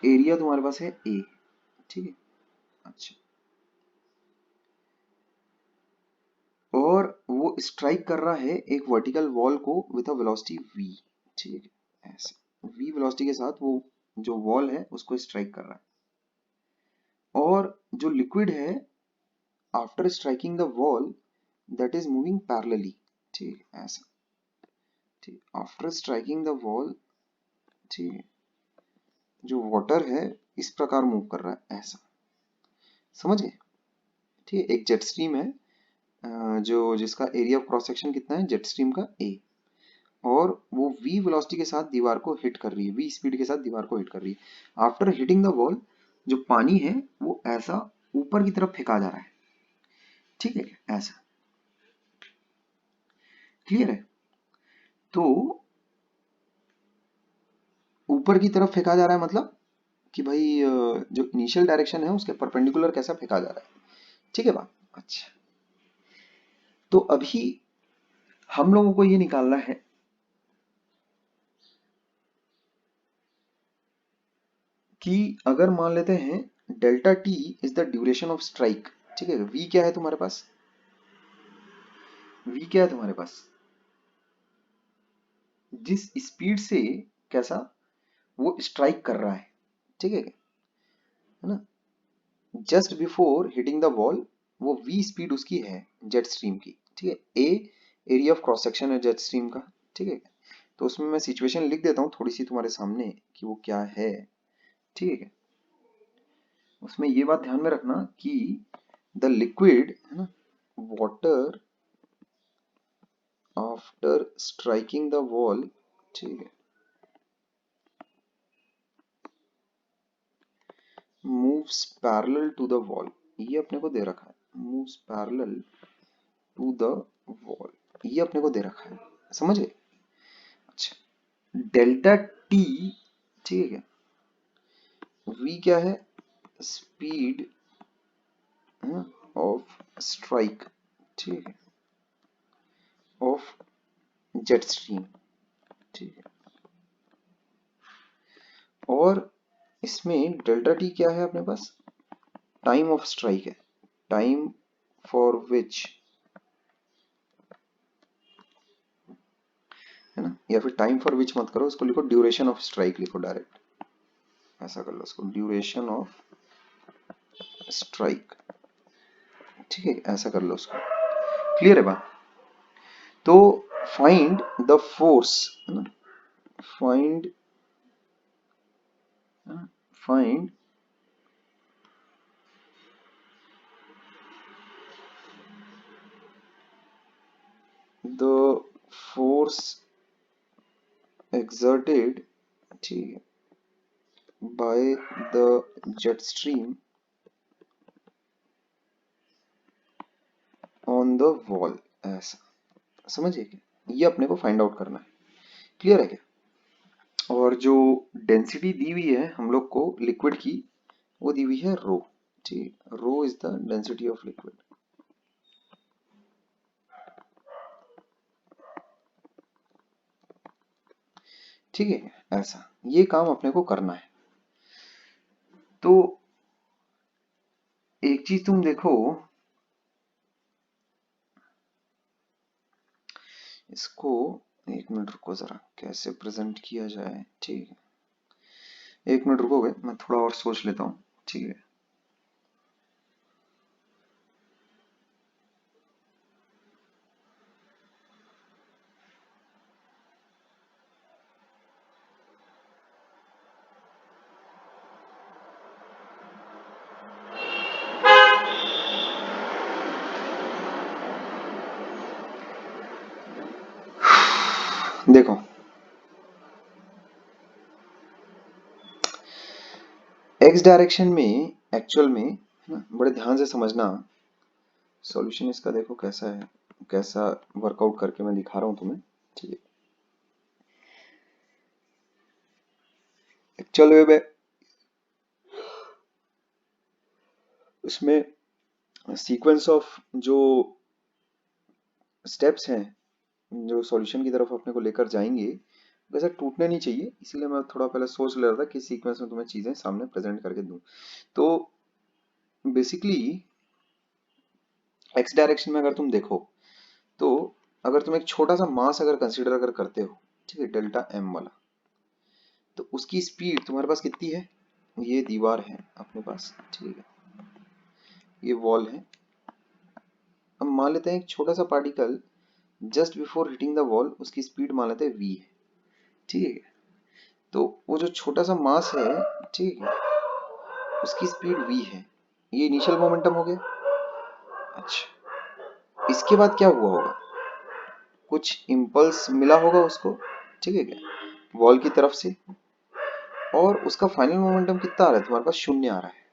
एरिया तुम्हारे पास है ए, ठीक है, अच्छा, और वो स्ट्राइक कर रहा है एक वर्टिकल वॉल को विथ अ वेलोसिटी v, ठीक है, ऐसा v वेलोसिटी के साथ वो जो वॉल है उसको स्ट्राइक कर रहा है, और जो लिक्विड है after striking the wall that is moving parallelly, ठीक है, ऐसा, ठीक, आफ्टर स्ट्राइकिंग द वॉल, ठीक है, जो वाटर है इस प्रकार मूव कर रहा है ऐसा, समझ गए। ठीक है, एक जेट स्ट्रीम है जो जिसका एरिया ऑफ क्रॉस सेक्शन कितना है जेट स्ट्रीम का a, और वो v वेलोसिटी के साथ दीवार को हिट कर रही है, v स्पीड के साथ दीवार को हिट कर रही है। आफ्टर हिटिंग द वॉल जो पानी है वो ऐसा ऊपर की तरफ फेंका जा रहा है, ठीक है, ऐसा, क्लियर है। तो ऊपर की तरफ फेंका जा रहा है मतलब कि भाई जो इनिशियल डायरेक्शन है उसके परपेंडिकुलर कैसा फेंका जा रहा है, ठीक है बात। अच्छा, तो अभी हम लोगों को ये निकालना है कि अगर मान लेते हैं delta T is the duration of strike, ठीक है, वी क्या है तुम्हारे पास, वी क्या है तुम्हारे पास, जिस स्पीड से कैसा वो स्ट्राइक कर रहा है, ठीक है ना, just before hitting the ball, वो v स्पीड उसकी है जेट स्ट्रीम की, ठीक है। A area of cross section है जेट स्ट्रीम का, ठीक है। तो उसमें मैं सिचुएशन लिख देता हूँ थोड़ी सी तुम्हारे सामने कि वो क्या है, ठीक है। उसमें ये बात ध्यान में रखना कि द लिक्विड है ना, water after striking the wall, ठीक है, moves parallel to the wall, ये अपने को दे रखा है, moves parallel to the wall, ये अपने को दे रखा है, समझ गए। अच्छा, डेल्टा टी, ठीक है, v क्या है, स्पीड ऑफ स्ट्राइक, ठीक है, ऑफ जेट स्ट्रीम, ठीक है। और इसमें डेल्टा टी क्या है अपने पास, टाइम ऑफ स्ट्राइक है, टाइम फॉर विच, है ना, या फिर टाइम फॉर विच मत करो, उसको लिखो ड्यूरेशन ऑफ स्ट्राइक, लिखो डायरेक्ट, ऐसा कर लो उसको, ड्यूरेशन ऑफ स्ट्राइक, ठीक है, ऐसा कर लो उसको। क्लियर है बात। तो फाइंड द फोर्स, है ना, find find the force exerted, ठीक है, by the jet stream on the wall, ऐसा, समझिए क्या, ये अपने को फाइंड आउट करना है। क्लियर है क्या। और जो डेंसिटी दी हुई है हम लोग को लिक्विड की, वो दी हुई है रो, ठीक, rho is the density of liquid, ठीक है। ऐसा ये काम अपने को करना है। तो एक चीज तुम देखो, इसको एक मिनट रुको जरा, कैसे प्रेजेंट किया जाए, ठीक है, एक मिनट रुकोगे, मैं थोड़ा और सोच लेता हूँ, ठीक है। देखो, एक्स डायरेक्शन में एक्चुअल में, है ना, बड़े ध्यान से समझना, सॉल्यूशन इसका देखो कैसा है, कैसा वर्कआउट करके मैं दिखा रहा हूं तुम्हें, ठीक है। एक्चुअल वे में उसमें सीक्वेंस ऑफ जो स्टेप्स हैं, जो सॉल्यूशन की तरफ अपने को लेकर जाएंगे, वैसा टूटने नहीं चाहिए, इसलिए मैं थोड़ा पहले सोच ले रहा था कि सीक्वेंस में तुम्हें चीजें सामने प्रेजेंट करके दूं। तो बेसिकली एक्स डायरेक्शन में अगर तुम देखो, तो अगर तुम एक छोटा सा मास अगर कंसीडर अगर करते हो, ठीक है, डेल्टा एम वाला, तो उसकी स्पीड तुम्हारे पास कितनी है, ये दीवार है अपने पास, ठीक है, ये वॉल है। अब मान लेते हैं एक छोटा सा particle just before hitting the wall, उसकी स्पीड मान लेते हैं v है, ठीक है। तो वो जो छोटा सा मास है, ठीक है, उसकी स्पीड v है, ये इनिशियल मोमेंटम हो गया। अच्छा, इसके बाद क्या हुआ होगा, कुछ इम्पल्स मिला होगा उसको, ठीक है क्या, वॉल की तरफ से, और उसका फाइनल मोमेंटम कितना आ रहा है तुम्हारे पास, शून्य आ रहा है,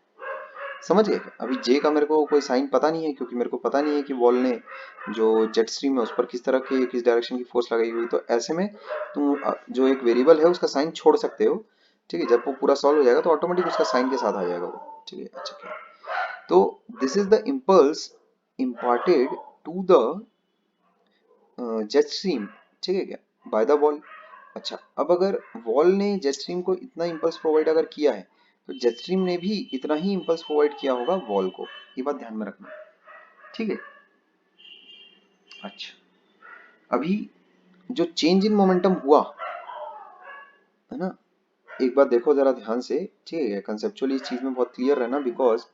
समझ गए। अभी जे का मेरे को कोई साइन पता नहीं है, क्योंकि मेरे को पता नहीं है कि वॉल ने जो जेट स्ट्रीम है उस पर किस तरह की किस डायरेक्शन की फोर्स लगाई हुई, तो ऐसे में तुम जो एक वेरिएबल है उसका साइन छोड़ सकते हो, ठीक है। जब वो पूरा सॉल्व हो जाएगा तो ऑटोमेटिक उसका साइन के साथ आ जाएगा वो, ठीक है। अच्छा क्या, तो this is the impulse imparted to the jet stream, ठीक है क्या, बाय द वॉल। अच्छा, अब अगर वॉल ने जेट स्ट्रीम को इतना इम्पल्स प्रोवाइड अगर किया है, तो जेट स्ट्रीम ने भी इतना ही इम्पल्स प्रोवाइड किया होगा वॉल को, ये बात ध्यान में रखना, ठीक है। अच्छा, अभी जो चेंज इन मोमेंटम हुआ है ना, एक बात देखो जरा ध्यान से, ठीक है, कंसेप्चुअली इस चीज में बहुत क्लियर रहना, बिकॉज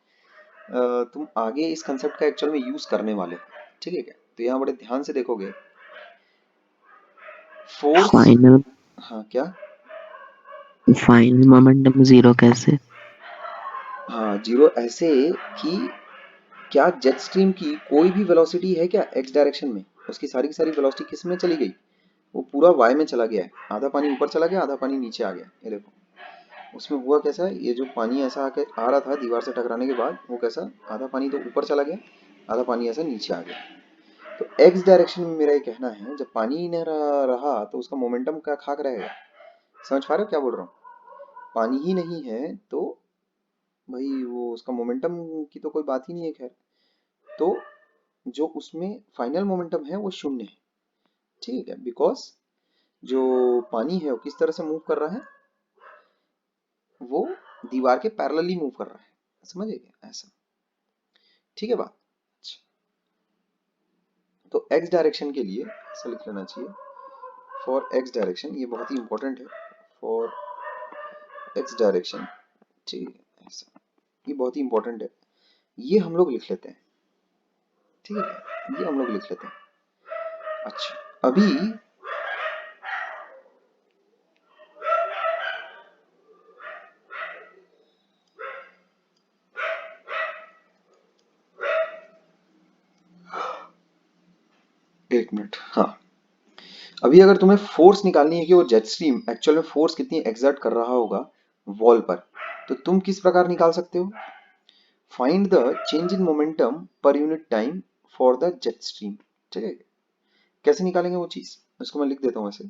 तुम आगे इस कंसेप्ट का एक्चुअल में यूज करने वाले हो, ठीक है क्या। तो यहाँ बड़े ध्यान से देखोगे, फोर्स, फाइनल हाँ क्या, फाइनल मोमेंटम जीरो कैसे? हाँ जीरो ऐसे कि क्या जेट स्ट्रीम की कोई भी वेलोसिटी है क्या एक्स डायरेक्शन में, उसकी सारी की सारी वेलोसिटी किस में चली गई, वो पूरा वाई में चला गया है, आधा पानी ऊपर चला गया, आधा पानी नीचे आ गया, ये देखो। उसमें हुआ कैसा, ये जो पानी ऐसा आके आ रहा था दीवार से टकराने के बाद, वो कैसा, आधा पानी तो ऊपर चला गया, आधा पानी ऐसा नीचे आ गया। तो एक्स डायरेक्शन में मेरा ये कहना है, जब पानी ही नहीं रहा तो उसका मोमेंटम का खाक रहेगा। समझ पा रहे हो क्या बोल रहा हूँ, पानी ही नहीं है तो भाई वो उसका मोमेंटम की तो कोई बात ही नहीं है, खैर। तो जो उसमें फाइनल मोमेंटम है वो शून्य है, ठीक है, बिकॉज जो पानी है वो किस तरह से मूव कर रहा है, वो दीवार के पैरेलली मूव कर रहा है, समझे क्या, ऐसा, ठीक है बात। अच्छा, तो एक्स डायरेक्शन के लिए ऐसा लिख लेना चाहिए, फॉर एक्स डायरेक्शन, ये बहुत ही इंपॉर्टेंट है, फॉर एक्स डायरेक्शन, ठीक है, ऐसा, ये बहुत ही इंपॉर्टेंट है, ये हम लोग लिख लेते हैं, ठीक है, ये हम लोग लिख लेते हैं। अच्छा, अभी एक मिनट, हाँ, अभी अगर तुम्हें फोर्स निकालनी है कि वो जेट स्ट्रीम एक्चुअल में फोर्स कितनी एक्सर्ट कर रहा होगा वॉल पर, तो तुम किस प्रकार निकाल सकते हो, find the change in momentum पर unit time for the jet stream, ठीक है। कैसे निकालेंगे वो चीज, इसको मैं लिख देता हूँ ऐसे,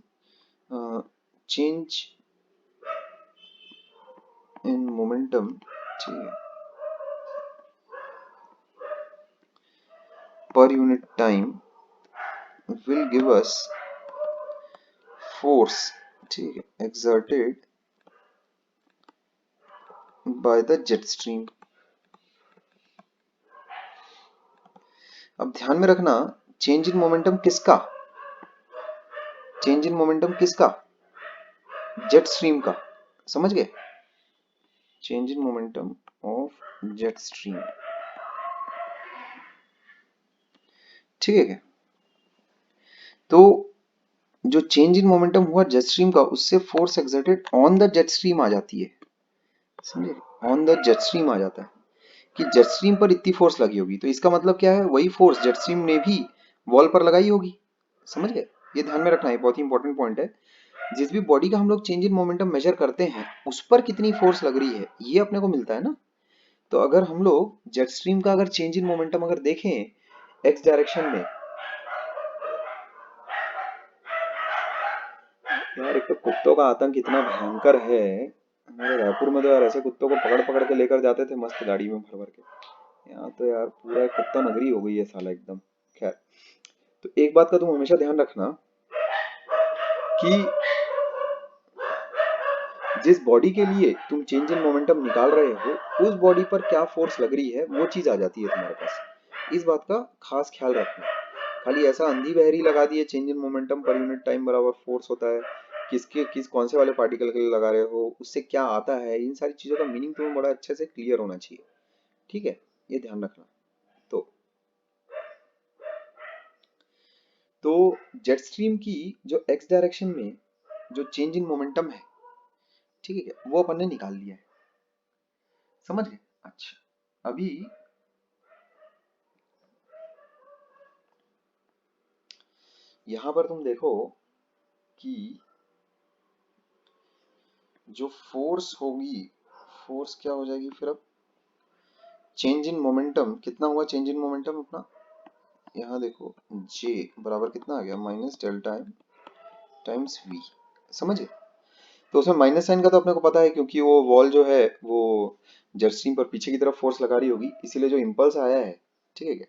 चेंज इन मोमेंटम, ठीक है, पर unit time will give us force, ठीक है, exerted by the jet stream। अब ध्यान में रखना, चेंज इन मोमेंटम किसका, चेंज इन मोमेंटम किसका, जेट स्ट्रीम का, समझ गए, change in momentum of jet stream, ठीक है क्या। तो जो चेंज इन मोमेंटम हुआ जेट स्ट्रीम का, उससे force exerted on the jet stream आ जाती है, समझे, ऑन द जेट स्ट्रीम आ जाता है कि जेट स्ट्रीम पर इतनी फोर्स लगी होगी, तो इसका मतलब क्या है, वही फोर्स जेट स्ट्रीम ने भी वॉल पर लगाई होगी, समझ गए। ये ध्यान में रखना है, बहुत ही इंपॉर्टेंट पॉइंट है, जिस भी बॉडी का हम लोग चेंज इन मोमेंटम मेजर करते हैं उस पर कितनी फोर्स लग रही है ये अपने को मिलता है ना। तो अगर हम लोग जेट स्ट्रीम का अगर चेंज इन मोमेंटम अगर देखें एक्स डायरेक्शन में, यार एक तो कुत्तों का आतंक इतना भयंकर है, हमारे रायपुर में तो यार ऐसे कुत्तों को पकड़ पकड़ के लेकर जाते थे मस्त गाड़ी में भर भर के, यहाँ तो यार पूरा कुत्ता नगरी हो गई है साला एकदम। खैर, तो एक बात का तुम हमेशा ध्यान रखना कि जिस बॉडी के लिए तुम चेंज इन मोमेंटम निकाल रहे हो उस बॉडी पर क्या फोर्स लग रही है वो चीज आ जाती है तुम्हारे पास, इस बात का खास ख्याल रखना। खाली ऐसा अंधी बहरी लगा दिए चेंज इन मोमेंटम पर यूनिट टाइम बराबर फोर्स होता है, किसके किस कौन से वाले पार्टिकल के लिए लगा रहे हो, उससे क्या आता है, इन सारी चीजों का मीनिंग तुम्हें बड़ा अच्छे से क्लियर होना चाहिए, ठीक है, ये ध्यान रखना। तो जेट स्ट्रीम की जो एक्स डायरेक्शन में जो चेंज इन मोमेंटम है, ठीक है क्या, वो अपन ने निकाल लिया है, समझ गए। अच्छा, अभी यहां पर तुम देखो कि जो फोर्स होगी, फोर्स क्या हो जाएगी फिर, अब चेंज इन मोमेंटम कितना हुआ, चेंज इन मोमेंटम अपना यहाँ देखो, जे बराबर कितना आ गया, minus delta M times V, समझे। तो उसमें माइनस साइन का तो अपने को पता है, क्योंकि वो वॉल जो है वो जेट स्ट्रीम पर पीछे की तरफ फोर्स लगा रही होगी, इसीलिए जो इम्पल्स आया है, ठीक है क्या,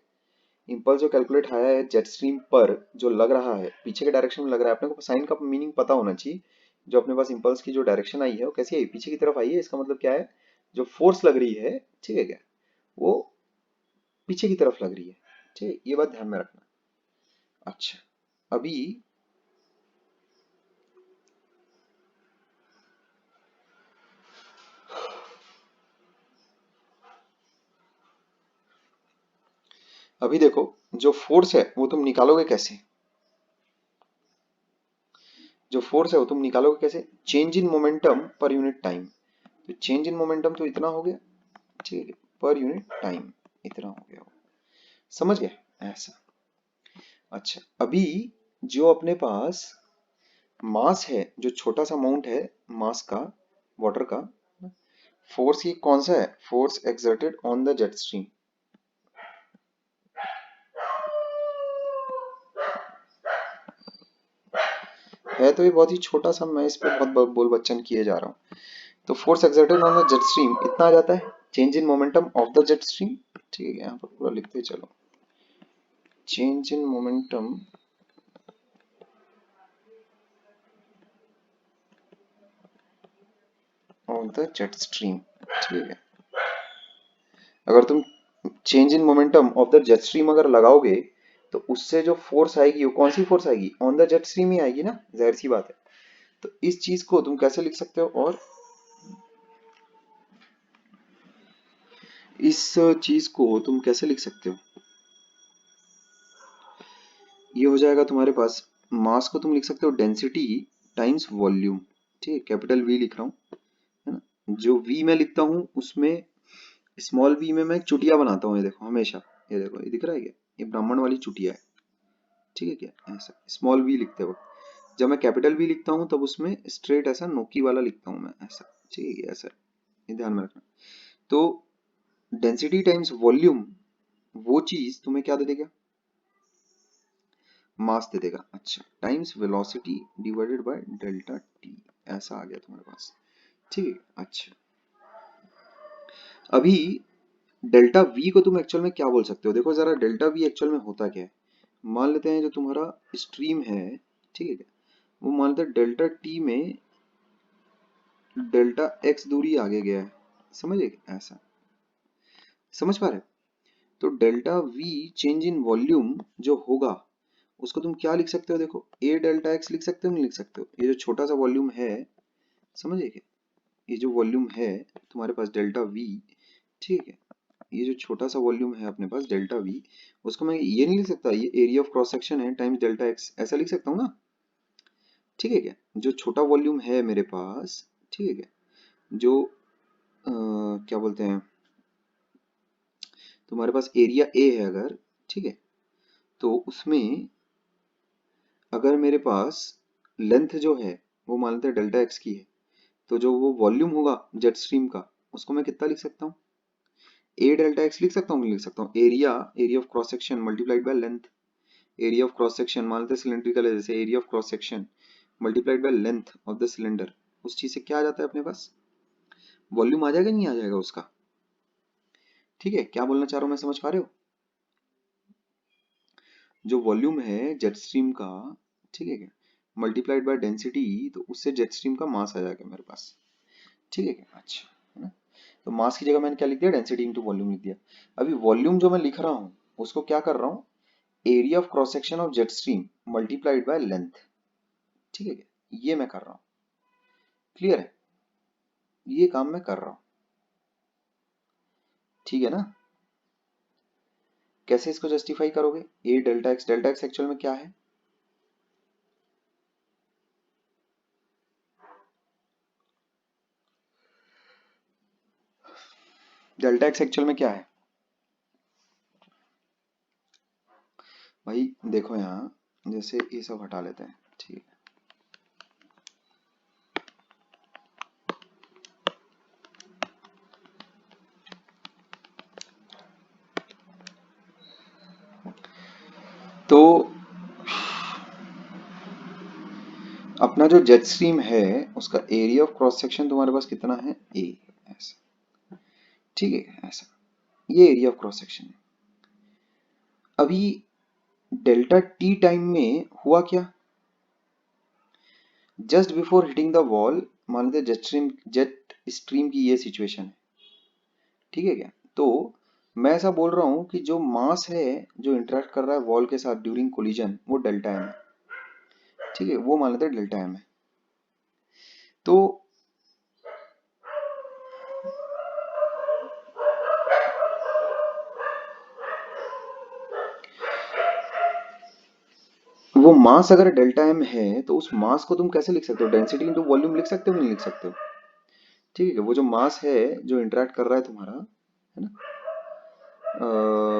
इम्पल्स जो कैलकुलेट आया है जेट स्ट्रीम पर जो लग रहा है पीछे के डायरेक्शन में लग रहा है, अपने को साइन का मीनिंग पता होना चाहिए, जो अपने पास इम्पल्स की जो डायरेक्शन आई है वो कैसी आई, पीछे की तरफ आई है, इसका मतलब क्या है, जो फोर्स लग रही है, ठीक है क्या, वो पीछे की तरफ लग रही है, ठीक है, ये बात ध्यान में रखना। अच्छा, अभी अभी देखो, जो फोर्स है वो तुम निकालोगे कैसे? जो फोर्स है वो तुम निकालोगे कैसे? चेंज इन मोमेंटम पर यूनिट टाइम। तो चेंज इन मोमेंटम तो इतना हो गया, ठीक है, पर यूनिट टाइम इतना हो गया। समझ गए? ऐसा। अच्छा, अभी जो अपने पास मास है, जो छोटा सा अमाउंट है मास का, वाटर का, फोर्स ये कौन सा है? Force exerted on the jet stream. है तो ये बहुत ही छोटा सा, मैं इस पे बहुत बोल बच्चन किए जा रहा हूँ। तो force exerted on the jet stream इतना आ जाता है, change in momentum of the jet stream. ठीक है, यहाँ पर पूरा लिखते चलो, change in momentum of the jet stream. ठीक है, अगर तुम change in momentum of the jet stream अगर लगाओगे तो उससे जो फोर्स आएगी वो कौन सी फोर्स आएगी? ऑन द जेट स्ट्रीम ही आएगी ना, जाहिर सी बात है। तो इस चीज को तुम कैसे लिख सकते हो? और इस चीज को तुम कैसे लिख सकते हो? ये हो जाएगा तुम्हारे पास, मास को तुम लिख सकते हो डेंसिटी टाइम्स वॉल्यूम। ठीक है, कैपिटल वी लिख रहा हूँ, है ना। जो वी मैं लिखता हूँ उसमें, स्मॉल वी में मैं एक चुटिया बनाता हूँ, ये देखो हमेशा, ये देखो, ये दिख रहा है क्या? ये ब्राह्मण वाली चुटिया है, ठीक है क्या? ऐसा स्मॉल वी लिखते वक्त। जब मैं कैपिटल वी लिखता हूँ तब उसमें स्ट्रेट ऐसा नोकी वाला लिखता हूँ मैं, ऐसा, ठीक है, ऐसा, ये ध्यान में रखना। तो डेंसिटी टाइम्स वॉल्यूम, वो चीज तुम्हें क्या दे देगा? मास दे देगा। अच्छा, times velocity divided by delta T, ऐसा आ गया तुम्हारे पास। ठीक है, अच्छा, अभी डेल्टा वी को तुम एक्चुअल में क्या बोल सकते हो? देखो जरा, डेल्टा वी एक्चुअल में होता क्या है। मान लेते हैं जो तुम्हारा स्ट्रीम है, ठीक है, वो मान लेते हैं डेल्टा टी में डेल्टा एक्स दूरी आगे गया है, समझे? ऐसा, समझ पा रहे हो? तो delta we change in volume जो होगा उसको तुम क्या लिख सकते हो? देखो, ए डेल्टा एक्स लिख सकते हो, नहीं लिख सकते हो? ये जो छोटा सा वॉल्यूम है, समझे क्या? ये जो वॉल्यूम है तुम्हारे पास डेल्टा वी, ठीक है, ये जो छोटा सा वॉल्यूम है अपने पास डेल्टा वी, उसको मैं ये नहीं लिख सकता, ये एरिया ऑफ क्रॉस सेक्शन है टाइम्स डेल्टा एक्स, ऐसा लिख सकता हूँ ना? ठीक है क्या? जो छोटा वॉल्यूम है मेरे पास, ठीक है क्या, जो क्या बोलते हैं, तुम्हारे पास एरिया ए है अगर, ठीक है, तो उसमें अगर मेरे पास लेंथ जो है वो मान लेते हैं डेल्टा एक्स की है, तो जो वो वॉल्यूम होगा जेट स्ट्रीम का, उसको मैं कितना लिख सकता हूँ? ए डेल्टा एक्स लिख सकता हूँ, नहीं लिख सकता हूँ? Area, area of cross section multiplied by length. Area of cross section मान लेते हैं सिलेंड्रिकल है, जैसे area of cross section multiplied by length of the cylinder, उस चीज से क्या आ जाता है अपने पास? वॉल्यूम आ जाएगा, नहीं आ जाएगा उसका? ठीक है, क्या बोलना चाह रहा हूँ मैं, समझ पा रहे हो? जो वॉल्यूम है जेट स्ट्रीम का, ठीक है क्या, मल्टीप्लाइड बाय डेंसिटी, तो उससे जेट स्ट्रीम का मास आ जाएगा मेरे पास। ठीक है क्या? अच्छा, है ना। तो मास की जगह मैंने क्या लिख दिया? डेंसिटी इंटू वॉल्यूम लिख दिया। अभी वॉल्यूम जो मैं लिख रहा हूँ उसको क्या कर रहा हूँ? Area of cross section of jet stream multiplied by length. ठीक है क्या? ये मैं कर रहा हूँ, क्लियर है? ये काम मैं कर रहा हूँ, ठीक है ना? कैसे इसको जस्टिफाई करोगे? ए डेल्टा एक्स एक्चुअल में क्या है? डेल्टा एक्स एक्चुअल में क्या है भाई? देखो यहाँ, जैसे ये सब हटा लेते हैं, ठीक है, तो अपना जो जेट स्ट्रीम है उसका एरिया ऑफ क्रॉस सेक्शन तुम्हारे पास कितना है? ए, ऐसा, ठीक है, ऐसा, ये एरिया ऑफ क्रॉस सेक्शन है। अभी डेल्टा टी टाइम में हुआ क्या? Just before hitting the wall, मान लेते जेट स्ट्रीम की ये सिचुएशन है, ठीक है क्या? तो मैं ऐसा बोल रहा हूँ कि जो मास है जो इंटरेक्ट कर रहा है वॉल के साथ ड्यूरिंग कोलिजन, वो डेल्टा एम है, ठीक है, वो मान लेते हैं डेल्टा एम है। तो वो मास अगर डेल्टा एम है तो उस मास को तुम कैसे लिख सकते हो? डेंसिटी इंटू वॉल्यूम लिख सकते हो कि नहीं लिख सकते हो? ठीक है, वो जो मास है जो इंटरेक्ट कर रहा है तुम्हारा, है ना,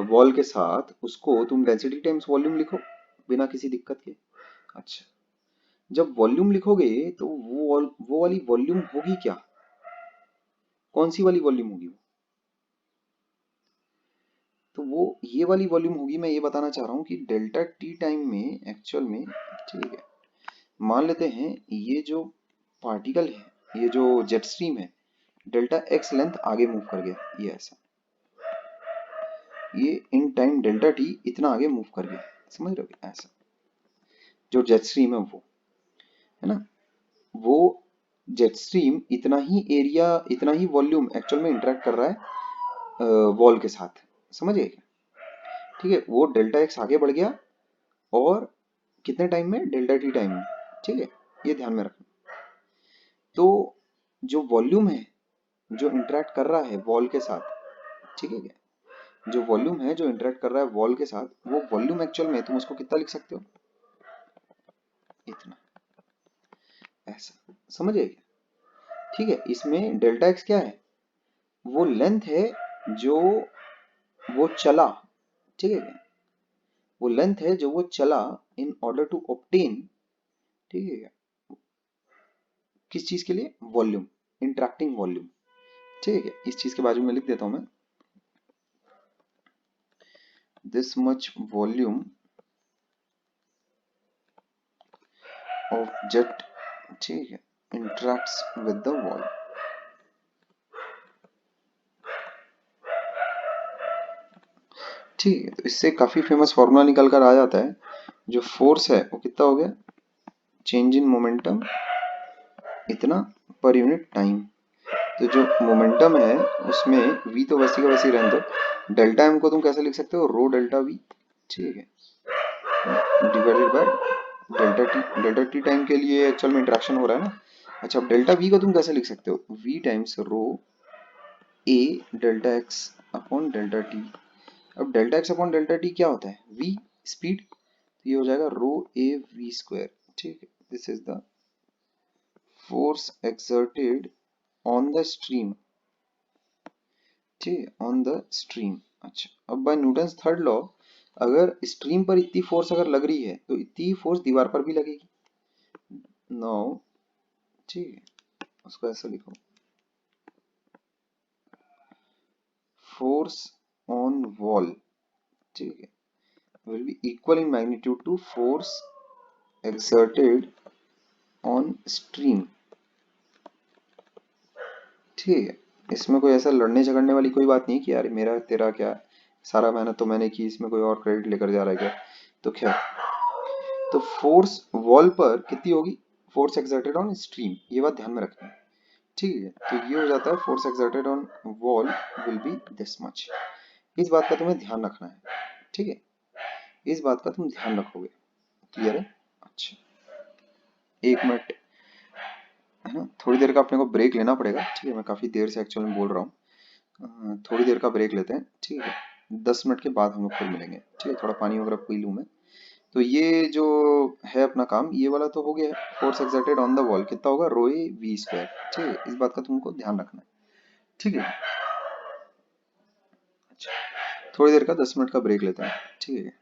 वॉल के साथ, उसको तुम डेंसिटी टाइम्स वॉल्यूम लिखो बिना किसी दिक्कत के। अच्छा, जब वॉल्यूम लिखोगे तो वो वाली वॉल्यूम होगी क्या? कौन सी वाली वॉल्यूम होगी वो? तो वो ये वाली वॉल्यूम होगी। मैं ये बताना चाह रहा हूँ कि डेल्टा टी टाइम में एक्चुअल में, ठीक है, मान लेते हैं ये जो पार्टिकल है, ये जो जेट स्ट्रीम है, डेल्टा एक्स लेंथ आगे मूव कर गया, ये ऐसा, ये इन टाइम डेल्टा टी इतना आगे मूव कर गया, समझ रहे हो? ऐसा जो जेट स्ट्रीम है वो, है ना, वो जेट स्ट्रीम इतना ही एरिया, इतना ही वॉल्यूम एक्चुअल में इंटरेक्ट कर रहा है वॉल के साथ, समझिए क्या? ठीक है, वो डेल्टा एक्स आगे बढ़ गया और कितने टाइम में? डेल्टा टी टाइम में, ठीक है, ये ध्यान में रखना। तो जो वॉल्यूम है जो इंटरेक्ट कर रहा है वॉल के साथ, ठीक है क्या, जो वॉल्यूम है जो इंटरेक्ट कर रहा है वॉल के साथ, वो वॉल्यूम एक्चुअल में तुम उसको कितना लिख सकते हो? इतना, ऐसा, समझिए क्या? ठीक है, इसमें डेल्टा एक्स क्या है? वो लेंथ है जो वो चला, ठीक है क्या, वो लेंथ है जो वो चला इन ऑर्डर टू ऑब्टेन, ठीक है क्या, किस चीज के लिए? वॉल्यूम, इंटरेक्टिंग वॉल्यूम, ठीक है क्या? इस चीज के बाजू में लिख देता हूं मैं, this much volume of jet, ठीक है, इंटरेक्ट्स विद द वॉल। ठीक है, तो इससे काफी फेमस फॉर्मूला निकल कर आ जाता है, जो फोर्स है वो कितना हो गया? चेंज इन मोमेंटम इतना पर यूनिट टाइम। तो जो मोमेंटम है उसमें v तो वैसी का वैसी रहने दो, डेल्टा m को तुम कैसे लिख सकते हो? रो डेल्टा v, ठीक है, divided by delta T. Delta T time के लिए एक्चुअल में इंटरेक्शन हो रहा है ना। अच्छा, अब डेल्टा v को तुम कैसे लिख सकते हो? v times rho a delta x upon delta T. अब delta x upon delta T क्या होता है? v स्पीड, तो ये हो जाएगा रो a v स्क्वायर, ठीक है, this is the force exerted on the stream, ठीक है, ऑन द स्ट्रीम। अच्छा, अब बाय न्यूटन्स थर्ड लॉ, अगर स्ट्रीम पर इतनी फोर्स अगर लग रही है तो इतनी फोर्स दीवार पर भी लगेगी। नाउ, ठीक है, उसको ऐसा लिखो, फोर्स ऑन वॉल, ठीक है, will be equal in magnitude to force exerted on stream, ठीक है। इसमें कोई ऐसा लड़ने झगड़ने वाली कोई बात नहीं कि यार मेरा तेरा क्या, सारा मेहनत तो मैंने की, इसमें कोई और क्रेडिट लेकर जा रहा है क्या? तो खैर, तो फोर्स वॉल पर कितनी होगी? फोर्स एक्सर्टेड ऑन स्ट्रीम, ये बात ध्यान में रखना है, ठीक है। तो ये हो जाता है force exerted on wall will be this much. इस बात का तुम्हें ध्यान रखना है, ठीक है, इस बात का तुम ध्यान रखोगे, क्लियर है? अच्छा, 1 मिनट, है ना, थोड़ी देर का अपने को ब्रेक लेना पड़ेगा, ठीक है, मैं काफी देर से एक्चुअल में बोल रहा हूँ, थोड़ी देर का ब्रेक लेते हैं, ठीक है, 10 मिनट के बाद हम लोग फिर मिलेंगे, ठीक है, थोड़ा पानी वगैरह पी लूँ मैं। तो ये जो है अपना काम, ये वाला तो हो गया, force exerted on the wall कितना होगा? रो ए वी स्क्वायर, ठीक है, इस बात का तुमको ध्यान रखना है, ठीक है। अच्छा, थोड़ी देर का 10 मिनट का ब्रेक लेते हैं, ठीक है।